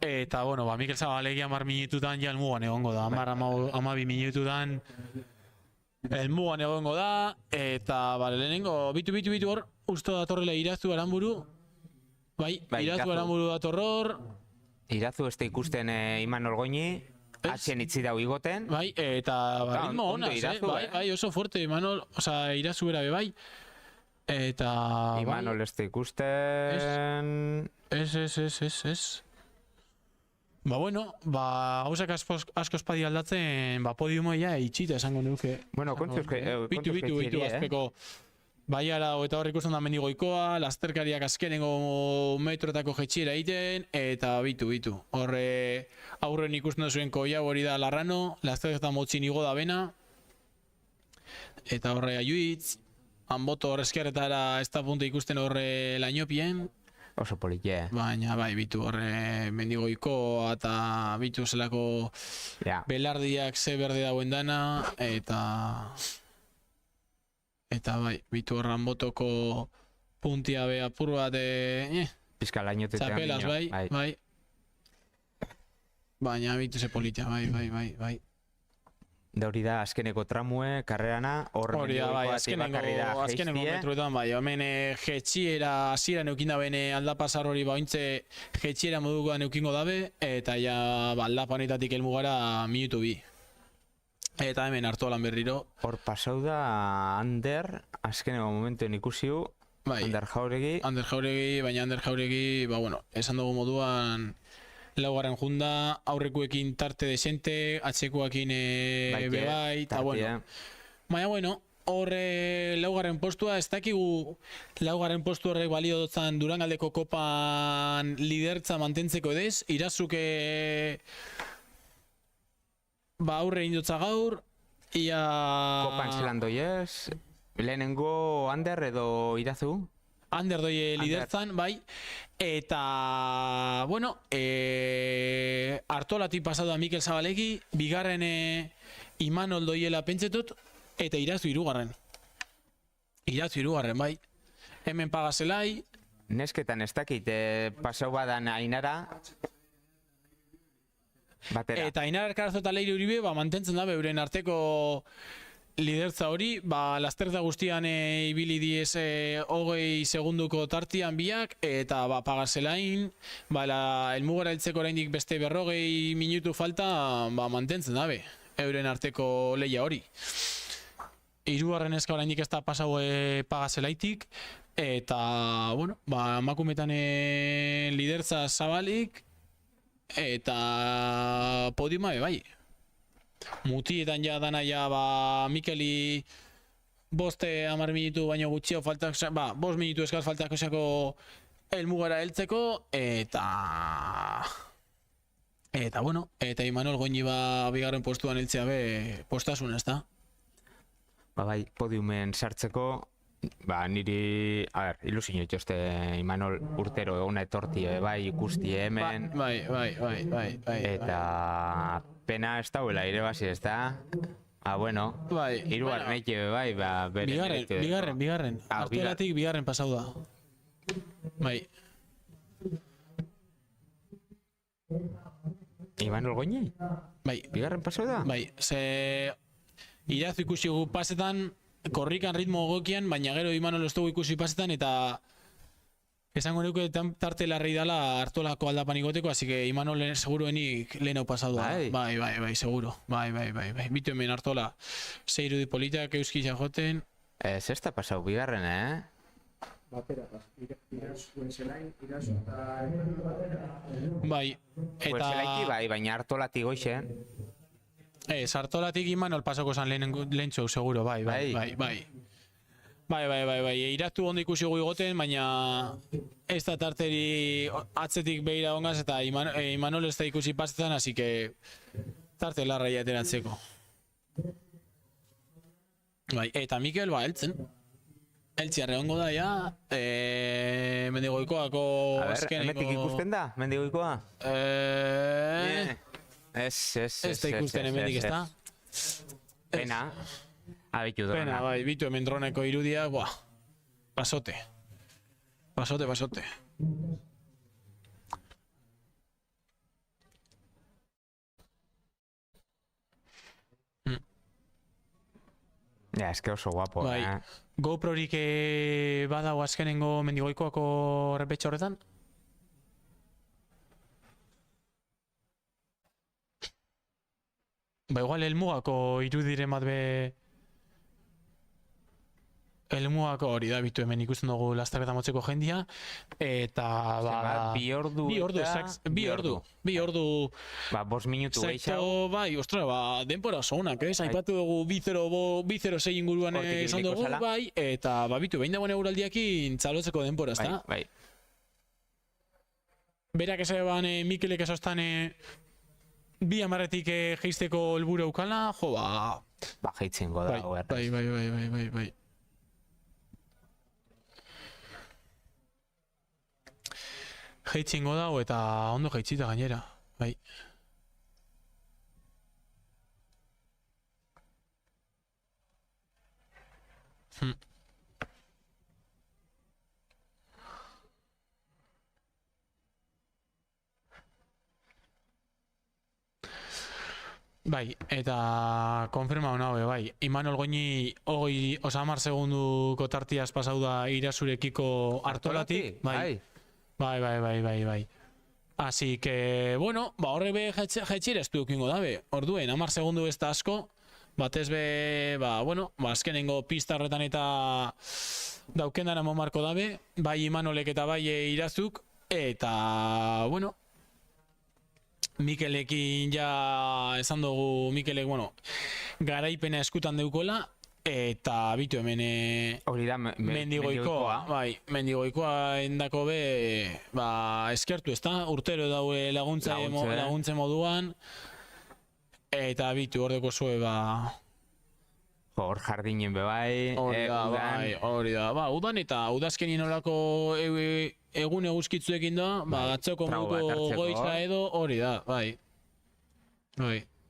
Eta, bueno, Mikel Zabalegi 10 minututan ja elmugan egongo da, 12 minututan elmugan egongo da, eta lehenengo, bitu hor, uste datorrela Irazu Aranburu, bai, Irazu Aranburu dator hor, Irazu ez da ikusten Imanol Goñi, atxen itzi dau igoten. Bai, eta ritmo honaz, bai, oso fuerte, Imanol, oza, Irazu bera bai. Eta... Imanol ez da ikusten... Ez. Ba, bueno, hausak asko espadi aldatzen, podiumoia itxita esango nuke. Bueno, kontuz Bitu, azpeko. Baiara, eta hor ikusten da Mendigoikoa, lasterkariak azkenengo metrotako jetxiera egiten, eta bitu. Horre, aurren ikusten zuen koia hori da Larrano, lasterketan motzin igo da bena, eta horre Ayuitz, Anboto horrezkiarretara ez da punta ikusten horre Lainopien. Oso politia. Baina, bai, bitu horre Mendigoikoa eta bitu zelako belardiak ze berde dauen dana, eta bai, bitu horran botoko puntia be apur bat Pizka lainotetean txapelaz, bai. Baina bitu ze politia, bai. Da hori da, azkeneko tramue, karrerana, hori da, bai, azkeneko metruetan, bai, hemen jetxiera hasiera neukin da bene aldapasar hori baintze jetxiera moduko neukingo dabe, eta ja aldapanetatik elmugara minutu bi. Eta hemen hartu alan berriro. Hor pasau da Ander, azkeneko momentuen ikusiu, Ander Jauregi. Baina Ander Jauregi, esan dugu moduan, laugarren junda, aurrekuekin tarte desente, atxekuekin bebai, eta baina, horre laugarren postua, ez dakigu laugarren postu horrek balio dotzan Durangaldeko kopan lidertza mantentzeko edez, Irazuke aurre indotza gaur, ia... Kopan zelan doiez, lehenengo Ander edo Irazu? Ander doi lidertzan, bai, eta, hartolatik pasatu da Mikel Zabalegi, bigarren Imanol doiela pentsetut, eta Irazu hirugarren. Bai. Hemen Pagazelai. Nesketan ez dakit, pasau badan Ainara, batera. Eta Ainara Erkarazo eta Leire Uribe, mantentzen da, euren arteko lidertza hori, lasterketa guztian ibili diez 20 segunduko tartian biak, eta Pagazelain, elmugara heltzeko oraindik beste 40 minutu falta, mantentzen dabe, euren arteko leia hori. Hirugarren eska oraindik ez da pasau Pagazelaitik, eta, emakumetan lidertza Zabalik, eta podiuma bai. Mutietan ja dana Mikeli 5-10 minutu baino gutxio faltak, 5 minutu eskaz faltak esako helmugara heltzeko, eta Imanol Goñi bigarren postuan heltzea be postasun, ez da? Bai, podiumen sartzeko, niri, ilusio itxoste Imanol urtero eguna etorti, bai, ikusti hemen. Bai. Eta pena ez dauela ere basi, ez da? Hirugarren eke, bai, bigarren. Artolatik bigarren pasau da. Bai. Imanol Goñi? Bai. Bigarren pasau da? Bai, Irazu ikusi gu pasetan, korrikan ritmo gokian, baina gero Imanol ez dugu ikusi pasetan, eta esango nuke tarte larrei dala Artolako aldapan igoteko, así que Imanol seguruenik lehenau pasadu da. Bai, seguro. Bai. Bitu hemen Artola, zeirudi politak euskisa joten. Ez da pasau bigarren, Batera, Irazu zelain, Irazu eta... Bai, eta... Zelaiki bai, baina Artolatik goixen. Artolatik Imanol pasako zan lehentxo, seguro, bai. Iratu ondo ikusi gu igoten, baina ez da tarteri atzetik behira ongaz, eta Imanol ez da ikusi pasetan, así que tarte larra ateratzeko. Bai, eta Mikel, heltzen. Eltziarre hongo da, ja, Mendigoikoako azkeneko... Hemetik ikusten da, Mendigoikoa? Ez da ikusten hemetik, ez da? Pena. Abitu drona. Pena, bai, bitu hemen droneko irudia, pasote. Ja, eske oso guapo, bai. GoProrik badago azkenengo Mendigoikoako repetxo horretan? Ba, igual helmugako irudiren bat be... Helmugako hori da, bitu hemen ikusten dugu lasterketa motzeko jendia, eta ba... Bi ordu. Bi ordu... Ba, 5 minutu gehiago. Bai, ostra, ba, denpora oso onak, aipatu dugu 2.06 inguruan esan dugu, bai, eta ba, bitu, behin dagoen euraldiakin txalotzeko denpora, ezta? Bai. Berak esan Mikelek esostan bi amarretik geizteko helburu eukala, jo, ba... Ba, geitzengo da, Bai. Jeitzingo dago eta ondo jeitzita gainera, bai. Bai, eta konfirma hona hobe, bai. Imanol Goñi 30 segunduko tartiaz pasau da Irasurekiko Artolatik, bai. Bai. Así que, bueno, ba horre be jaitxera ez dukingo dabe. Orduen, 10 segundu ez da asko, batez be, ba, bueno, ba, azkenengo pista horretan eta daukendan amo marko dabe, bai Imanolek eta bai Irazuk, eta, bueno, Mikelekin ja esan dugu, Mikelek, bueno, garaipena eskutan deukola, eta bitu hemen hori da mendigoikoa, bai, mendigoikoa endako be, ba, eskertu, ezta? Urtero daue laguntze moduan, eta bitu hordeko zue, ba... Hor jardinen be bai, hori da, ba, udan eta udazkenien horako egun eguzkitzuekin da, ba, atzoko moduko goitza edo, hori da, bai.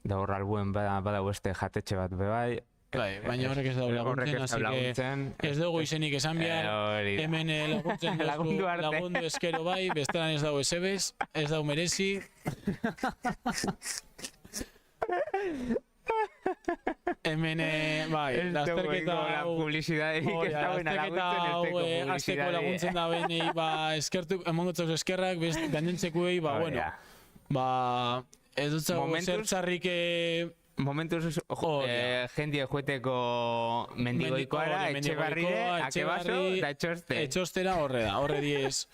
Da hor albuen badau beste jatetxe bat be bai, bai, baina horrek ez dago laguntzen, ez dugu izenik esan behar, hemen lagundu eskero bai, bestelan ez dago esebez, ez dago merezi. Hemen, bai, lasterketa hau, azteko laguntzen da behin, ba, eskertu, emongotzak eskerrak, gainentzekuei, ba, bueno, ba, ez dutzago zertzarrik... Momentuz, jendie jueteko mendigoikoara, etxebarrire, akebaso, da etxoste. Etxostera horre da, horre diez.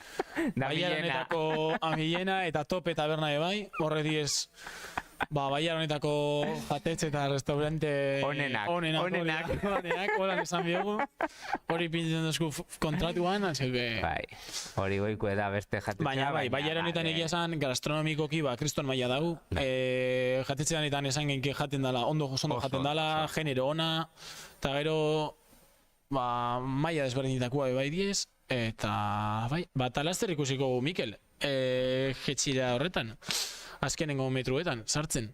Baiaronetako amilena eta tope taberna bai, horre diez. Ba, Baiaronetako jatetxe eta restaurante... Onenak, holan esan biogu. Hori pintzen duzku kontratuan, atxeke... Bai, hori goiku eda beste jatetxea. Baina, bai, Baiaronetan egia esan gastronomikoki, ba, kriston maila dago. Jatetxeanetan esan genki jaten dala, ondo jaten dala, genero ona, eta gero, ba, maila desberdinitakoa bai diez, eta, bai, ba, talaster ikusiko Mikel, jetxira horretan. Azkenengo metruetan, sartzen.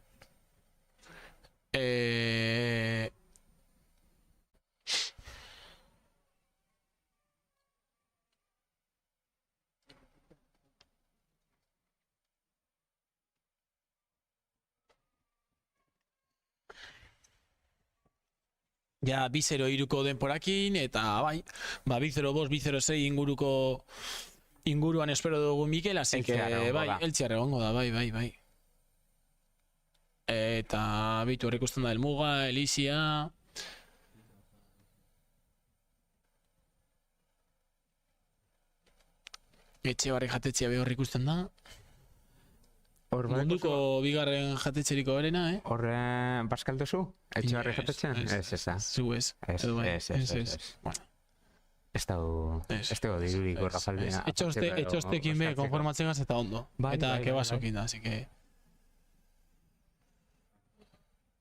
Ja, 2-0-3 denporakin, eta bai, ba, 2-0-5, 2-0-6 inguruan espero dugu Mikel, así que, bai, eltziar egongo da, bai. Eta, bitu horrek usten da Elmuga, Elizia... Etxebarri jatetxea behor ikusten da. Munduko bigarren jatetxeriko berena, Horre, baskalduzu? Etxebarri jatetxean? Ez. Zu ez. Ez. Ez dago diruriko Rafaldena. Etxostekin be konformatzen gaz eta ondo. Eta kebasokin da, así que...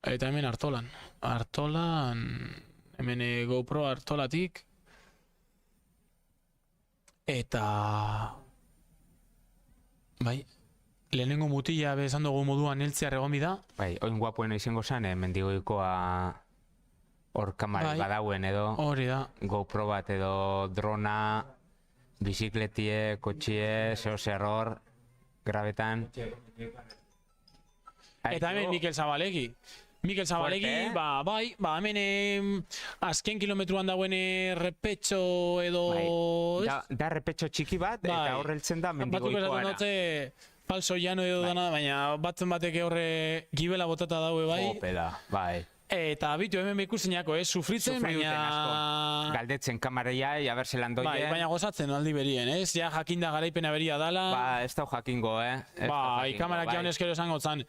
Eta hemen Artolan. Hemen GoPro Artolatik. Eta... Bai, lehenengo mutila bezan dugu moduan heltzear egon bida. Bai, oin guapoena izango zen, mendigoikoa hor kamari badauen edo. Hori da. GoPro bat edo drona, bizikletie, kotxie, zeo hor, grabetan. Eta hemen Mikel Zabalegi. Bai, hemen azken kilometruan dagoen repetxo edo... Da repetxo txiki bat, eta horreltzen da mendigoikoara. Batzuk esaten dutze falso llano edo dana, baina batzen batek horre gibela botata daue bai. Opela, bai. Eta bitu hemen ikustenako, sufritzen, baina... Galdetzen kamareia, aber zelan doien. Bai, baina gozatzen aldi berien, ez? Ja jakinda garaipena beria dala. Ba, ez dau jakingo, Bai, kamarak jaun eskero esango zan.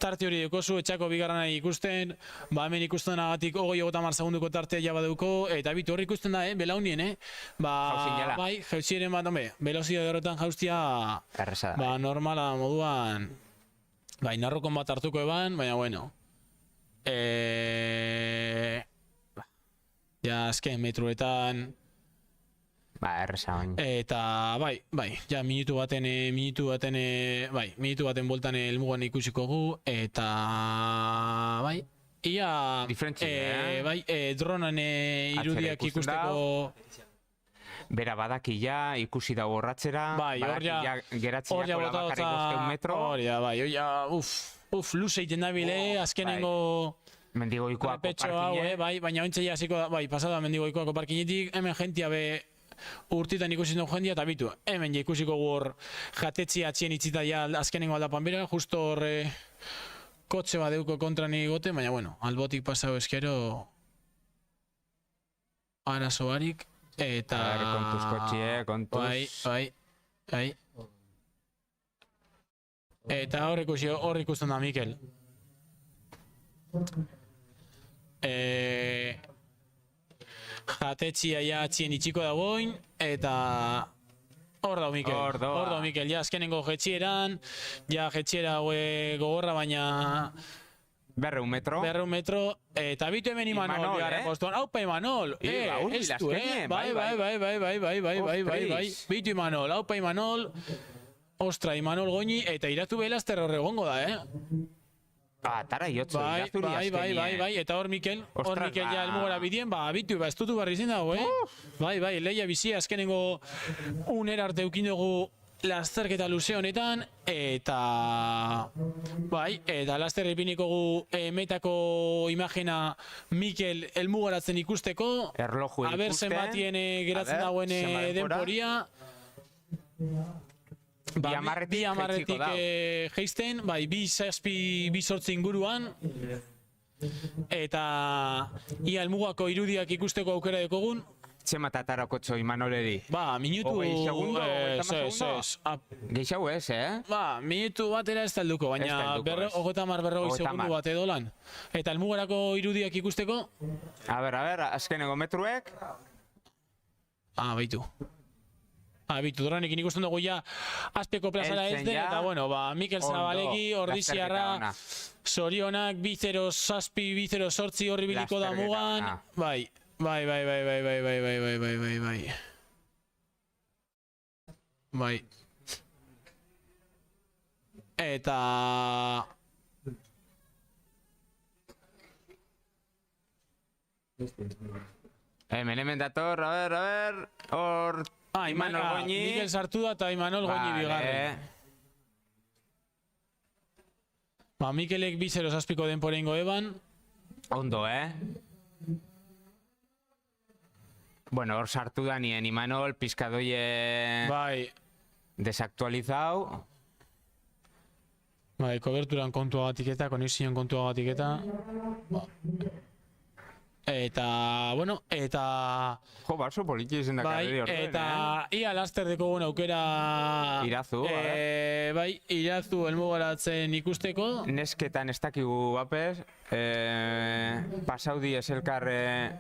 Tarte hori dukozu, etxako bigarrana ikusten, ba hemen ikusten agatik 30 segunduko tartea jaba duko, eta bitu horri ikusten da, belaunien, Ba, bai, jauziren bat, velozia horretan jauztia, ba, normala moduan, bai, narrokon bat hartuko eban, baina bueno. Ja, azken metruetan ba, erresa bain. Eta, bai, ja, minutu baten boltan elmugan ikusiko gu, eta, bai, ia, bai, dronan irudiak ikusteko... Bera badakila, ikusi dago horratzera, badakila geratzen jako labakarrik 500 metro. Bai, luze iten dabile, azkenengo... Mendigoikoako parkine. Baina ointze jasiko da, pasada mendigoikoako parkinetik, hemen jentia be urtitan ikusi dugu jendia, eta bitu, hemen ikusiko hor jatetzi atxien itzita ja azkenengo aldapan bera, justo horre kotxe badeuko kontran egote, baina bueno, albotik pasau eskero arazo barik. Eta... kontuz kotxie, kontuz... Bai. Eta hor ikusten da Mikel. Jatetxia ja atxien itxiko dagoin, eta... Hor da Mikel, ja azkenengo jetxieran, ja jetxiera gogorra baina... 200 metro. Eta bitu hemen Imanol, bigarren postuan. Aupa Imanol, ez du, bai. Bitu Imanol, aupa Imanol. Ostra, Imanol goini, eta iratu behilazter horre gongo da, Tara iotzu, irazturi azkeni. Bai, eta hor Mikel ja elmugora bidien, bitu, ez dutu barri zin dago, Bai, leia bizia azkenengo unera arte eukin dugu lasterketa luze honetan, eta laster ipiniko gu metako imagina Mikel elmugaratzen ikusteko, erloju ikusten, aber zenbatien geratzen dagoen denporia, bi amarretik geisten, bi sortzi inguruan, eta ia elmugako irudiak ikusteko aukera dekogun, Txema tatarokotxo Imanoledi. Minutu... 20 segundo, 30 segundo? Geixau ez, Minutu batera ez talduko, baina 30-40 segundu bat edo lan. Eta elmugarako irudiak ikusteko? A ber, azkeneko metruek? Baitu. Doranekin ikusten dugu ja azpeko plazara ez den, eta bueno, Mikel Zabalegi, Ordiziarra, Zorionak, 2-0-6, 2-0-8 horri biliko da mugan, Bai. Eta... Hemen dator, a ver, hor... Imanol goini... Mikel sartu da eta Imanol goini bigarren. Mikelek 2-0-6 denporengo eban. Ondo, Bueno, hor sartu da nien Imanol, pizkadoie... Desaktualizau. Koberturan kontuagatik eta, konexioan kontuagatik eta... Eta, bueno, eta... Jo, baso poliki izen da karreri horren, Eta ia laster deko aukera... Irazu, Irazu elmugaratzen ikusteko. Nesketan ez dakigu bapes, pasaudi ez elkarre...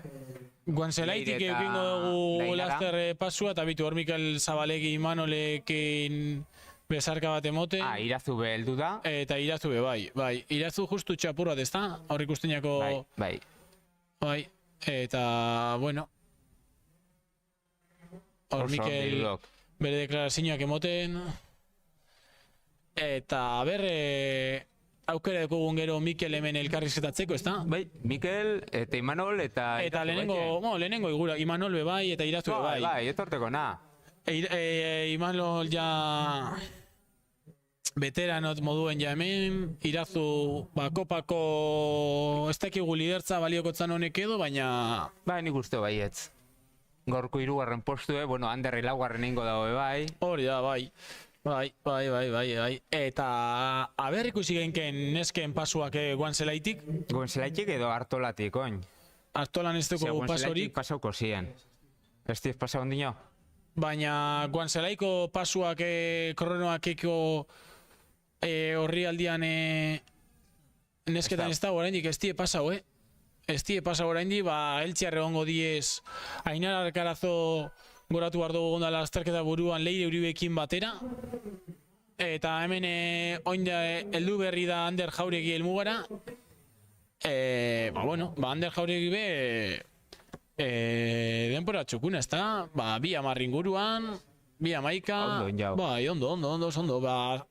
Guanzelaitik egingo dugu laster pasua, eta bitu hor Mikel Zabalegi Imanolekin bezarka bat emoten. Irazu be heldu da. Eta Irazu be, bai. Irazu justu txapur bat ez da, hor ikustenako... Bai, eta, bueno. Hor Mikel bere deklarazioak emoten. Eta, aukera dugu gero Mikel hemen elkarrizketatzeko, ez da? Bai, Mikel eta Imanol eta... Eta lehenengo igura, Imanol be bai eta Irazu be bai. Bai, etorteko na. Imanol ja... Veteranot moduen ja hemen, Irazu kopako ez dakigu lidertza baliokotzan honek edo, baina... Nik uste baietz. Gorko 3. postue, bueno, Ander 4. ingo dago bai. Hori da, bai. Bai. Eta aber ikusi genken nesken pasuak guanzelaitik. Guanzelaitik edo hartolatik, oin. Hartolan ez dugu pasorik. Pasauko ziren. Ez diez pasau ondino? Baina guanzelaiko pasuak kronoakeko horri aldian nesketan ez da oraindik ez die pasau, Ez die pasau oraindik, eltziar egongo diez Ainara Alcarazo goratu behar dugu gondala azterketa buruan Leire Uribekin batera. Eta hemen oinda heldu berri da Ander Jauregi helmugara. Ander Jauregi be denpora txukuna, ez da? 2 inguruan, 2:11. Ondo.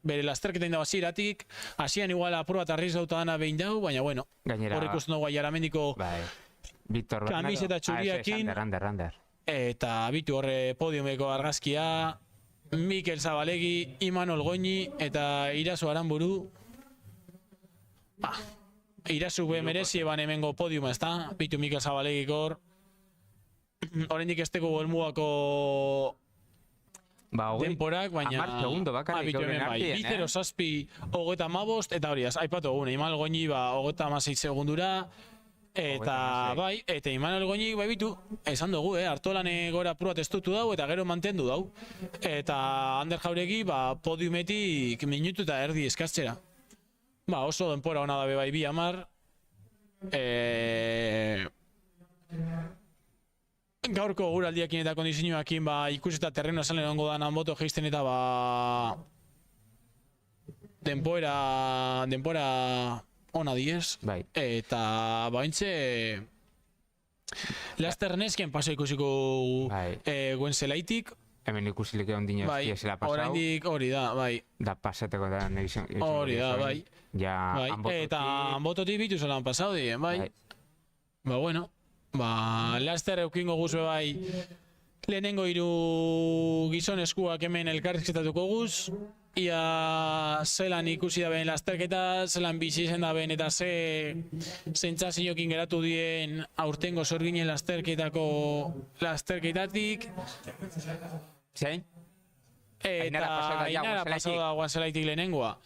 Bere lasterketa inda hasieratik, hasian igual apur bat arriz dauta dana behin dau, baina bueno, hor ikusten dugu Aiaramendiko kamiseta txuriakin. Rander. Eta bitu horre podiumeko argazkia, Mikel Zabalegi, Imanol Goñi eta Irazu Aranburu. Irazu be merezi eban hemengo podiuma, ez da? Bitu Mikel Zabalegi hor. Oraindik ez teko golmugako denporak, baina... 10 segundo bakarrik horren artien, 2:07:35 eta hori, aipatu egun, Imanol Goñi 36 segundura, eta eta Imanol Goñi bitu, esan dugu, hartolan gora pruat estutu dau, eta gero mantendu dau. Eta Ander Jauregi, podiumetik minutu eta erdi eskaztera. Oso denpora hona dabe 2:10. Gaurko guraldiakin eta kondizioakin ikusita terreno esan egongo da nanboto geisten eta denpora ona diez. Eta baintze laster nesken paso ikusiko guenzelaitik. Hemen ikusileke ondino ezkiesela pasau. Oraindik hori da, Da pasateko da negizan. Hori da, Eta anbototik bitu zelan pasau dien, laster eukingo guzue lehenengo 3 gizon eskuak hemen elkarrizketatuko guz. Ia zelan ikusi da behen lasterketa, zelan bizi izen da behen eta zentzaziokin geratu dien aurtengo Sorginen lasterketatik. Zein? Eta Ainara pasau da guanzelaitik lehenengoa.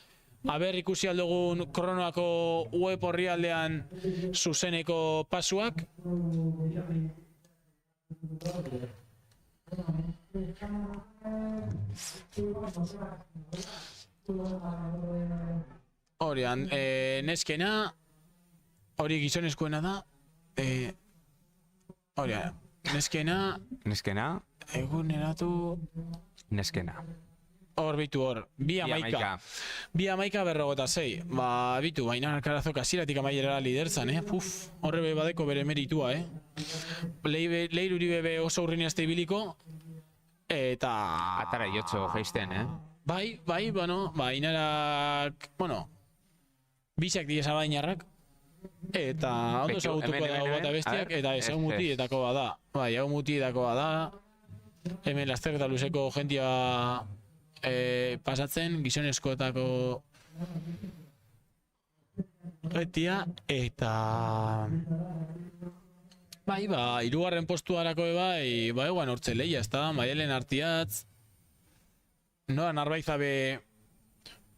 Aber ikusi aldugun kronoako web horri aldean zuzeneko pasuak. Horian, neskena, hori gizonezkoena da. Horian, neskena, eguneratu... Neskena. Hor bitu hor, 2:11. 2:11:56. Bitu, Ainara Alcarazo kasiratik amaierara liderzan, horre badeko bere meritua, Leire Uribe oso urrin azte ibiliko, eta... Atara jotzo geisten, Ainarak, bisak diesa bainarrak, eta ondo zagutuko da bat abestiak, eta ez hau mutietako bada. Hau mutietako bada, hemen lasterketa luzeko jentia pasatzen, gizonezkoetako retia, eta... Hirugarren postuarako eguan hortze lehia, ez da, Maialen Artiatz, Nora Narbaizabe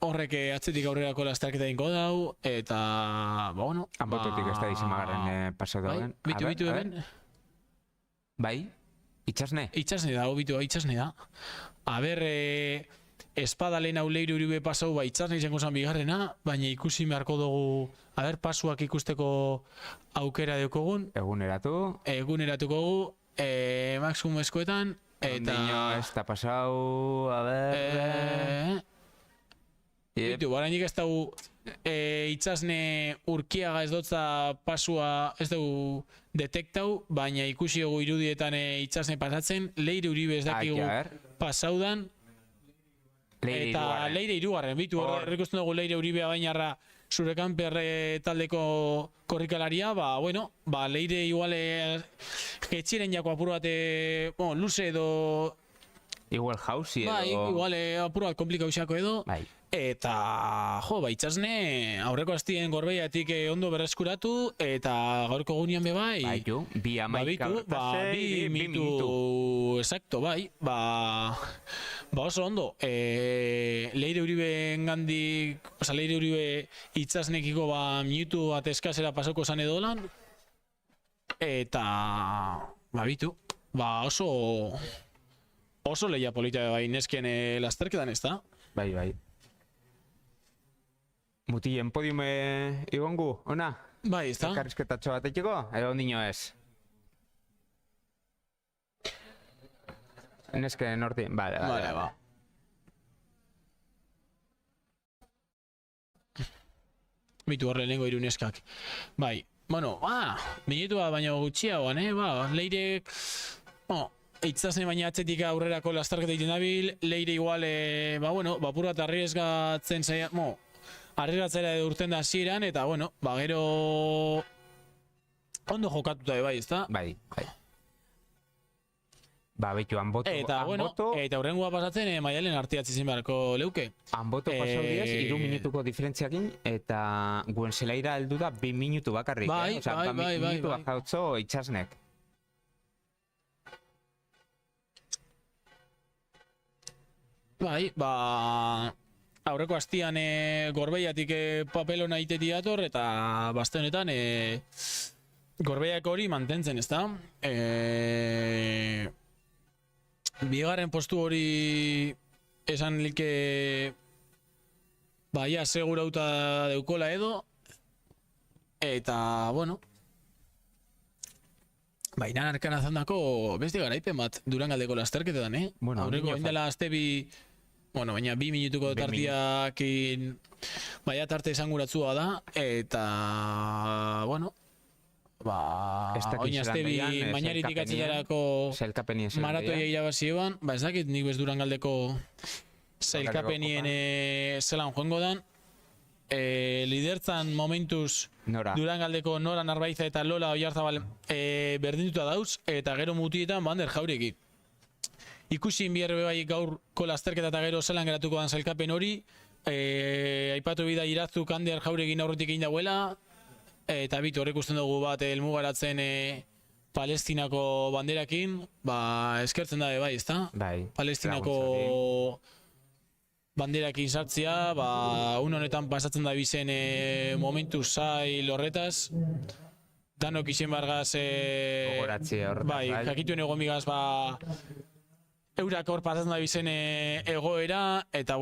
horrek atzetik aurrerako lasterketa ingo dau, eta, Anbototik ez da izimagaren pasatu dauen. Bitu eben? Itxasne? Itxasne da, itxasne da. Espada lehen hau Leire Uribe pasau itxasne izango zan bigarrena, baina ikusi beharko dugu, pasuak ikusteko aukera deukogun. Eguneratuko gu, maksimum eskoetan, eta... Ondino ez da pasau, Bitu, barainik ez dugu itxasne Urkiaga ez dotza pasua ez dugu detektau, baina ikusi dugu irudietan itxasne pasatzen, Leire Uribe ez dakigu pasaudan, eta Leire irugarren, bitu, hor ikusten dugu Leire Uribe bainarra zure kanper taldeko korrikalaria, Leire igual getxiren jako apur bat luze edo... Igual jauzi edo... Igual apur bat komplikau xako edo, eta itxasne aurreko astien gorbeiatik ondo berreskuratu eta gaurko egunean be bai. Baitu, bi amaika bi minutu. Exacto, bai. Oso ondo. Leire Uribe engandik, Leire Uribe itxasnekiko minutu bat eskasera pasoko zan edolan. Eta bitu. Oso lehia polita bai neskien lasterketan, ez da? Bai. Mutien podiume igongu, ona? Bai, ez da? Elkarrizketatxo bat etxeko, edo ondino ez? Neske norti, bale. Bitu hor lehenengo hiru neskak. Bai, minutu bat baino gutxiagoan, Leirek, Itzazne baina atzetik aurrerako lastarketa egiten dabil, Leire igual, apur bat arriesgatzen zaila, arriesgatzera edo urten da hasieran eta, gero ondo jokatuta bai, ez da? Bai. Betu, Anboto. Eta hurrengoa pasatzen, Maialen artiatzi zen beharko leuke. Anboto pasau diaz, 3 minutuko diferentziakin, eta guen zelaira heldu da 2 minutu bakarrik. Bai. Minutu bajautzo itxasnek. Bai, aurreko astian gorbeiatik papelona iteti dator eta bazte honetan gorbeiak hori mantentzen, ez da? Bigarren postu hori esan like baia segurauta deukola edo eta, baina arkan azandako beste garaipen bat Durangaldeko lasterketetan, aurreko indela azte baina 2 minutuko tartiakin baia tarte esanguratzua da, eta, oin azte mainaritik atzetarako maratoia irabazi eban, ez dakit nik bez Durangaldeko zailkapenien zelan joango dan, lidertzan momentuz Durangaldeko Nora Narbaiza eta Lola Oiarzabal berdintuta dauz, eta gero mutietan Bander Jauregi. Ikusi inbierre bai gaurko lasterketa eta gero zelan geratuko dan zailkapen hori, aipatu bida Irazuk Ander Jauregin aurretik egin dauela, eta bitu horrek usten dugu bat elmugaratzen Palestinako banderakin, eskertzen da bai, ezta? Bai. Palestinako banderakin sartzea, honetan pasatzen da bizen momentu zail horretaz, danok izen bargaz jakituen egomigaz eurak hor pasatzen da bizen egoera, eta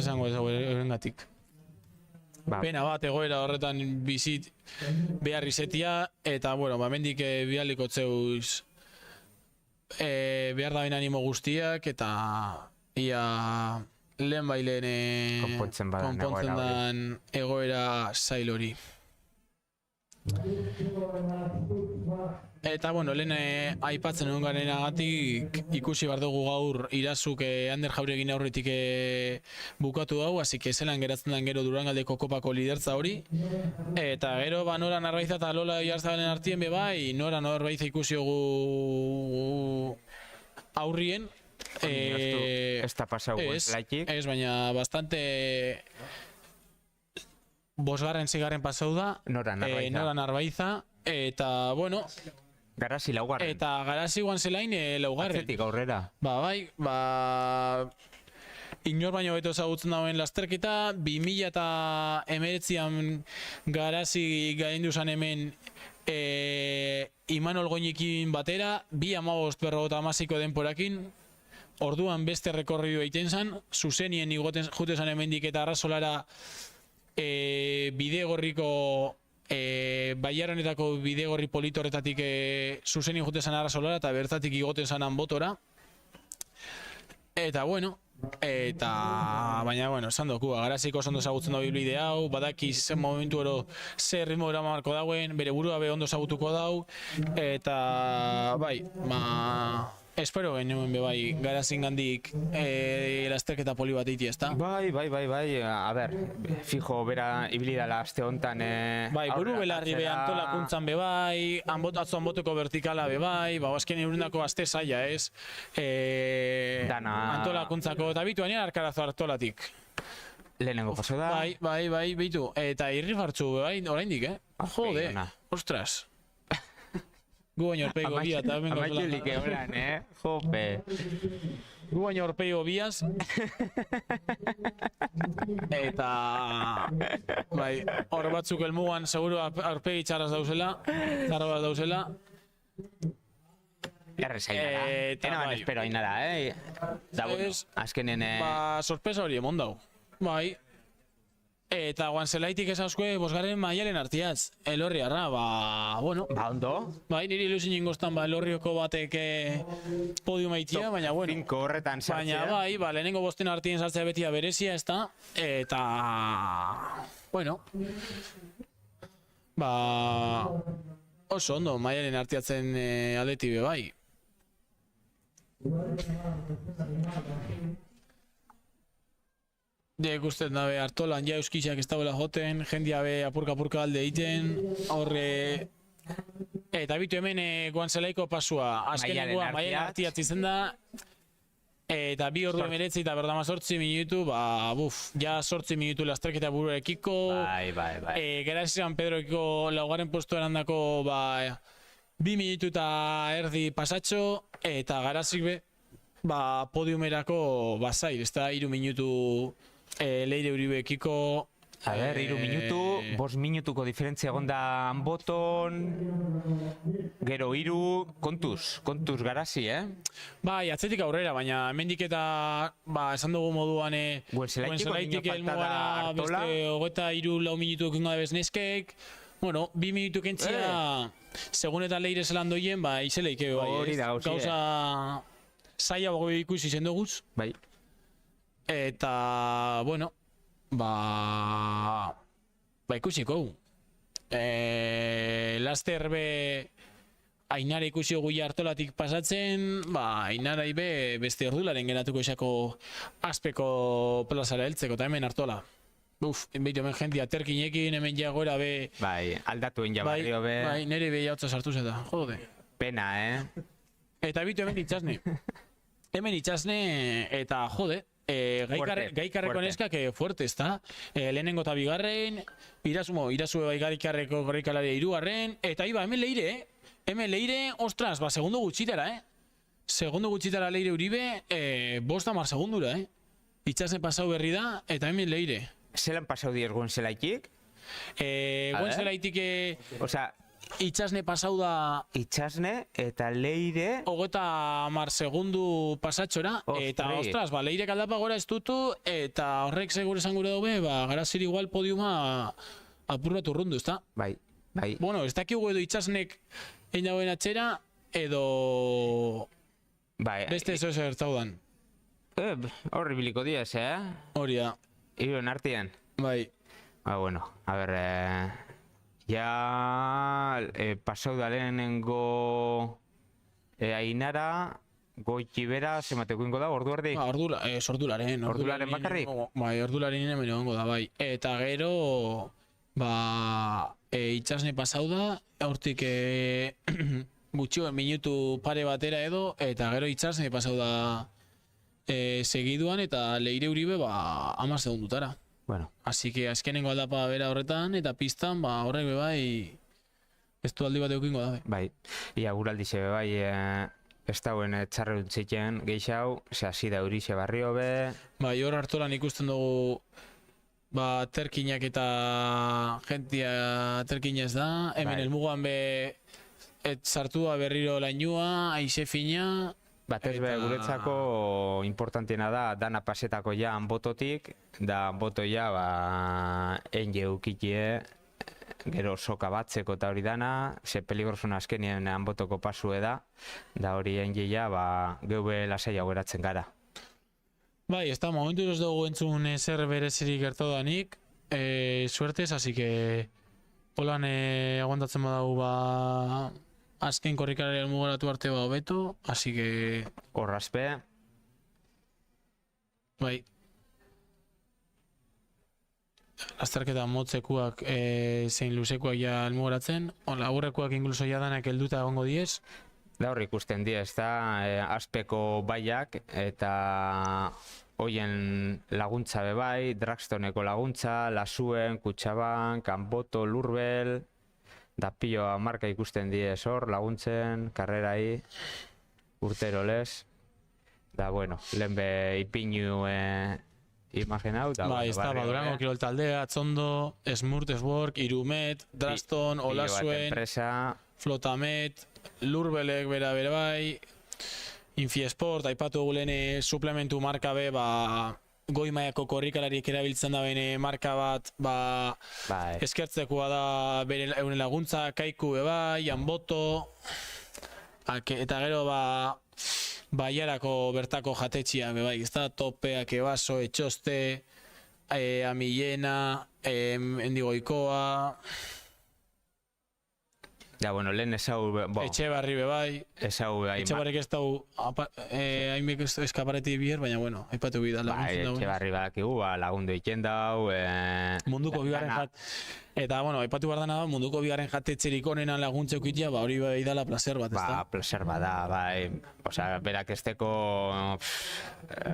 esango ez eurengatik. Pena bat egoera horretan bizit behar izetia, eta mendik bialiko tzeuz behar da ben animo guztiak, eta ia lehen bailen konpontzen dan egoera zail hori. Eta, lehen aipatzen egon garenagatik ikusi behar dugu gaur Irazuk Ander Jauregin aurretik bukatu dau, hasi que zelan geratzen den gero Durangaldeko kopako lidertza hori. Eta gero, Nora Narbaiza eta Lola Oiarzabalen artien be bai, Nora Narbaiza ikusi dugu aurrien. Ez da pasau guentzelaikik. Ez, baina bastante... Bosgarren zigarren pasau da, Nora Narbaiza, eta, Garasi laugarren. Eta Garasi guan zelain laugarren. Atzetik aurrera. Inor baino beto ezagutzen dauen lasterketa, 2019an Garasi gaindu zan hemen Imanol Goñikin batera, 2:15:50 denporakin, orduan beste rekorridu egiten zan, zuzenien jute zan hemendik eta Arrasolara bidegorriko Baiaranetako bidegorri polito horretatik zuzenien jute zan Arrasolara eta bertatik igoten zanan botora. Eta baina, esan doku, Garasiko oso ondo ezagutzen da bilbide hau, badaki zen momentu ero zer ritmo eramarko dauen, bere burua be ondo ezagutuko dau, eta espero genuen be bai, garazin gandik lasterketa poli bat eiti, ezta? Bai, a ber, fijo, bera ibili dala aste hontan bai, buru belarri be antolakuntzan be bai, atzo anboteko vertikala be bai, azken eurendako aste zaila, ez? Antolakuntzako, eta bitu anean arkarazo hartolatik. Lehenengo paso da. Bai, bitu, eta irrifartzu bai, oraindik, jode, ostras. Gu baino orpeigo bia, eta hemen gozela. Amaitulik egolan, jope. Gu baino orpeigo biaz. Eta, bai, hor batzuk elmugan, seguro orpegi txarraz dauzela, Errezainara. Ena ban espero hainara, Da, bueno, azkenen... sorpresa hori emon dau. Bai. Eta guan zelaitik esauskue bosgarren maialen artiaz. Elorri arra, bueno. Ondo? Bai, niri ilusin ingostan, elorrioko batek podium aitia, baina, bueno. Finko horretan sartzea. Baina, bai, lehenengo bosten artien sartzea betia berezia, ez da. Eta, bueno. Oso ondo, maialen artiatzen aldeti be, bai. Ikusten dabe hartolan ja euskixak ez dauela joten, jendia be apurka alde egiten, horre... Eta bitu hemen guan zelaiko pasua, azkenengoa maialen artiatzi zen da, eta 2 ordu emeretzi eta berdama 8 minutu, ja 8 minutu lasterketa buruarekiko, Garazian Pedroekiko laugarren postu erandako 2 minutu eta erdi pasatxo, eta Garazik be, podiumerako zail, ez da 3 minutu Leire Uribeekiko... A ber, 3 minutu, 5 minutuko diferentzia gonda Anboton, gero 3, kontuz Garazi, Bai, atzetik aurrera, baina hemendik eta, esan dugu moduan, Guenzelaitik elmugara beste 23-4 minutu ekingo da bezneskek, bueno, 2 minutu kentzia, segun eta Leire zelan doien, izeleik bai, gauza zaila bago ikusi zen duguz. Bai. Eta, bueno, ikusiko. Laster be Ainara ikusi gui hartolatik pasatzen, Ainara ibe beste ordularen geratuko esako azpeko plazara heltzeko, eta hemen hartola. Behitu hemen jendia terkinekin, hemen jagoera be... Bai, aldatuen jabarrio be... Bai, nire be jautza sartu zeta, jode. Pena, Eta bitu hemen itxasne. Hemen itxasne eta jode. Gaikarreko neskak fuerte, ez da? Lehenengo eta bigarren, Irasue gaikarreko gorrikalaria 3garren, eta hemen Leire, ostras, segundo gutxitara, Segundo gutxitara Leire Uribe, 5 segundura, Itxasne pasau berri da, eta hemen Leire. Zelan pasau diez Guenzelaitik? Guenzelaitik... Osea... Itxasne pasau da... Itxasne eta Leire... 30 segundu pasatxora, eta ostras, Leire kaldapa gora ez dutu, eta horrek segur esan gure daube, Garazir igual podiuma apurratu rundu, ezta? Bai. Bueno, ez dakigu edo Itxasnek egin dauen atxera, edo... Beste ez zertzaudan. Horri biliko diez, Hori da. Hiruren artean. Bai. Bueno, a ber... Ja pasau da lehenengo Ainara, Goitibera, zemateko ingo da, ordu erdi? Ordularen. Ordularen bakarrik? Bai, ordularen hemen egongo da, bai. Eta gero, itxasne pasau da, hortik gutxioen minutu pare batera edo, eta gero itxasne pasau da segiduan, eta Leire Uribe 10 segundutara. Bueno. Así que azkenengo aldapa bera horretan, eta pistan, horrek bebai, ez du aldi bat eukingo da. Bai, ia guraldize bebai, ez dauen txarrerun txiten geixau, hasi da Eurixe barrio be... Bai, hor hartolan ikusten dugu, terkinak eta jentia terkinez da, hemen elmugan be, sartua berriro lainua, aize fina... Batez be, guretzako importantiena da, dana pasetako ja Anbototik, da Anboto ja, enge eukitie, gero soka batzeko eta hori dana, ze peligrosun azkenien Anbotoko pasue da hori enge ja, geube lasai hau eratzen gara. Bai, ez da, momentu ez dugu entzun zer berezirik gertu danik, suertez, así que, holan aguantatzen badau, azken korrikalari helmugaratu arte ba hobeto, así que... Horrazpe, Bai. Azterketa motzekuak zein luzekuak ja helmugaratzen, laburrekoak inkluso ja danak helduta egongo diez. da hor ikusten die, ez da, azpeko baiak eta hoien laguntza bebai, Dragstoneko laguntza, Lasuen, Kutxabank, Anboto, Lurbel, da pilo marka ikusten diez hor, laguntzen, karrerai, urtero lez. Da, bueno, lehen be ipinu imagen hau. Bai, ez da, Durango Kirol Taldea, Atzondo, Smurt, Swork, Irumet, Draston, Olasuen, Flotamet, Lurbelek bera bai, Infiesport, aipatu gulene suplementu marka be, goi mailako korrikalariek erabiltzen da bene marka bat, eskertzekoa da bere euren laguntza, Kaiku be bai, Anboto, eta gero Baiarako bertako jatetxia be bai, ez da, Topeak, Ebaso, Etxoste, Amillena, Endigoikoa... Ja, bueno, lehen ezau... Etxebarri be bai. Ezau be bai. Etxebarrik ez dau hainbek eskapareti bier, baina bueno, aipatu bida laguntzen dago. Etxebarri badakigu, lagundu iken dau... Munduko bigarren jat... Eta, bueno, aipatu behar dena da, munduko bigarren jatetxerik onena laguntza eukitia, hori bai dala placer bat, ez da? Placer bat da, bai. Osea, berak esteko...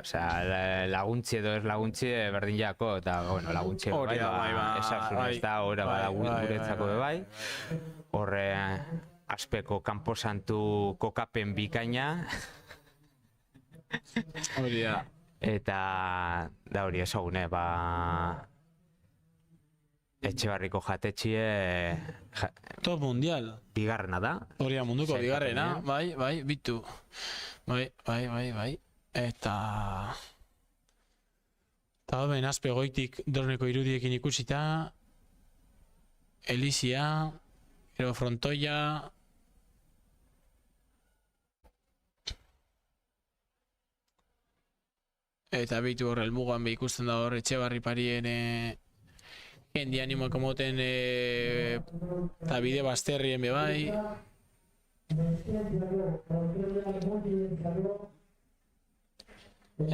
Osea, laguntzi edo ez laguntzi berdin jako, eta, bueno, laguntzi bai, esazun ez da, hori bada guretzako bai. Horre, azpeko kanposantu kokapen bikaina. Hori da. Eta, da hori ezagune, Etxebarriko jatetxie... Top mundial. Bigarrena da. Hori da, munduko bigarrena, bai, bitu. Bai. Eta ben azpe goitik Droneko irudiekin ikusita, Elizia, gero Frontoia, eta bitu horre elmugan be ikusten da hor Etxebarri parien jendi animoak moten eta bide bazterrien be bai.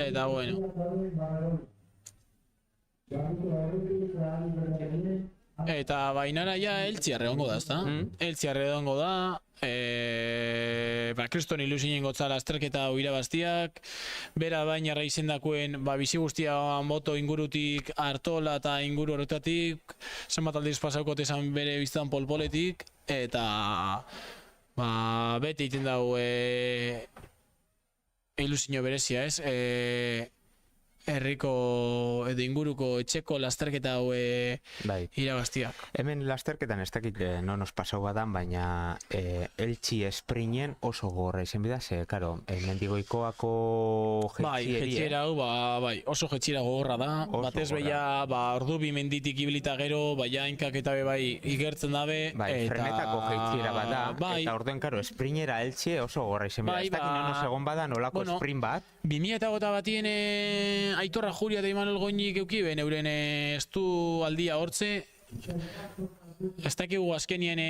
Eta bueno. Eta bainara ja Eltziarre ongo da, ezta? Eltziarre ongo da. Kriston ilusinen gotzala azterketa hau irabaztiak, bera bainarra izendakoen bizi guztia Anboto ingurutik, Artola eta inguru horretatik, zenbat aldiz pasauko esan bere biztan polpoletik, eta beti iten dago ilusio berezia, ez? Herriko edo inguruko etxeko lasterketa hau irabaztiak. Hemen lasterketan ez dakit non os pasau badan, baina Eltsi Esprinen oso gorra izen bida, ze, karo, Mendigoikoako jetxiera hau, oso jetxiera gogorra da, batez beha, ordubi menditik ibilita gero, hainkak eta bai igertzen dabe. Frenetako jetxiera bat da, eta orduen, karo, Esprinera Eltsi oso gorra izen bida, ez dakit non os egon badan olako sprint bat. 2008 batien Aitorra Juria eta Imanol Goinik eukibeen euren estu aldia hortze. Ez dakigu azkenien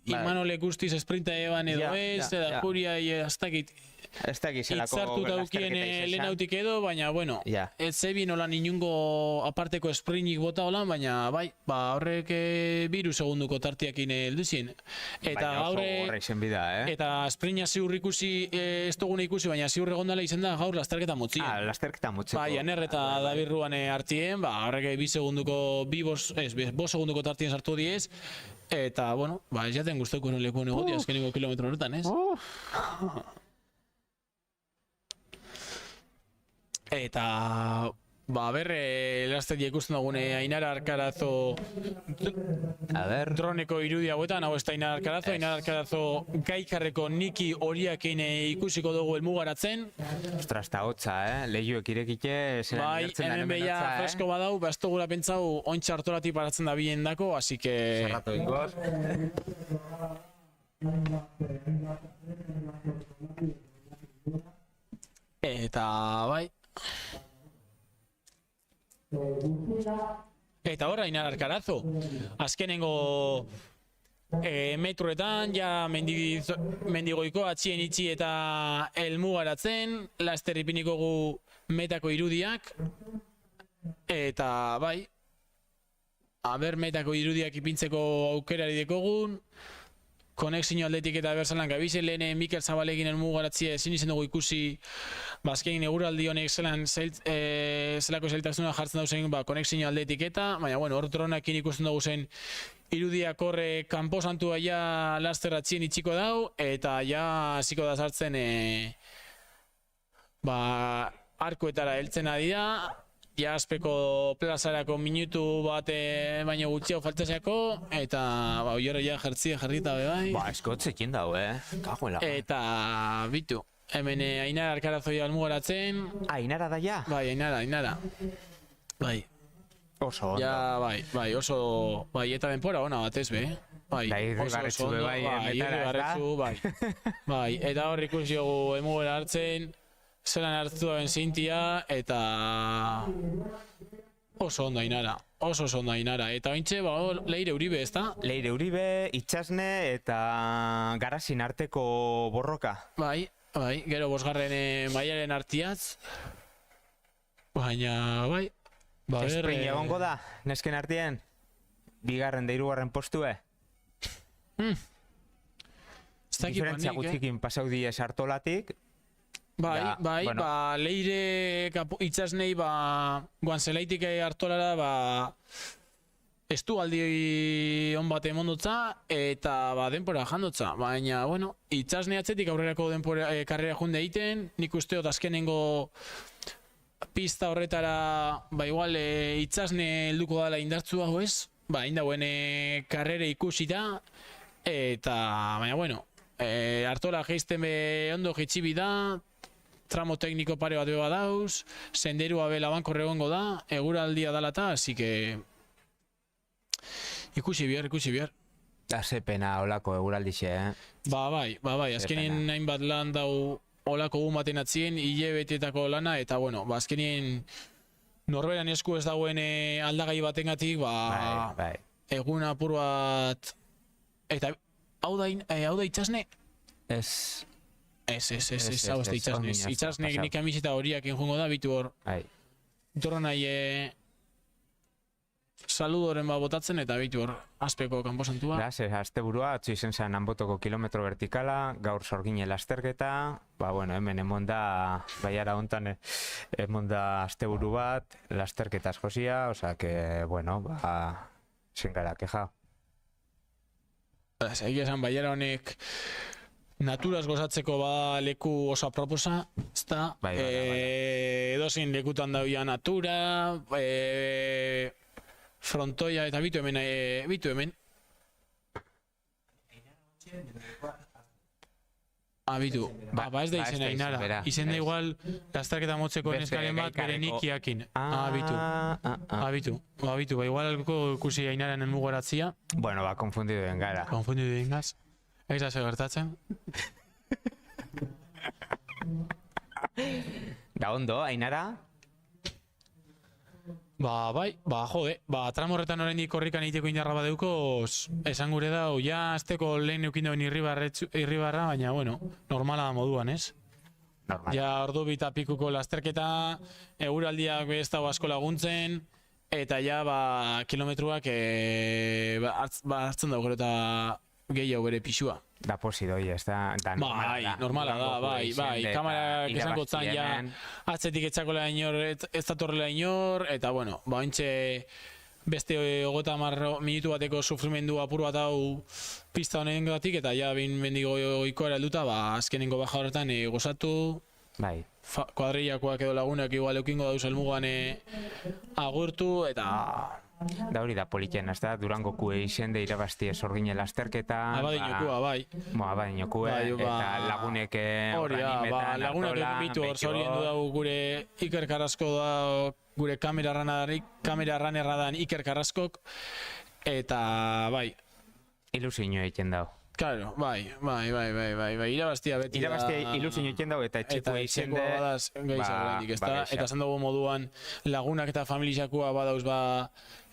Imanolek guztiz esprinta eban edo ez, eta Juria ez dakit itzartuta eukien lehenautik edo, baina, bueno, ez zebin olan inungo aparteko esprinik bota olan, baina, horrek 2 segunduko tartiakin helduzien. Eta gaur, eta sprina ziur ikusi, ez dugune ikusi, baina ziur egondala izen da gaur lasterketa motzien. Lasterketa motzeko. Aner eta Dabirruan hartien, horrek 2 segunduko, 5 segunduko tartien sartu diez, eta, bueno, ez jaten guztoko leku negoti azkeniko kilometro horretan, ez? Eta lasterdia ikusten dugune Ainara Arkarazo Droneko irudi hauetan, hau ez da Ainara Arkarazo, Ainara Arkarazo Gaikarreko Niki horiakin ikusiko dugu helmugaratzen. Ostras, eta hotza, lehioek irekite zelan inertzen da hemen hotza, fresko badau, ez dugula pentsau ontsa hartolatik paratzen da bien dako, así que... Zerratu ingoz. Eta Eta horra Ainara Arkarazo, azkenengo metroetan, ja mendigoiko atxien itxi eta elmugaratzen, laster ipiniko gu metako irudiak, eta bai, metako irudiak ipintzeko aukerari dekogun, konexio aldetik eta berzalan gabize lehen Mikel Zabalekin elmugaratzea ezin izan dugu ikusi bazkein eguraldi honek zelako zailtasuna jartzen dauzen konexio aldetik eta, baina bueno, hor dronekin ikusten dugu zen irudiak horre kanposantua ja laster atxien itxiko dau, eta ja hasiko da sartzen arkoetara heltzen ari da, ja azpeko plazarako minutu bat baino gutxiago faltzeako, eta oiero ja jertzia jarrita bai. Eskotzekin dau, kagoela. Eta bitu, hemen Ainara Arkarazoia almugaratzen. Ainara da ja? Bai, Ainara. Bai. Oso ondo. Ja, bai, oso, eta denpora ona batez be. Bai, irribarretzu be bai, irribarretzu, bai. Bai, eta hor ikusi dugu emugera hartzen, zelan hartu duen zintia, eta oso ondo Ainara, eta ointxe, Leire Uribe, ez da? Leire Uribe, Itxasne eta Garasin arteko borroka. Bai, gero bosgarren mailaren artiaz, baina, bai. Esprin egongo da, nesken artien? Bigarren da hirugarren postue? Diferentzia gutxikin pasau diez hartolatik. Bai, Leire Itxasnei guanzelaitik hartolara estu aldi on bat emondotza eta denpora jandotza. Baina, bueno, Itxasne atzetik aurrerako karrera junde egiten, nik usteot azkenengo pista horretara, igual Itxasne helduko dala indartzu hau ez, indauen karrera ikusita, eta, baina, bueno, hartola geizten be ondo jitxibi da, tramo tekniko pare bat beba dauz, senderua be labankorre egongo da, eguraldia dalata, así que ikusi bihar. Da zepena olako eguraldixe, Bai, azkenien hainbat lan dau olako gumaten atzien, hilebetetako lana, eta bueno, azkenien norberan esku ez dauen aldagai batengatik, egun apur bat, eta hau da Itxasne? Ez, hau ez da Itxasne. Itxasne nik amisita horiak enjungo da, bitu hor. Dorra nahi saludoren botatzen eta bitu hor azpeko kanposantua. Azte burua, atzu izen zen Anbotoko kilometro vertikala, gaur sorgine lasterketa, hemen emon da, baiara hontan emon da azte buru bat, lasterketaz josia, oza que, zingara keja. Egia esan, baiara honek naturaz gozatzeko leku oso aproposa, ezta? Edozin lekutan dauia natura, frontoia eta bitu hemen. Bitu. Ez da izen Ainara. Izen da igual lasterketa motzeko neskaren bat bere nikiakin. Bitu. Igual ikusi Ainaren elmugaratzia. Konfundidu den gara. Konfundidu den gaz. Ez da gertatzen. Da ondo, Ainara? Tramo horretan oraindik korrikan egiteko indarra badeuko, esan gure da, azteko lehen eukin dauen irribarra, baina, normala moduan, ez? Ja, ordu bita pikuko lasterketa, eguraldiak ez dago asko laguntzen, eta ja, kilometruak hartzen dago gero eta gehiago bere pixua. Da posidoi, ez da normala da, kamarak esango zan ja, atzetik etxakola inor, ez datorrela inor, eta ointxe beste 30 minutu bateko sufrimendu apur bat hau pista honen gatik, eta ja bendigo ikoera helduta, azkenengo baja horretan gozatu, kuadrillakoak edo lagunak igual eukingo dauz helmugan agurtu, eta da hori da politxen, ez da, Durangoku izende irabaztie sorgine lasterketa. Abadinokue, eta lagunek organimetan, lagunek bitu hor zorien du dago gure Iker Carrasco da, gure kamera runnerra dan Iker Carrascok, eta ilusioa egiten dago. Claro, irabaztia beti da. Irabaztia ilusioa egiten dago eta etxeko izende. Eta esan dugu moduan lagunak eta familizakua badauz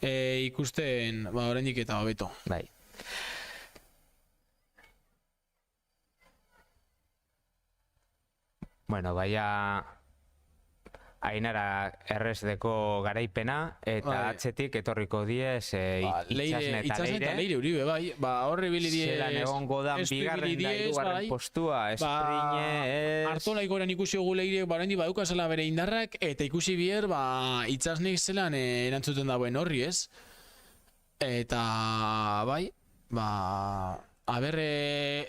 ikusten oraindik eta hobeto. Bueno, baia Ainara errezdeko garaipena, eta atzetik etorriko diez Itxasne eta Leire Uribe, bai. Horre bili diez... Zelan egongo dan bigarren da hirugarren postua, esprine, Artola ikoran ikusi egu Leire, oraindik badukazela bere indarrak, eta ikusi bier, Itxasnek zelan erantzuten dagoen horri, ez? Eta, bai,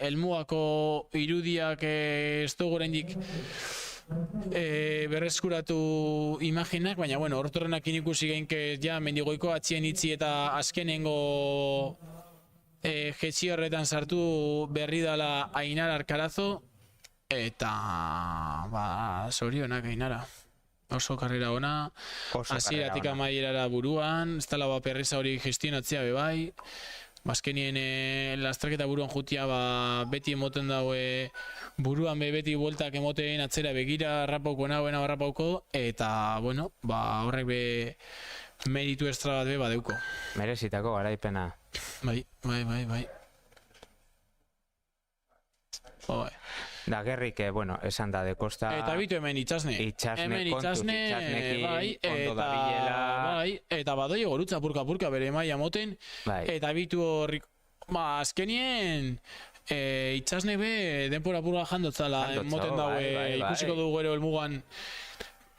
elmugako irudiak ez dugu oraindik berreskuratu imaginak, baina hortorrenakin ikusi geinke ja Mendigoiko atzien itzi eta azkenengo jetxi horretan sartu berri dala Ainara Arkarazo, eta zorionak Ainara. Oso karrera ona, hasieratik amaierara buruan, ez dela perreza hori gestionatzea bebai, azkenien lastraketa buruan jutia beti emoten daue buruan beti bueltak emoten atzera begira rapauko nagoen rapauko, eta horrek meritu estra bat badeuko. Merezitako garaipena. Bai. Da gerrik, esan da de Costa... Eta bitu hemen Itxasne. Itxasnekin ondo da bilela. Bai, eta badoi gorutza purka bere maia moten. Eta bitu horrik... azkenien... Itxasne be denpora purga jandotzala moten daue. Ikusiko dugu gero elmugan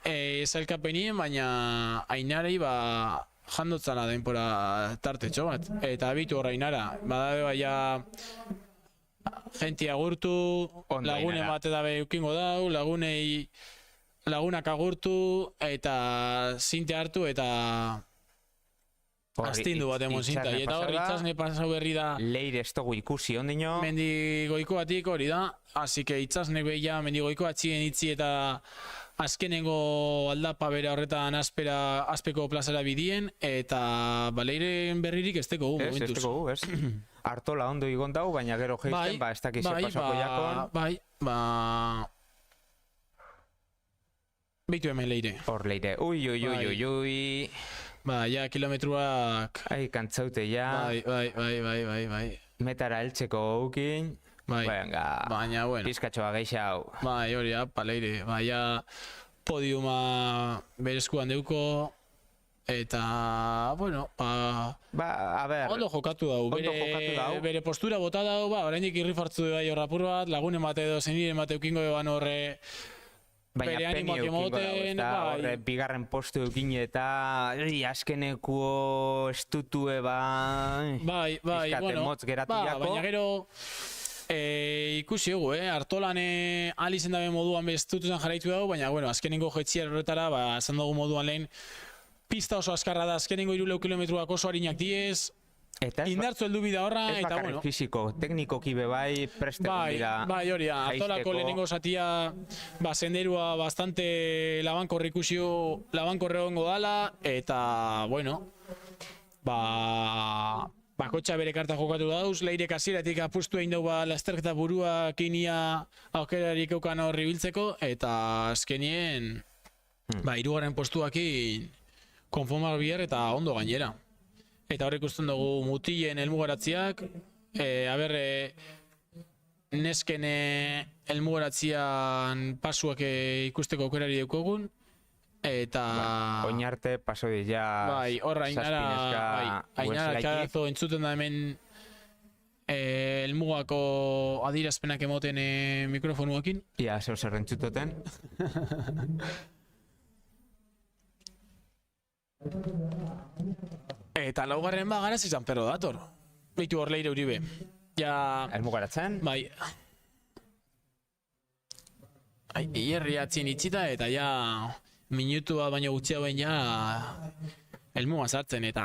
zailkapenien, baina Ainarei jandotzala denpora tartetxo bat. Eta bitu horra Ainara. Badabe baia... Genti agurtu, lagunen bate dabe eukingo dau, lagunak agurtu, eta zinte hartu, eta astindu bat emon zinta. Eta hori Itxasne pasau berri da... Leire ez dugu ikusi ondino. Mendigoikoatik hori da, así que Itxasne behia Mendigoiko atxien itzi eta azkenengo aldapa bere horretan azpeko plazara bidien, eta Leiren berririk ez teko gu momentuz. Ez teko gu, ez? Artola ondo igon dau, baina gero geizten, ez dakize pasako jakon. Beitu hemen Leire. Hor Leire, ui. Ja, kilometruak... Kantzaute ja. Bai. Metara heltzeko aukin. Baina, pizkatxoa geixa hau. Hori, Leire. Podiuma berezkuan deuko. Eta, a ber... Ondo jokatu dau. Bere postura bota dau, oraindik irrifartzu bai horrapur bat, lagunen bate edo zeniren bate eukingo eban horre... Baina peni eukingo dau, horre bigarren postu eukin eta azkeneko estutue Bai, motz geratu jako. Baina gero... ikusi egu, Artolan alizen dabe moduan bestutuzan jarraitu dago, baina azkenengo jetxier horretara, esan dugu moduan lehen, pista oso azkarra da, azkenengo 3 kilometruak oso harinak diez, indartzu heldu bida horra, eta Ez bakarrik fiziko, teknikoki bebai prestegun dira. Bai, hori, Artolako lehenengo zatia, senderua bastante labankorre ikusio, labankorre hongo dala, eta, bakotxa bere karta jokatu dauz, Leire kasieratik apustu egin dau lasterketa buruak inia aukerarik eukan horri biltzeko, eta azkenien, hirugarren postuakin konformar bier eta ondo gainera. Eta horrek ikusten dugu mutilen helmugaratziak, nesken helmugaratzian pasuak ikusteko aukerari daukogun, eta... Oinarte paso dira... Horra, Ainara Arkarazo entzuten da hemen helmugako adirazpenak emoten mikrofonuakin. Ia, zer entzututen. Eta laugarren garaz izan perro dator. Beitu hor Leire Uribe. Elmugaratzen? Bai. Hierri atzien itxita eta minutu bat baino gutxia bain elmuga sartzen eta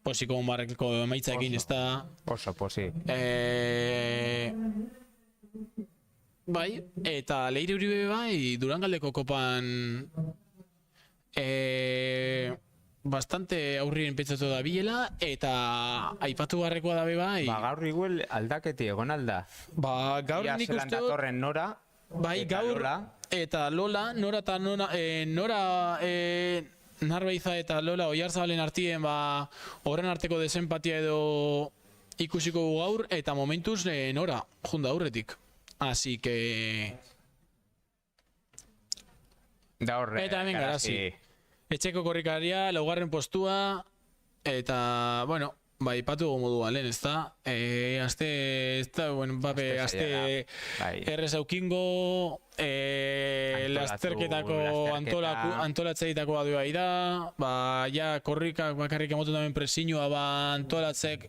posiko onbarreko emaitzaekin ez da. Oso posi. Bai, eta Leire Uribe Durangaldeko kopan bastante aurrien pentsatu da bilela, eta aipatu barrekoa dabe bai. Gaur igual aldaketi egon alda. Gaur nik uste datorren Nora. Bai, gaur eta Lola, Nora eta Narbeiza eta Lola Oiarzabalen artien horren arteko desempatia edo ikusiko gaur, eta momentuz Nora junda aurretik. Así que Da horre, Eta hemen Garazi. Etxeko korrikaria, laugarren postua, eta, bueno, bai, patu moduan lehen, ez da? Azte, ez da, bueno, pape, azte errez aukingo, lasterketako antolatzeitako aduai da, ba, ja, korrikak bakarrik emoten dauen presinua, ba, antolatziak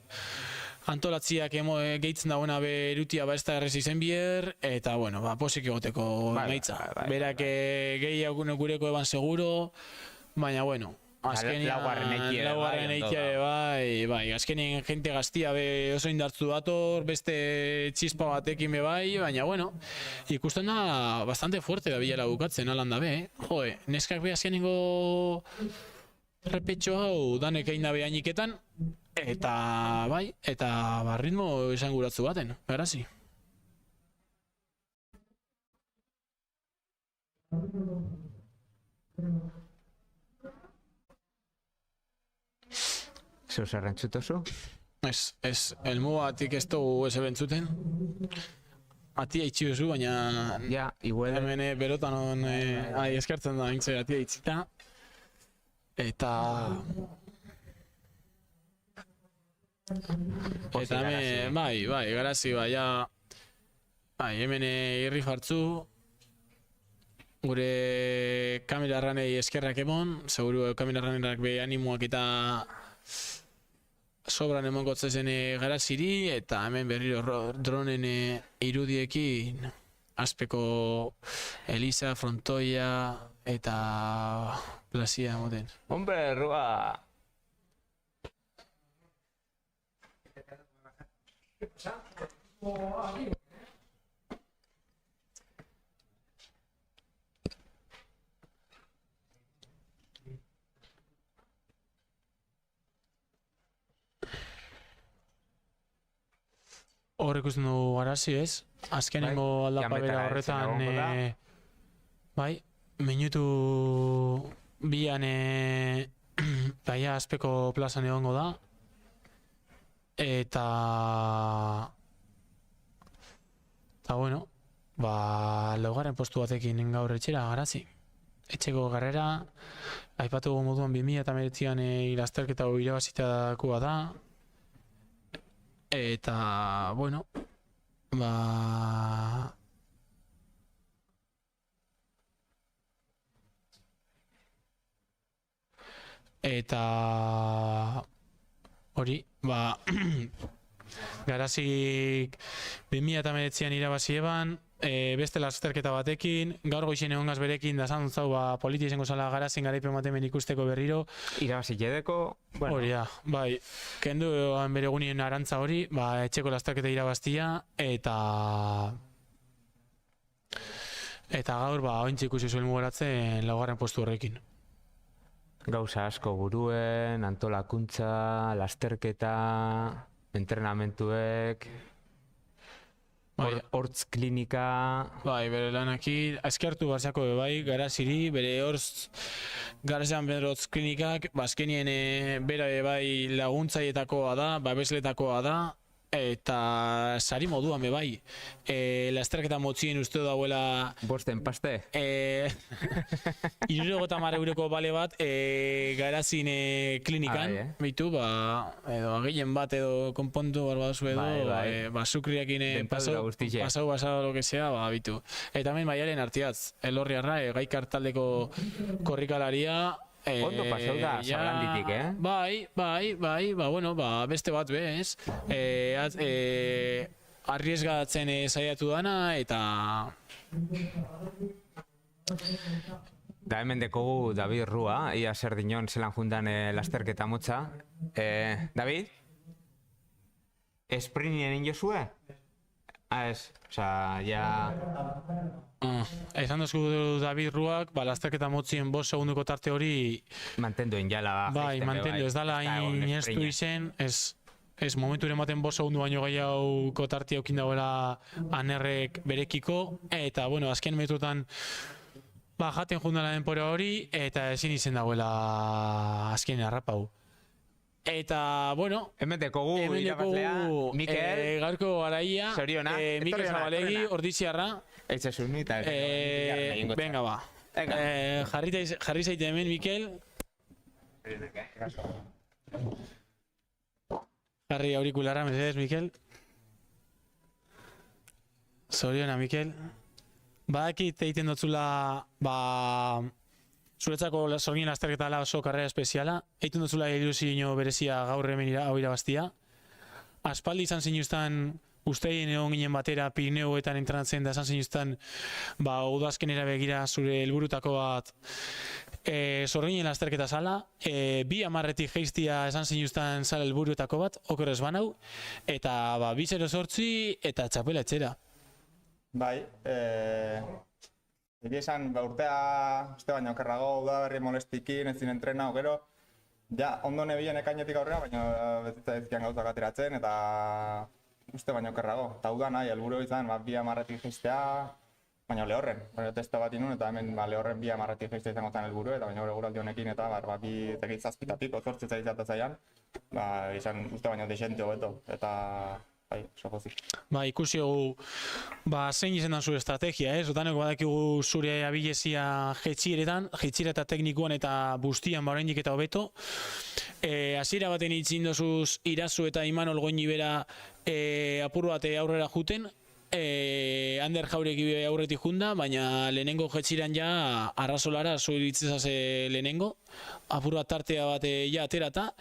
gehitzen dagoena berutia ba ez da errez izen bier, eta, bueno, ba, posik egoteko maitza. Berak gehiago gureko eban seguro, baina, bueno, laugarren eitia bai, azkenien jente gaztia oso indartzu dator, beste txispa batekin bai, baina, bueno, ikusten da bastante fuerte da bilela bukatzen, alan da be, joe, neskak be azkenengo repetxo hau danek egin da behainiketan, eta, bai, eta ritmo esanguratzu baten, Garazi. Zeu zer entzutozu? Ez, elmugatik ez dugu ez ebentzuten. Atia itxi duzu, baina... Ja, igual... Hemen berotan on... eskertzen da, intze, atia itxita. Eta... Eta hemen, bai, Garazi, bai, ja... Bai, hemen irri jartzu. Gure kamerarranei eskerrak emon, seguru kamerarranenak be animoak eta sobran emongo zen Garaziri, eta hemen berriro dronen irudiekin azpeko Elisa, Frontoia eta Plazia moten. Hombre, Rua! Hor ikusten du Garazi ez, azkenengo aldapabera horretan, bai, minutu bian baia azpeko plazan egongo da, eta bueno, ba, laugarren postu batekin gaur etxera Garazi. Etxeko garrera, aipatu moduan 2019an lasterketa irabazitakoa da, eta, bueno, ba... Eta... Hori, ba... Garazik 2019an irabazi eban, beste lasterketa batekin, gaur goixen egongaz berekin da zantzau politi izango zala Garazin garaipen batemen ikusteko berriro. Irabazi jedeko, bueno. Hori da, bai, kendu bere egunien arantza hori, ba, etxeko lasterketa irabaztia, eta gaur, ba, ointxe ikusi zuen mugaratzen laugarren postu horrekin. Gauza asko buruen, antolakuntza, lasterketa, entrenamentuek, hortz klinika... Bai, bere lanaki, eskertu baziako bai, Garaziri, bere hortz Garazean bere hortz klinikak, bazkenien bera bai laguntzaietakoa da, babesletakoa da, eta sari moduan bai. Lasterketa motzien uste dauela... Bosten paste? 60 euroko bale bat Garazin klinikan, bitu, ba, edo agillen bat edo konpontu barbazu edo, ba, sukriakin pasau lo que sea, ba, bitu. Eta hemen baiaren artiatz, elorriarra, gaikar taldeko korrikalaria, ondo pasau da, zablanditik, Bai, ba, bueno, ba, beste bat bez, arriesgatzen saiatu dana, eta... Da hemen dekogu David Rua, ia zer dinon zelan jundan lasterketa motza. David? Esprinien inozue? Ez, oza, ja... Ezan dozku David Ruak, ba, lasterketa motzien 5 segunduko tarte hori... Mantenduen jala. Bai, mantendu, ez dala inestu izen, ez momenturen baten 5 segundu baino gehiago tarti aukin dagoela anerrek berekiko, eta, bueno, azken metutan ba, jaten jundala denpora hori, eta ezin izen dagoela azken harrapau. Eta, bueno, hemen dekogu irabazlea, Mikel, gaurko garaia, Mikel Zabalegi, ordiziarra. Eitzasun eta... Venga, ba. Jarri zaite hemen, Mikel. Jarri aurikularra, mesedez, Mikel. Zoriona, Mikel. Badakit egiten dotzula, zuretzako sorgin lasterketa dela oso karrera espeziala. Egiten dotzula ilusio berezia gaur hemen hau irabaztia. Aspaldi izan zinuztan, usteien egon ginen batera Pirineoetan entrenatzen da esan zinuztan, udazkenera begira zure helburutako bat sorginen lasterketa zala. 2:10 geiztia esan zinuztan zala helburuetako bat, okerrez banau, eta 2:08 eta txapela etxera. Bai, egia esan, urtea, baina okerrago, udaberri molestikin, ezin entrenau, gero, ja, ondo nebien ekainetik aurrera, baina bezitza ezkian gauzak ateratzen, eta baina okerrago. Eta uda nahi, helburu izan, 2:10 geiztea, baina lehorren. Testa bat inun, eta hemen lehorren 2:10 geiztea izango zen helburu, eta baina guraldi honekin, eta 2:08 ozortzitza izatea zaian, izan baina desente hobeto, eta bai, sopozik. Ikusi dugu, zein izan da zure estrategia, Zotaneko badakigu zure abilezia jetxire eta teknikoan eta bustian oraindik eta hobeto. Hasiera baten itzin dozuz Irazu eta Imanol Goñi bera apur bat aurrera juten, Ander Jauregi aurretik junda, baina lehenengo jetxiran ja arrazolara zuiritzezaz lehenengo, apur bat tartea bat ja aterata,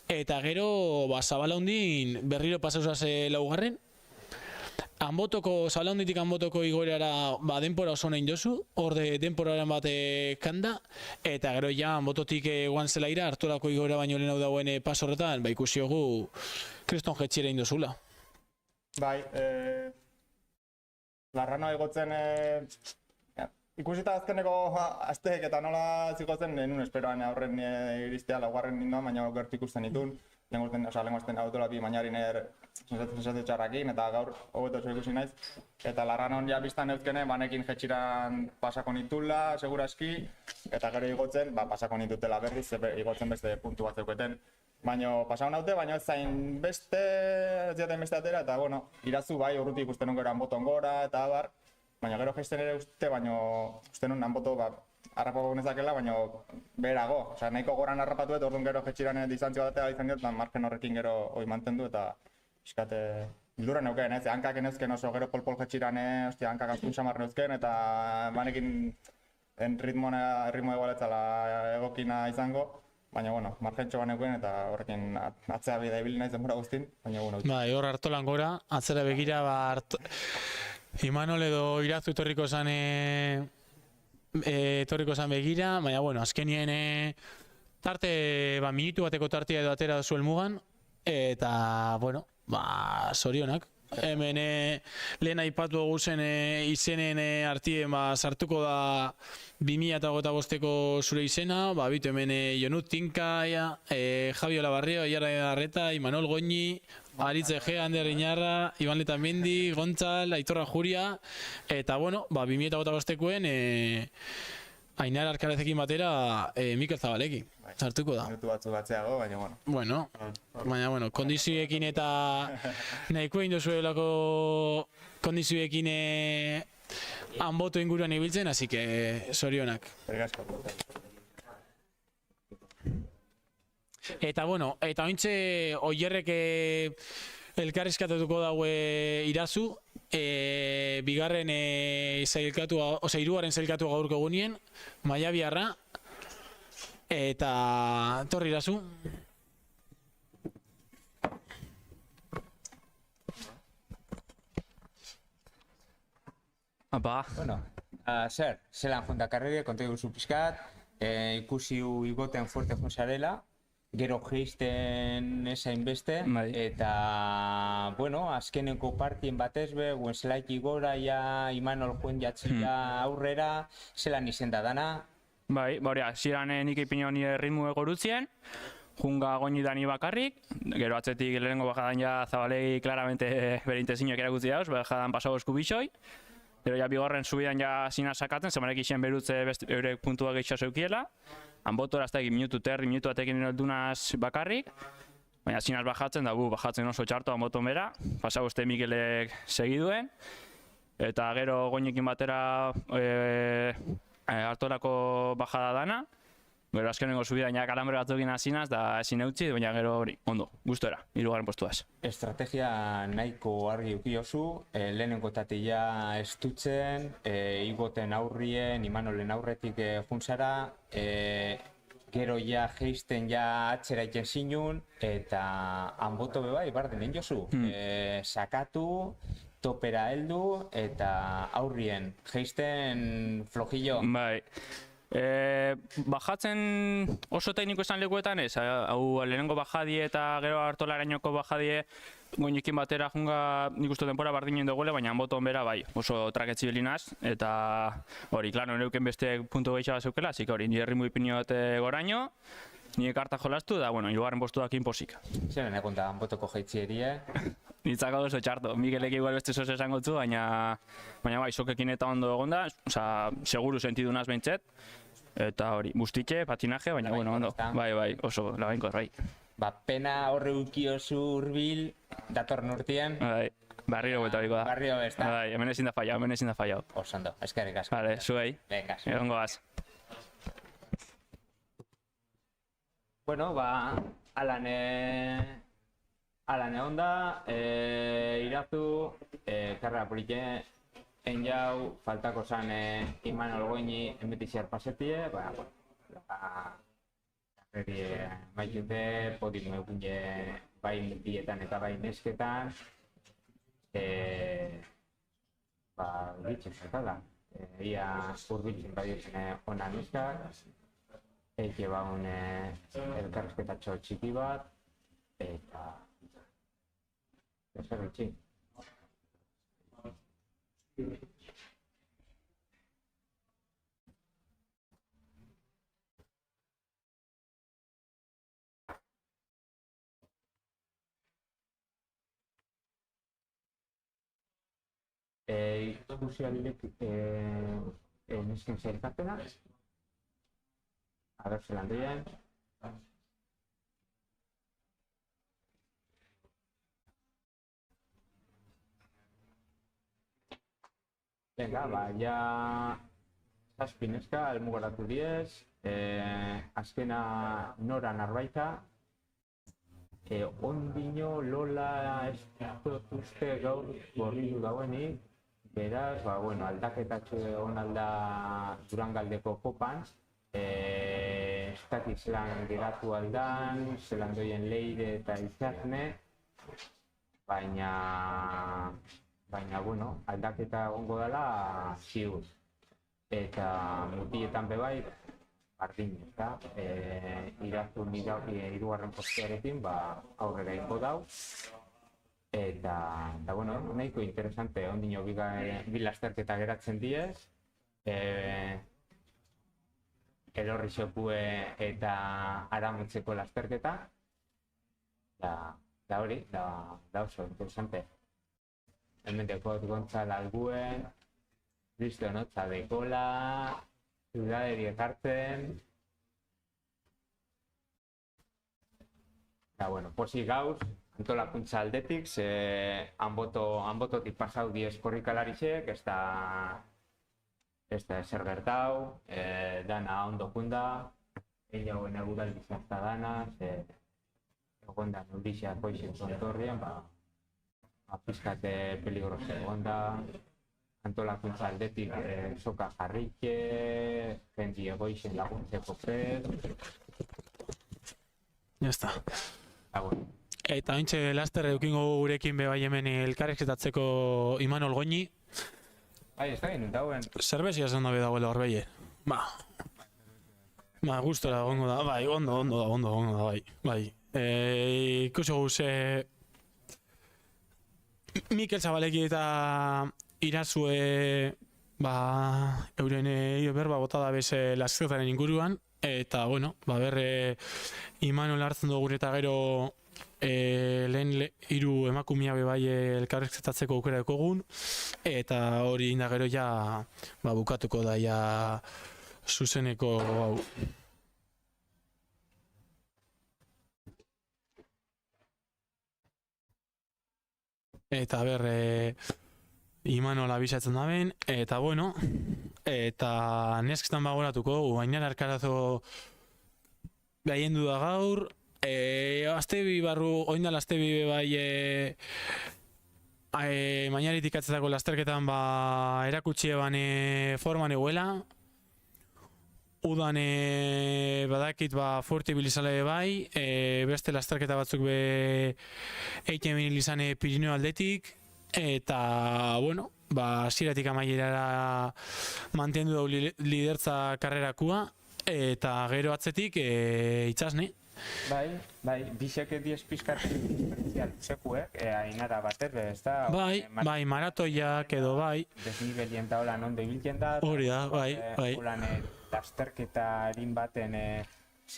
eta gero Zabala hundin berriro pasauzaz laugarren. Zabala hunditik Anbotoko igoerara denpora oso nahin dozu, hor denporaren bat kanda, eta gero ja Anbototik guan zelaira, Artolako igoera baino lehen hau dagoen paso horretan, ikusi dugu kriston jetxiera indozula. Bai, Larrano egotzen, ikusita azkeneko azteek eta nola zikotzen, nenun esperoan aurren iristea laugarren ninduan, baina gertu ikusten ditun. Lengozten autola bi mainarin sensatze txarrakin, eta gaur hobeto oso ikusi naiz. Eta Larranon ja biztan euzkene, banekin jetxiran pasako nitula, seguraski, eta gero igotzen, pasako nitutela berriz, igotzen beste puntu bat zeuketen. Baina pasau naute, baina ez zain beste, ez ziaten beste atera, eta bueno, Irazu bai, urrutik uste nun gero Anboton gora, eta abar, baina gero geizten ere uste nun Anboto harrapako gunezakela, baina beherago. Osa, nahiko goran harrapatu eta orduan gero jetxiran distantzio batea izan diot, margen horrekin gero hori mantendu, eta iskate bildura neuken, hankak neuzken oso gero pol jetxiran, hankak azkun xamar neuzken, eta banekin ritmo egoletzala egokina izango. Baina, bueno, margentxo banekuen eta horrekin atzea bida ibili naiz denbora guztin, baina, bueno. Hor Artolan gora, atzera begira, Imanol edo Irazu etorriko zan begira, baina, bueno, azkenien tarte, minutu bateko tartea edo atera zuen mugan, eta, bueno, zorionak. Hemen lehen aipatu guzen izenen artien sartuko da 2025ko zure izena, bitu hemen Jonut Tinka, Javi Olabarrio, Iara Arreta, Imanol Goñi, Aritze G, Ander Iñarra, Iban Letamendi, Gontzal, Aitorra Juria, eta bueno, 2025koen Ainar Arkarezekin batera Mikel Zabalekin, sartuko da. Minutu batzu batzeago, baina, bueno, kondizioekin eta nahiko egin dozuelako kondizioekin Anboto inguruan ibiltzen, así que zorionak. Eta bueno, eta ointxe oierrek elkarrizkatatuko daue Irazu, bigarren hirugarren zailkatu gaurko egunien, Maiabiarra, eta torri Irazu. Bueno, zelan jonda karrere, konta iguzu pizkat, ikusi igoten fuerte jonsarela, gero geizten esain beste, eta, bueno, azkeneko partien batez be, Guenzelaiki gora, Imanol Juen jatzia aurrera, zelan izen da dana. Bai, ziren nik ipin honi ritmu egorutzien, junga Goñi dani bakarrik, gero atzetik lehenengo bajadan ja Zabalegi claramente bere intenziñoak erakutzi dauz, bajadan pasau eskubixoi, gero ja bigorren subidan ja zina sakaten, zemarek isen berutze eurek puntua gehiago zeukiela, Anbotora azta egin minutu batekin dunaz bakarrik, baina zinaz bajatzen, da bajatzen oso txarto Anboton bera, pasau este Mikelek segiduen, eta gero Goñekin batera hartolako bajada dana, gero azkenengo subidainak alambre batzukin hazinaz, da ezin eutzi, baina gero hori, ondo, gustora, 3. postuaz. Estrategia nahiko argi ukiozu, lehenengo tatila estutzen, igoten aurrien, Imanolen aurretik juntzara, gero ja geisten ja atzera iten zinun, eta hanboto bebai, bardenen jozu, sakatu, topera heldu, eta aurrien geisten flojillo. Bai. Bajatzen oso tekniko esan lekuetan ez, hau lehenengo bajadie eta gero hartolarainoko bajadie goinekin batera junga nik uste denbora bardinen duguele, baina hanboton bera bai, oso traketzi belinaz, eta hori, klaro, neuken beste puntu gehiago zeukela, zik hori, nire errimu ipinio goraino, nire karta jolastu, da, bueno, 3. postuak inposik. Zeren egon da hanbotoko jeitzierie? Nitzako oso txarto, Mikelek igual beste zoz esango zu, baina bai, sokekin eta ondo egon da, oza, seguru sentidunaz behintzet, eta hori, bustitxe, patinaje, baina, bueno, ondo, bai, oso labainkor, bai. Ba, pena horre ukiozu hurbil, datorren urtien. Bai, barriro bueltariko da. Barriro besta. Bai, hemen ezin da fallau. Osondo, eskerrik asko. Vale, zuei. Venga, Egongo gaz. Bueno, ba, alane onda, irazu, karra polite, enjau, faltako zan Imanol Goñi enbetiziar pasetie, ba, baitute, podium egunye bai bietan eta bai nesketan, ba, ditzen zertala, ia urbiltzen badietzen ona neskak, eke ba un elkarrezketatxo txiki bat, eta zer gutxi. Ikusialek nesken zailkapena, a ver zelan duen. Venga, ba, ja zazpineska, almugoratu diez, azkena Nora Narbaita, ondino Lola espatutuzte gaur gorridu dauenik, beraz, ba, bueno, aldaketatxo egon alda Durangaldeko kopan, ez dakit zelan geratu aldan, zelan doien Leire eta Izarne, baina, bueno, aldaketa egongo dela ziur. Eta mutietan bebai, bardin, eta irazu nira 3. postearekin, ba, aurrera ingo dau. Eta, bueno, nahiko interesante, ondino bi lasterketa geratzen diez, erorri xopue eta aramutzeko lasterketa, da hori, da oso interesante. Hementeko Gontzal Alguen, Cristo Notza Dekola, Udaderi ekartzen. Eta, bueno, posi gauz, antolakuntza aldetik, hanbototik pasau diez korrikalaritzek, ez da ezer gertau, dana ondo kunda, egiagoen eguraldi zarta dana, egon da nolizia koixen zontorrien, pizkate peligrosa egon da, antolakuntza aldetik soka jarrike, jendi egoixen laguntzeko prest. Ya está. Eta ointxe laster eukingo gurekin bebai hemen elkarrezketatzeko Imanol Goñi. Bai, ez da ginen dauen. Zerbezia esan dabe dagoela horbeie. Ba, gustora egongo da, bai, ondo da, bai. Ikusi guz, Mikel Zabaleki eta Irazue, euren berba bota da bez lasterketaren inguruan, eta, bueno, berre Imanol hartzen dugu eta gero lehen 3 emakumia bebai elkarrezketatzeko aukera ekogun, eta hori inda gero ja bukatuko da ja zuzeneko hau. Eta Imanol abisatzen da ben, eta bueno, eta nesketan bagoratuko, Ainara Alcarazo gaiendu da gaur, astebi barru, oindal astebi bai Mañaritik atzetako lasterketan erakutsi eban forman eguela, udan badakit fuerte bilizale bai, beste lasterketa batzuk eiten bilizane Pirineo aldetik, eta, bueno, hasieratik amaierara mantendu dau lidertza karrerakua, eta gero atzetik Itxasne. Bai, bisek diez pizkat sekuek, Ainara bater, ez da? Bai, maratoiak edo bai. Desnibelien da hola non debiltzen da. Hori da, bai. Holan lasterketarin baten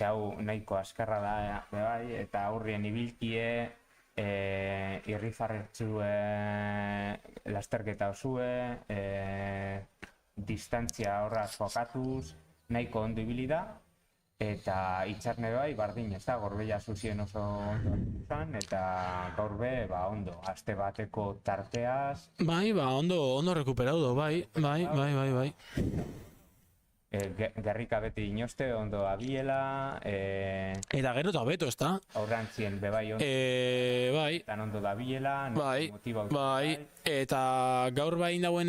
hau nahiko askarra da, bai, eta aurrien ibilkie, irrifarretzu lasterketa osue, distantzia horra jokatuz, nahiko ondo ibili da. Eta Itxasne bai, bardin, ez da, Gorbeia zuzien oso zan, eta gaur ondo, aste bateko tarteaz. Bai, ondo rekuperaudo, bai. Gerrika beti inoste, ondo abiela. Eta gero eta beto, ez da? Aurrantzien bebai ondo. Bai. Eta ondo da abiela, motiba. Bai, eta gaur bai dauen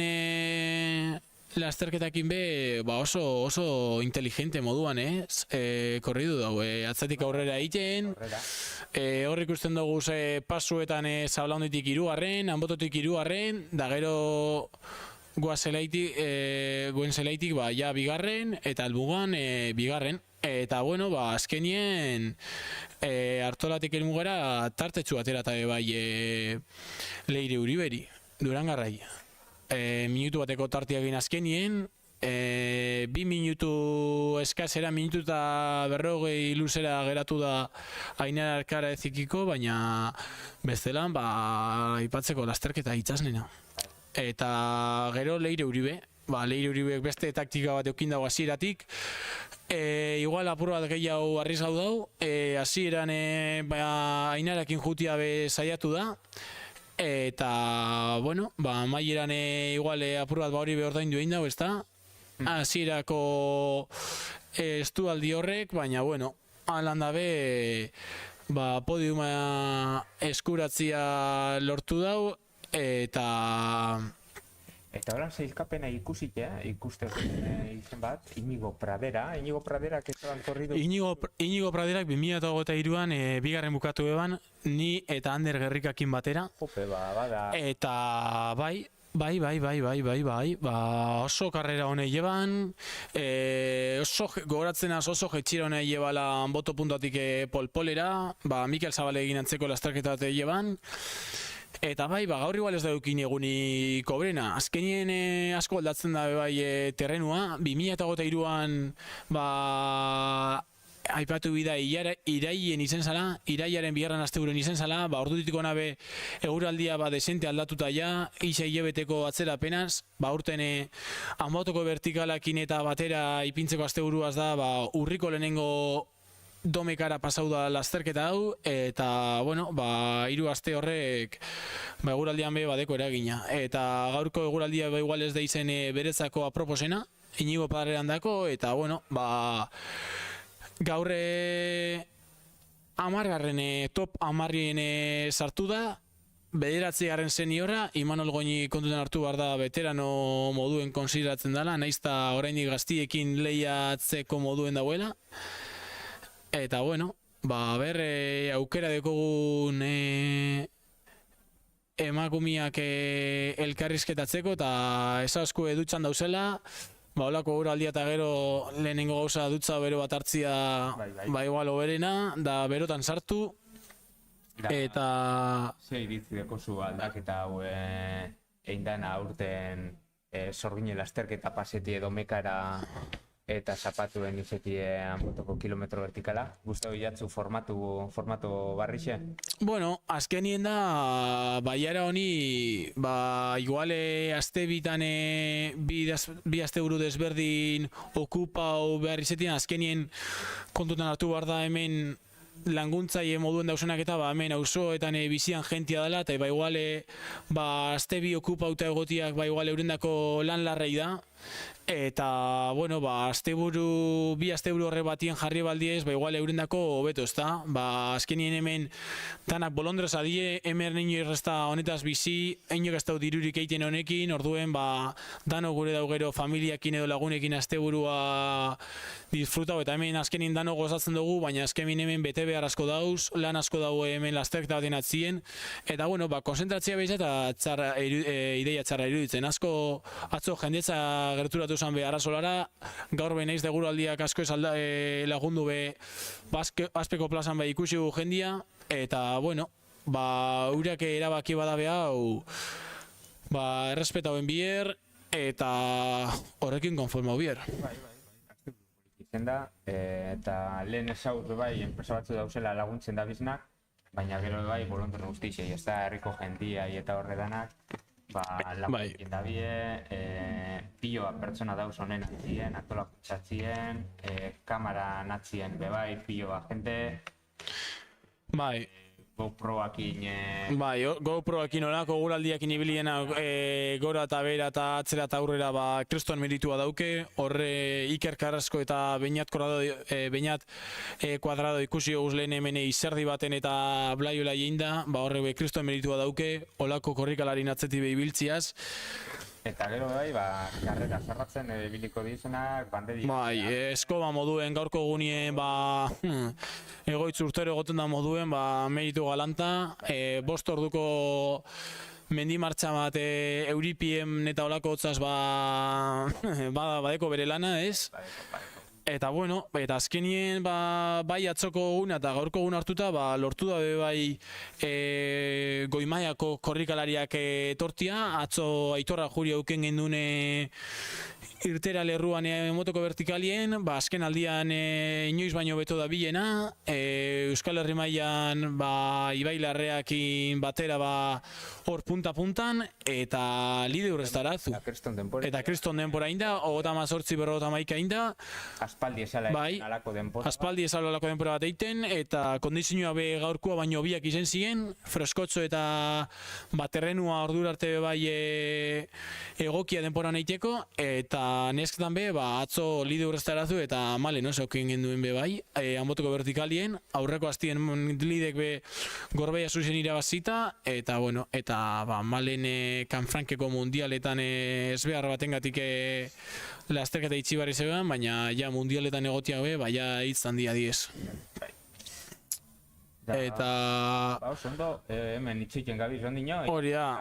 lasterketakin oso inteligente moduan, korridu dago, atzatik aurrera egiten, hor ikusten dugu pasuetan Zabalaunditik 3, Anbototik 3, da gero guen zelaitik ja 2, eta Albugan 2. Eta, bueno, azkenien Artolatik elmugara tartetxu atera eta bai Leire Uriberi, Durangarrai. Minutu bateko tartia egin azkenien, 2 minutu eskazera, minutu eta 40 luzera geratu da Ainara Alcarazekiko, baina bestelan aipatzeko lasterketa Itxasnena. Eta gero Leire Uribe, Leire Uribeek beste taktika bat eukin dago hasieratik, igual apur bat gehiago arriesgatu dau, hasieran Ainarakin jutia saiatu da, eta, bueno, maieran igual apur bat hori behordaindu egin dago, ez da? Hasierako estualdi horrek, baina, bueno, alan dabe, podiuma eskuratzia lortu dau, eta horan zeilkapena ikusten izen bat, Iñigo Praderak ez da korridu? Iñigo Praderak 2023an bigarren bukatu eban, ni eta Ander Gerrikakin batera. Jope, bada. Eta bai, oso karrera honei jeban, oso gogoratzenaz oso jetxira honei jebala Anboto puntatik polpolera, Mikel Zabale egin antzeko lasterketa bat jeban, eta bai, gaur igual ez da dukin eguni kobrena. Azkenien asko aldatzen da bai terrenua, 2023an aipatu bida iraien izen zala, iraiaren bigarren asteburuan izen zala, ordutitiko nabe eguraldia desente aldatuta ja, isa hilabeteko atzera apenas, urten Anbotoko vertikalakin eta batera ipintzeko asteburuaz da, urriko lehenengo domekara pasau da lasterketa hau, eta, bueno, 3 aste horrek eguraldian badeko eragina. Eta gaurko eguraldia igual ez da izen beretzako aproposena, Iñigo Praderan dako, eta, bueno, gaur 10. top 10 sartu da, 9. seniora, Imanol Goñi kontutan hartu behar da veterano moduen konsideratzen dela, nahiz eta oraindik gaztiekin lehiatzeko moduen dauela. Eta, bueno, aukera dekogun emakumiak elkarrizketatzeko eta esasku dutxan dauzela, holako eguraldia eta gero lehenengo gauza dutza bero bat hartzia igual oberena, da berotan sartu, eta... Ze iritzi dekozu aldaketa hau egin dana aurten sorgine lasterketa paseti edo mekara eta zapatuen izetie Anbotoko kilometro vertikala. Gustau jatzu formatu barrixe? Bueno, azkenien da, baiara honi, iguale aste bitan bi aste buru desberdin okupau behar izetien, azkenien kontutan hartu behar da hemen languntzaile moduen dausenak eta hemen auzoetan bizian jentia dela, eta iguale aste bi okupauta egotiak iguale eurendako lan larrei da, eta, bueno, bi asteburu horre batien jarri baldiez, igual eurendako hobeto, ezta? Azkenien hemen danak bolondrez adie, hemen ino errezta honetaz bizi, inok ez dau dirurik eiten honekin, orduen, dano gure daugero familiakin edo lagunekin asteburua disfrutau, eta hemen azkenin dano gozatzen dugu, baina azkenin hemen bete behar asko dauz, lan asko dago hemen lasterketa baten atzien, eta, bueno, konzentratzea behiz eta ideia txarra iruditzen. Atzo jendetza gerturatu zen be Arrazolara, gaur beneiz deguraldiak asko ez lagundu be Azpeko plazan be ikusi gu jendia, eta, bueno, urak erabaki badabe hau, errespetauen bier, eta horrekin konformau bier. Izen da, eta lehen ezaut bai, enpresa batzu dauzela laguntzen da biznak, baina gero bai, bolondren guztixei, ez da, herriko jendia eta horre danak, laguntzen da bie, piloa pertsona dauz honen atzien, aktolak kutsatzien, kamara natzien bebai, piloa jente, GoProakin... GoProakin olako guraldiakin ibiliena gora eta bera eta atzera eta aurrera kriston meritua dauke, horre Iker Carrasco eta Beñat Cuadrado ikusi oguz lehen hemen izerdi baten eta blaiola jeinda, horre kriston meritua dauke, olako korrikalarin atzeti behibiltziaz. Eta gero bai, karrera zerratzen biliko dizenak, banderi... Eskoba moduen, gaurko gunien, egoitz urtero egoten da moduen, meritu galanta, 5 orduko mendimartxa bat Euripiem eta olako hotzaz badeko bere lana, ez? Eta, bueno, eta azkenien bai atzoko guna eta gaurko guna hartuta lortu dabe bai goimaiako korrikalariak etortia, atzo Aitorra Juri auken gendune irtera lerruan motoko vertikalien, azken aldian inoiz baino beto da bilena, Euskal Herri mailan Ibai Larreakin batera hor punta-puntan, eta lider ez darazu. Eta kriston denpora inda, 38-40 inda. Aspaldi esala alako denpora. Aspaldi esala alako denpora bat eiten, eta kondizioa be gaurkoa baino biak izen ziren, freskotxo eta terrenua ordura arte bai egokia denpora nahiteko, eta nesketan be, atzo lide urreztarazu eta male, no, zeukin genduen be bai, hanbotoko vertikalien, aurreko hastien lidek be gorbeia zuzen irabazita, eta, bueno, eta malen kanfrankeko mundialetan ez behar batengatik lasterketa itxibarri zegoen, baina ja mundialetan egotia be, ja hitz handia diez. Eta... ondo, hemen itxiken gabiz ondino,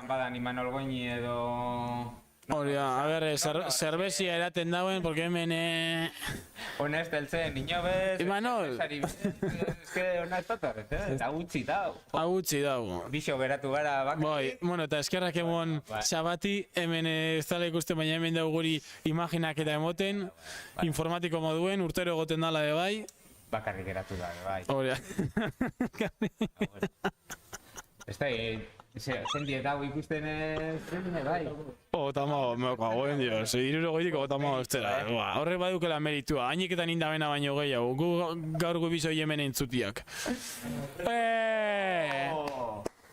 badan Imanol Goñi edo... Hori da, a ber, zerbezia eraten dauen, porque hemen... Hona ez deltzen, niño bez... Imanol! Ez que hona ez totorrez, eta gutxi dau. Gutxi dau. Bixo geratu gara bakari. Bueno, eta eskerrak emon Xabati, hemen ez dala ikusten, baina hemen dago guri imaginak eta emoten, informatiko moduen, urtero egoten dala de bai. Bakarrik geratu da, bai. Hori da. Ez da, zendiet hau ikusten bai. Goen dios, iruro goitiko tamao estera. Horrek badukela meritua, hainiketan indabena baino gehiago, gu gaur gubizo hemen entzutiak.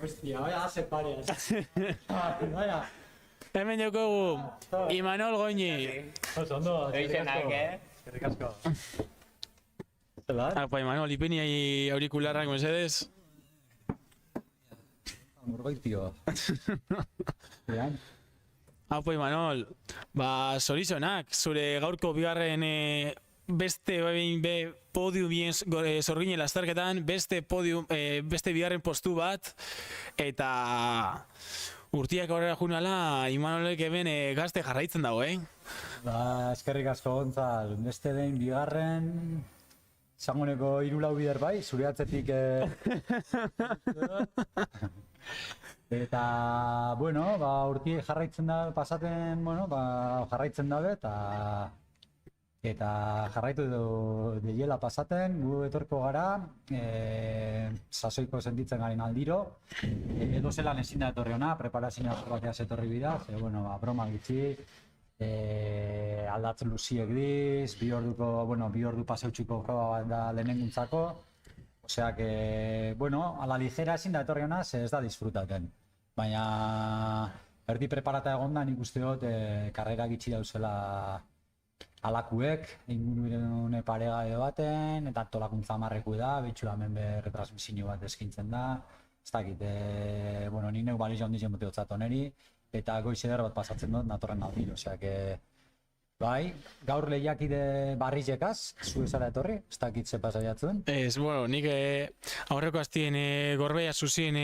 Hostia, vaya hace pareas. Vaya. Hemen jokogu, Imanol Goñi. Ondo, eizenak, eskerrik asko. Zelan? Imanol, ipeni aurikularrak mesedez. Murgoitio. Imanol, zorizonak, zure gaurko bigarren beste podiumien zorgine lasterketan, beste bigarren postu bat, eta urtiak aurrera junala, Imanolek hemen gazte jarraitzen dago, Eskerrik asko Gontzal, beste den bigarren... Zangoneko 3 lau bider bai, zure atzetik... Eta, bueno, urti jarraitzen da, pasaten, jarraitzen dabe, eta jarraitu deiela pasaten, gu etorko gara, sasoiko sentitzen garen aldiro, edo zelan ezin da etorri hona, preparazioa bateaz etorri bida, broma gitzi, aldatzen luziek diz, bi ordu paseutxuko proba bat da lehenenguntzako, osea que, ala ligera ezin da etorri hona, ez da disfrutaten. Baina erdi preparata egonda nik uste dut karrera gitxi dauzela alakuek, ingurune paregabe baten, eta antolakuntza marreku da, betxu hemen retransmisio bat eskintzen da, ez dakit, bueno, nik neu balizia honditzen bote hotzat oneri, eta goiz eder bat pasatzen dut, natorren aldin, oseak, bai, gaur lehiakide barrizekaz, zu ezara etorri, ez dakit ze pasaiatzen. Ez, bueno, nik aurreko hastien gorbeia zuzien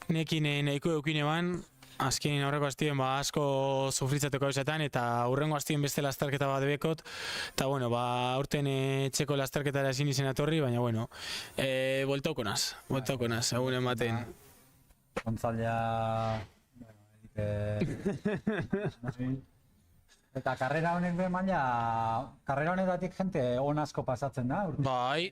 nekin nahiko eukine ban, azken aurreko hastien asko sufritzateko hausetan, eta aurrengo hastien beste lasterketa bat bekot, eta bueno, aurten txeko lasterketara ezin izen etorri, baina bueno, bueltauko naz, egun ematen. Gontzaldea, eta karrera honek be maila, karrera honetatik jente on asko pasatzen da? Bai,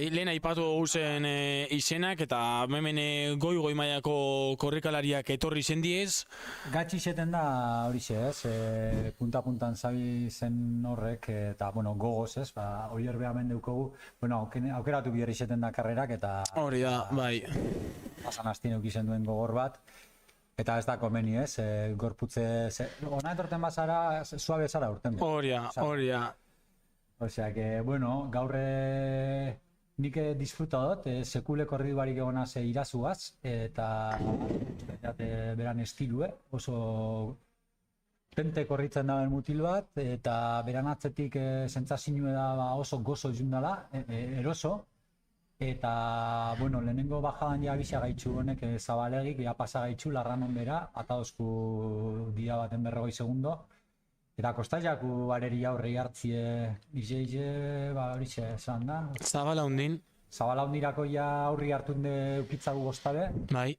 lehen aipatu guzen izenak, eta hemen goi mailako korrikalariak etorri zen diez. Gatsi zeten da horixe, ez? Punta-puntan zabi zen horrek, eta, bueno, gogoz, ez? Hori herbea hemen deukogu, bueno, aukeratu biherri zeten da karrerak, eta... Hori da, bai. Pasan hastien eukizen duen gogor bat. Eta ez da komeni, ez? Gorputze... Ona etorten bazara, suabe zara urten. Horia. Osea, que, bueno, gaur nik disfruta dut, sekuleko erdi barik egona ze irazuaz, eta beran estilue, oso tente korritzen daben mutil bat, eta beran atzetik sentsazioa da oso gozo izundala, eroso. Eta, bueno, lehenengo bajadan ja bisa gaitxu honek zabalegik, ja pasa gaitxu larranon bera, ataozku dia baten 40 segundo. Eta kostaiaku areri aurrei hartzie, ize, horixe esan da. Zabala hundin. Zabala hundirako ja aurri hartunde ukitzagu goztabe. Bai.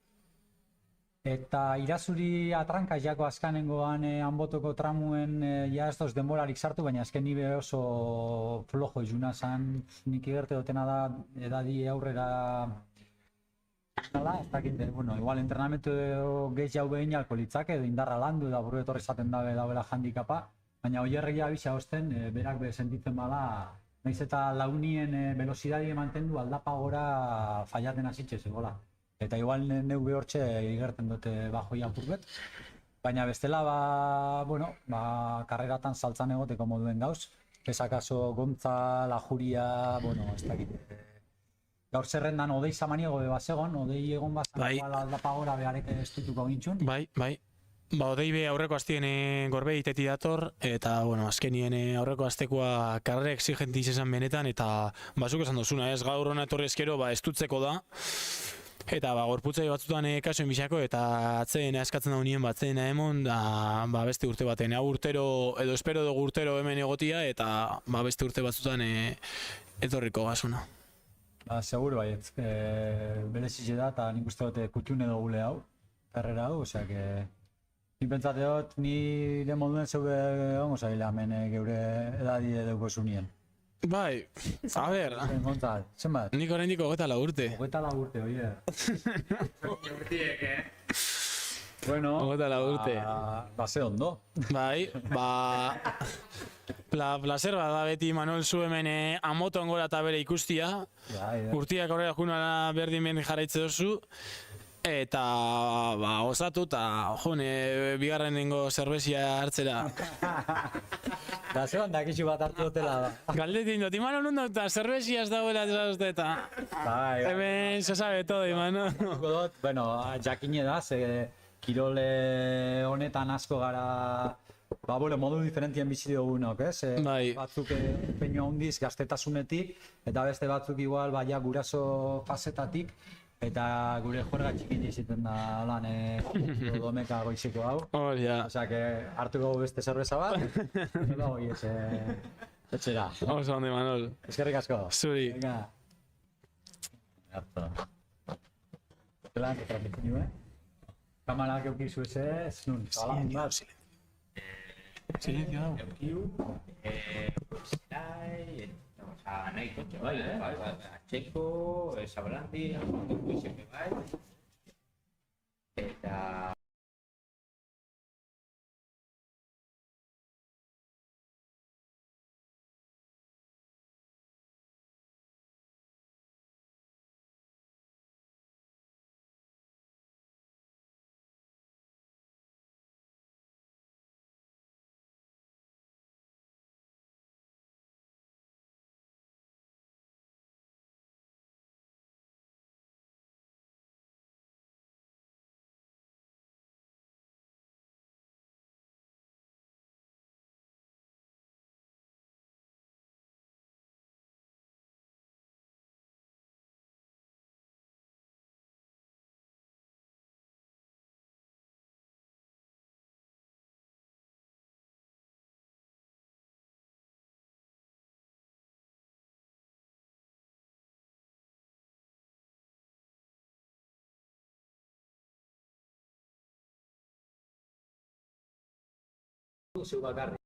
Eta irazuri atranka jako azkanengoan hanbotoko tramuen ja ez doz denborarik sartu, baina azken nibe oso flojo izuna zan, nik igerte dutena da edadi aurrera ez dakit, bueno, igual entrenamentu gehi jau behin alko litzake, edo indarra landu da burru etorri zaten dauela handikapa, baina oierregia bisa osten, berak sentitzen bada, nahiz eta launien velozidadi mantendu aldapa gora fallaten hasitxe zegoela. Eta igual neu behortxe igerten dute bajoi apurbet. Baina bestela, bueno, karreratan saltzan egoteko moduen gauz. Pesakaso, Gontza, Lajuria, bueno, ez dakit. Gaur zerrendan odei zamaniego beba zegon, odei egon bazan aldapa gora beharek estutuko gintxun. Bai. Odei be aurreko hastien gorbe iteti dator, eta, bueno, azkenien aurreko astekoa karrera exigenti izan benetan, eta bazuk esan dozuna, ez gaur hona etorri ezkero, estutzeko da. Eta gorputzei batzutan kasoen bisako, eta atzeen eskatzen da unien batzeen emon, da beste urte baten. Hau urtero, edo espero dugu urtero hemen egotia, eta beste urte batzutan etorriko gasuna. Seguro baietz, berezize da, eta nik uste dut kutxune dugule hau, karrera hau, osea, nik pentsate dut, nire moduen zeube ongo zaila hemen geure edadi eduko zunien. Bai, a ber... Gontzal, zenbat? Nik oraindik 24 urte. 24 urte, oie. Urtiek, Bueno, 24 urte. Ze ondo. Bai, placer bat da beti Manuel zu hemen amoton gora eta bere ikustia. Urtiak horrela junara berdin jarraitze dozu. Eta osatu eta bigarren nengo zerbezia hartzera. Da zeban dakitxu bat hartu dutela da. Galdetin dut, Imano nun dut, zerbezia ez dauela trazazte eta... Hemen se sabe todo, Imano. Bueno, jakine da, ze kirole honetan asko gara... modu diferentien bizi dugunok, ez? Batzuk peño handiz gaztetasunetik, eta beste batzuk igual guraso fasetatik, eta gure juerga txikin iziten da lan domeka goiziko hau. Osea, hartuko beste zerbeza bat, eta hoi ez etxera. Oso ondo, Manol. Eskerrik asko. Zuri. Venga. Zelan, transmititu, Kamarak eukizu ez nun. Silencio dago. Nahi kotxe bai, Atxeko, Zabalandi, eta... Zeu bakarrik.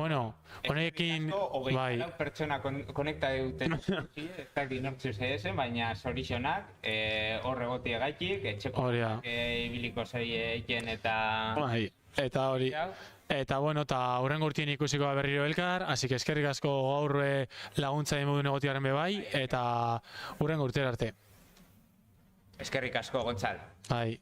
Bueno, honekin, bai, 24 pertsona konekta duten, ez dakit nortzu zehezen, baina zorixonak, hor egotia gaitik, etxeko ibiliko zei eiken eta... bai, eta hori. Eta bueno, eta hurrengo urtien ikusiko berriro elkar, así que eskerrik asko gaur laguntza moduen egotiaren bebai, eta hurrengo urtera arte. Eskerrik asko, Gontzal. Bai.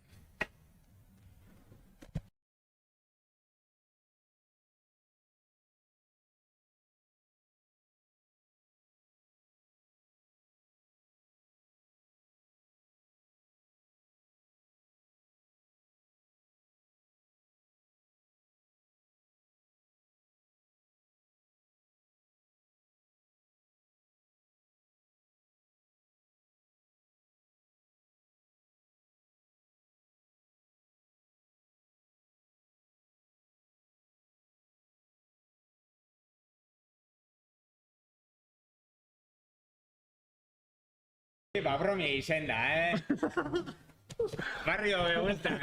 Ba, bromi izen da, Barrio begultan.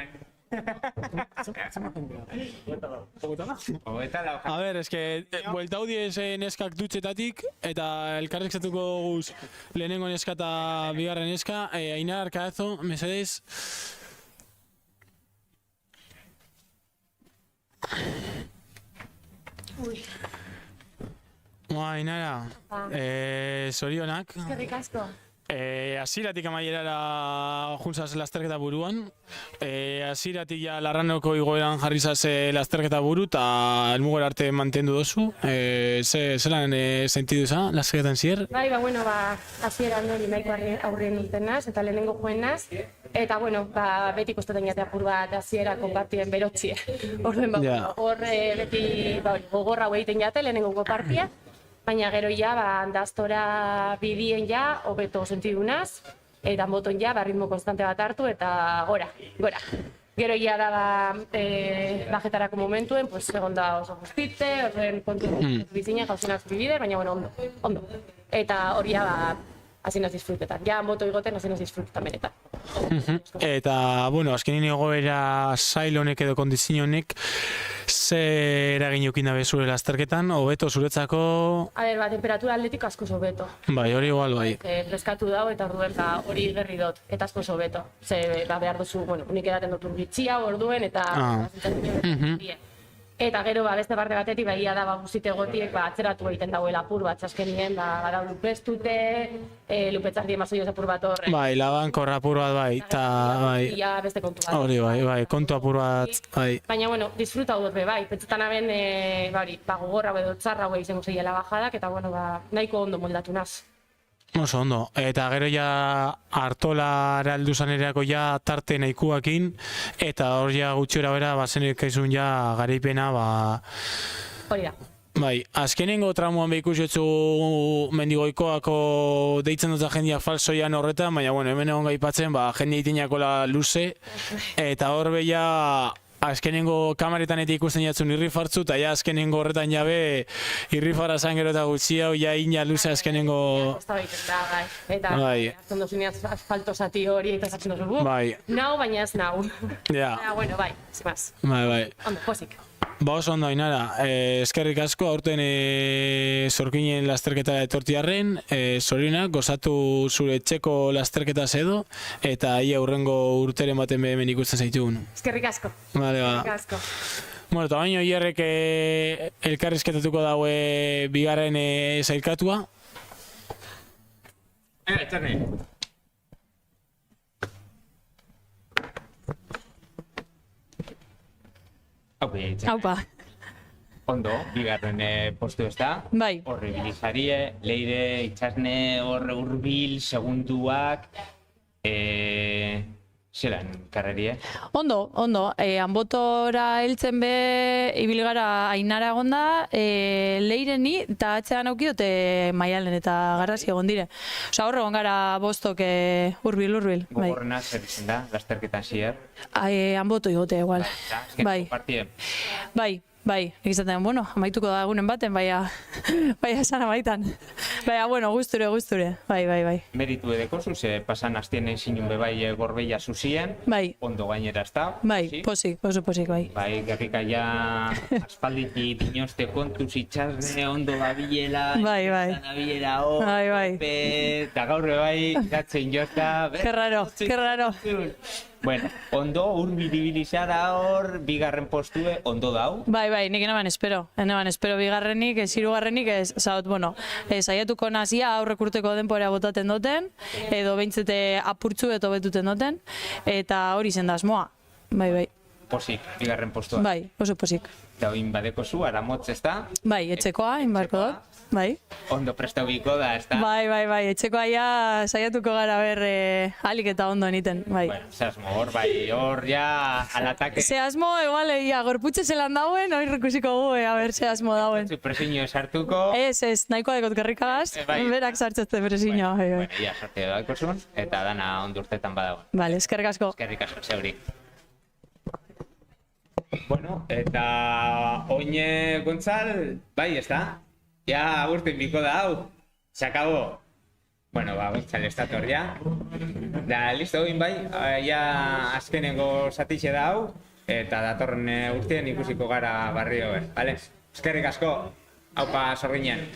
A ver, es que buelta audiez neskak dutxetatik, eta elkarrezkatuko guz lehenengo neska eta bigarren neska, Ainar Arkaezo, mesedez. Ainara, zorionak. Eskerrik asko. Hasieratik amaierara juntzaz lasterketa buruan. Hasieratik ja Larranoko igoeran jarri zaz lasterketa buru eta helmugora arte mantendu dozu. Zelan sentidu za, lasterketan zier? Bai, bueno, hasieran hori nahiko aurrien nintzen naz, eta lehenengo joen naz. Eta, bueno, beti kostaten jatea apur bat hasierako partien berotxie. Orduen, hor beti gogorra egiten jate lehenengo partia. Baina gero ja, handaztora bidien ja, hobeto sentidunaz, eta moton ja, ritmo konstante bat hartu, eta gora. Gero ja da, bajetarako momentuen, egon da oso guztitze, horren kontu bizina, gauzenak bibide, baina, bueno, ondo. Eta hori ja, hasi naz disfrutetan. Ja, moto igoten, hasi naz disfrutetan benetan. Eta, bueno, azkenin egoera zail honek edo kondizio honek, ze eragin eukin dabe zure lasterketan, hobeto zuretzako? A ber, temperatura aldetik askoz hobeto. Bai, hori igual bai. Freskatu dago eta orduen hori gerri dut, eta askoz hobeto. Ze behar duzu, bueno, unik edaten dut urbitxia orduen eta... Eta gero beste parte batetik baia da guztite egotiek atzeratu egiten dagoela apur bat, azkenien badau lupestute, lupetzardien mazoioz apur bat horre. Bai, labankor apur bat bai, eta bai. Ia beste kontu bat. Hori bai, kontu apur bat, bai. Baina, bueno, disfruta dut bai, pentsetan aben, gogorra edo txarra hau izango zeiela bajadak, eta, bueno, nahiko ondo moldatu naz. Oso ondo, eta gero ja Artolara heldu zanerako ja tarte nahikuakin, eta hor ja gutxora bera bazenek kaizun ja garaipena, Hori da. Bai, azkenengo tramuan behikusi etzu mendigoikoako deitzen dut jendia falsoian horretan, baina bueno, hemen egon gaipatzen, jendia itineakola luze, eta hor beha azkenengo kamaretan eta ikusten jatzun irrifartzu, eta ja azkenengo horretan jabe irrifara zan gero eta gutxi hau, ja ina luze azkenengo... Eta hartzen dozunean asfalto zati hori eta zatzen dozu, nau baina ez nau. Ja. Bueno, bai, zimaz. Bai. Ondo, pozik. Oso ondo, Ainara, eskerrik asko, aurten zorkinen lasterketa etortiarren, zorionak, gozatu zure etxeko lasterketa edo, eta ia hurrengo urteren baten behemen ikusten zaitugun. Eskerrik asko. Vale, eskerrik asko. Bueno, eta baino hierrek elkarrizketatuko daue bigarren zailkatua. Txarri. Aupa. Ondo, bigarren postu ez da. Bai. Horre bilizarie, leire, itxasne, horre urbil, segunduak. Zeran, karrerie? Ondo. Anbotora heltzen be, ibil gara Ainara egonda, leireni, eta atzean aukidote Maialen eta Garrasi egon dire. Osa horre egon gara bostok urbil. Gogorrena zer izan da, lasterketan zier? Anboto igote, igual. Bai. Bai, Bai, izaten, bueno, amaituko da egunen baten, baina esan amaitan. Baina, bueno, gusture, bai. Meritu edekozu, ze pasan astien sinun bebai gorbeia zuzien, Bai. ondo gainera ez da. Bai, posik, oso posik, bai. Bai, gerrika ja aspalditi dinoste kontuz itxasne ondo babilela, Bai. Nabilela hor, Bai. eta gaur bai, gatzen jota. Qué raro. Bueno, ondo, urbilibilizara hor, bigarren postue, ondo dau. Bai, nik eneban espero. Bigarrenik, hirugarrenik, zaot, bueno, saiatuko nazia aurrek urteko denpora botaten duten, edo behintzete apurtzu eto betuten duten, eta hori zen da asmoa. Bai. Posik, bigarren postua. Bai, oso posik. Eta oin badeko zu, aramotz ez da? Bai, etxekoa, inbarko dut. Bai. Ondo prestaubiko da, ez da? Bai, etxekoa ja saiatuko gara alik eta ondo niten, bai. Bueno, ze asmo, hor ja alatake. Ze asmo, igual, gorputxe zelan dauen, hori rekusiko gu, ze asmo dauen. Presiño sartuko. Ez, nahikoa dekot gerrikagaz, berak sartzezte presiño. Bueno, ia sorte dago zuen, eta dana ondo urtetan badago. Vale, eskerrik asko. Eskerrik asko, zeuri. Bueno, eta oine Gontzal, bai, ez da? Ja, agurten biko da, hau. Se acabó. Bueno, Gontzal ez dator, ja. Da, listo, oin bai, ja azkenengo zatixe da, hau. Eta datorren urtean ikusiko gara barrio, bale? Eskerrik asko, haupa sorginen.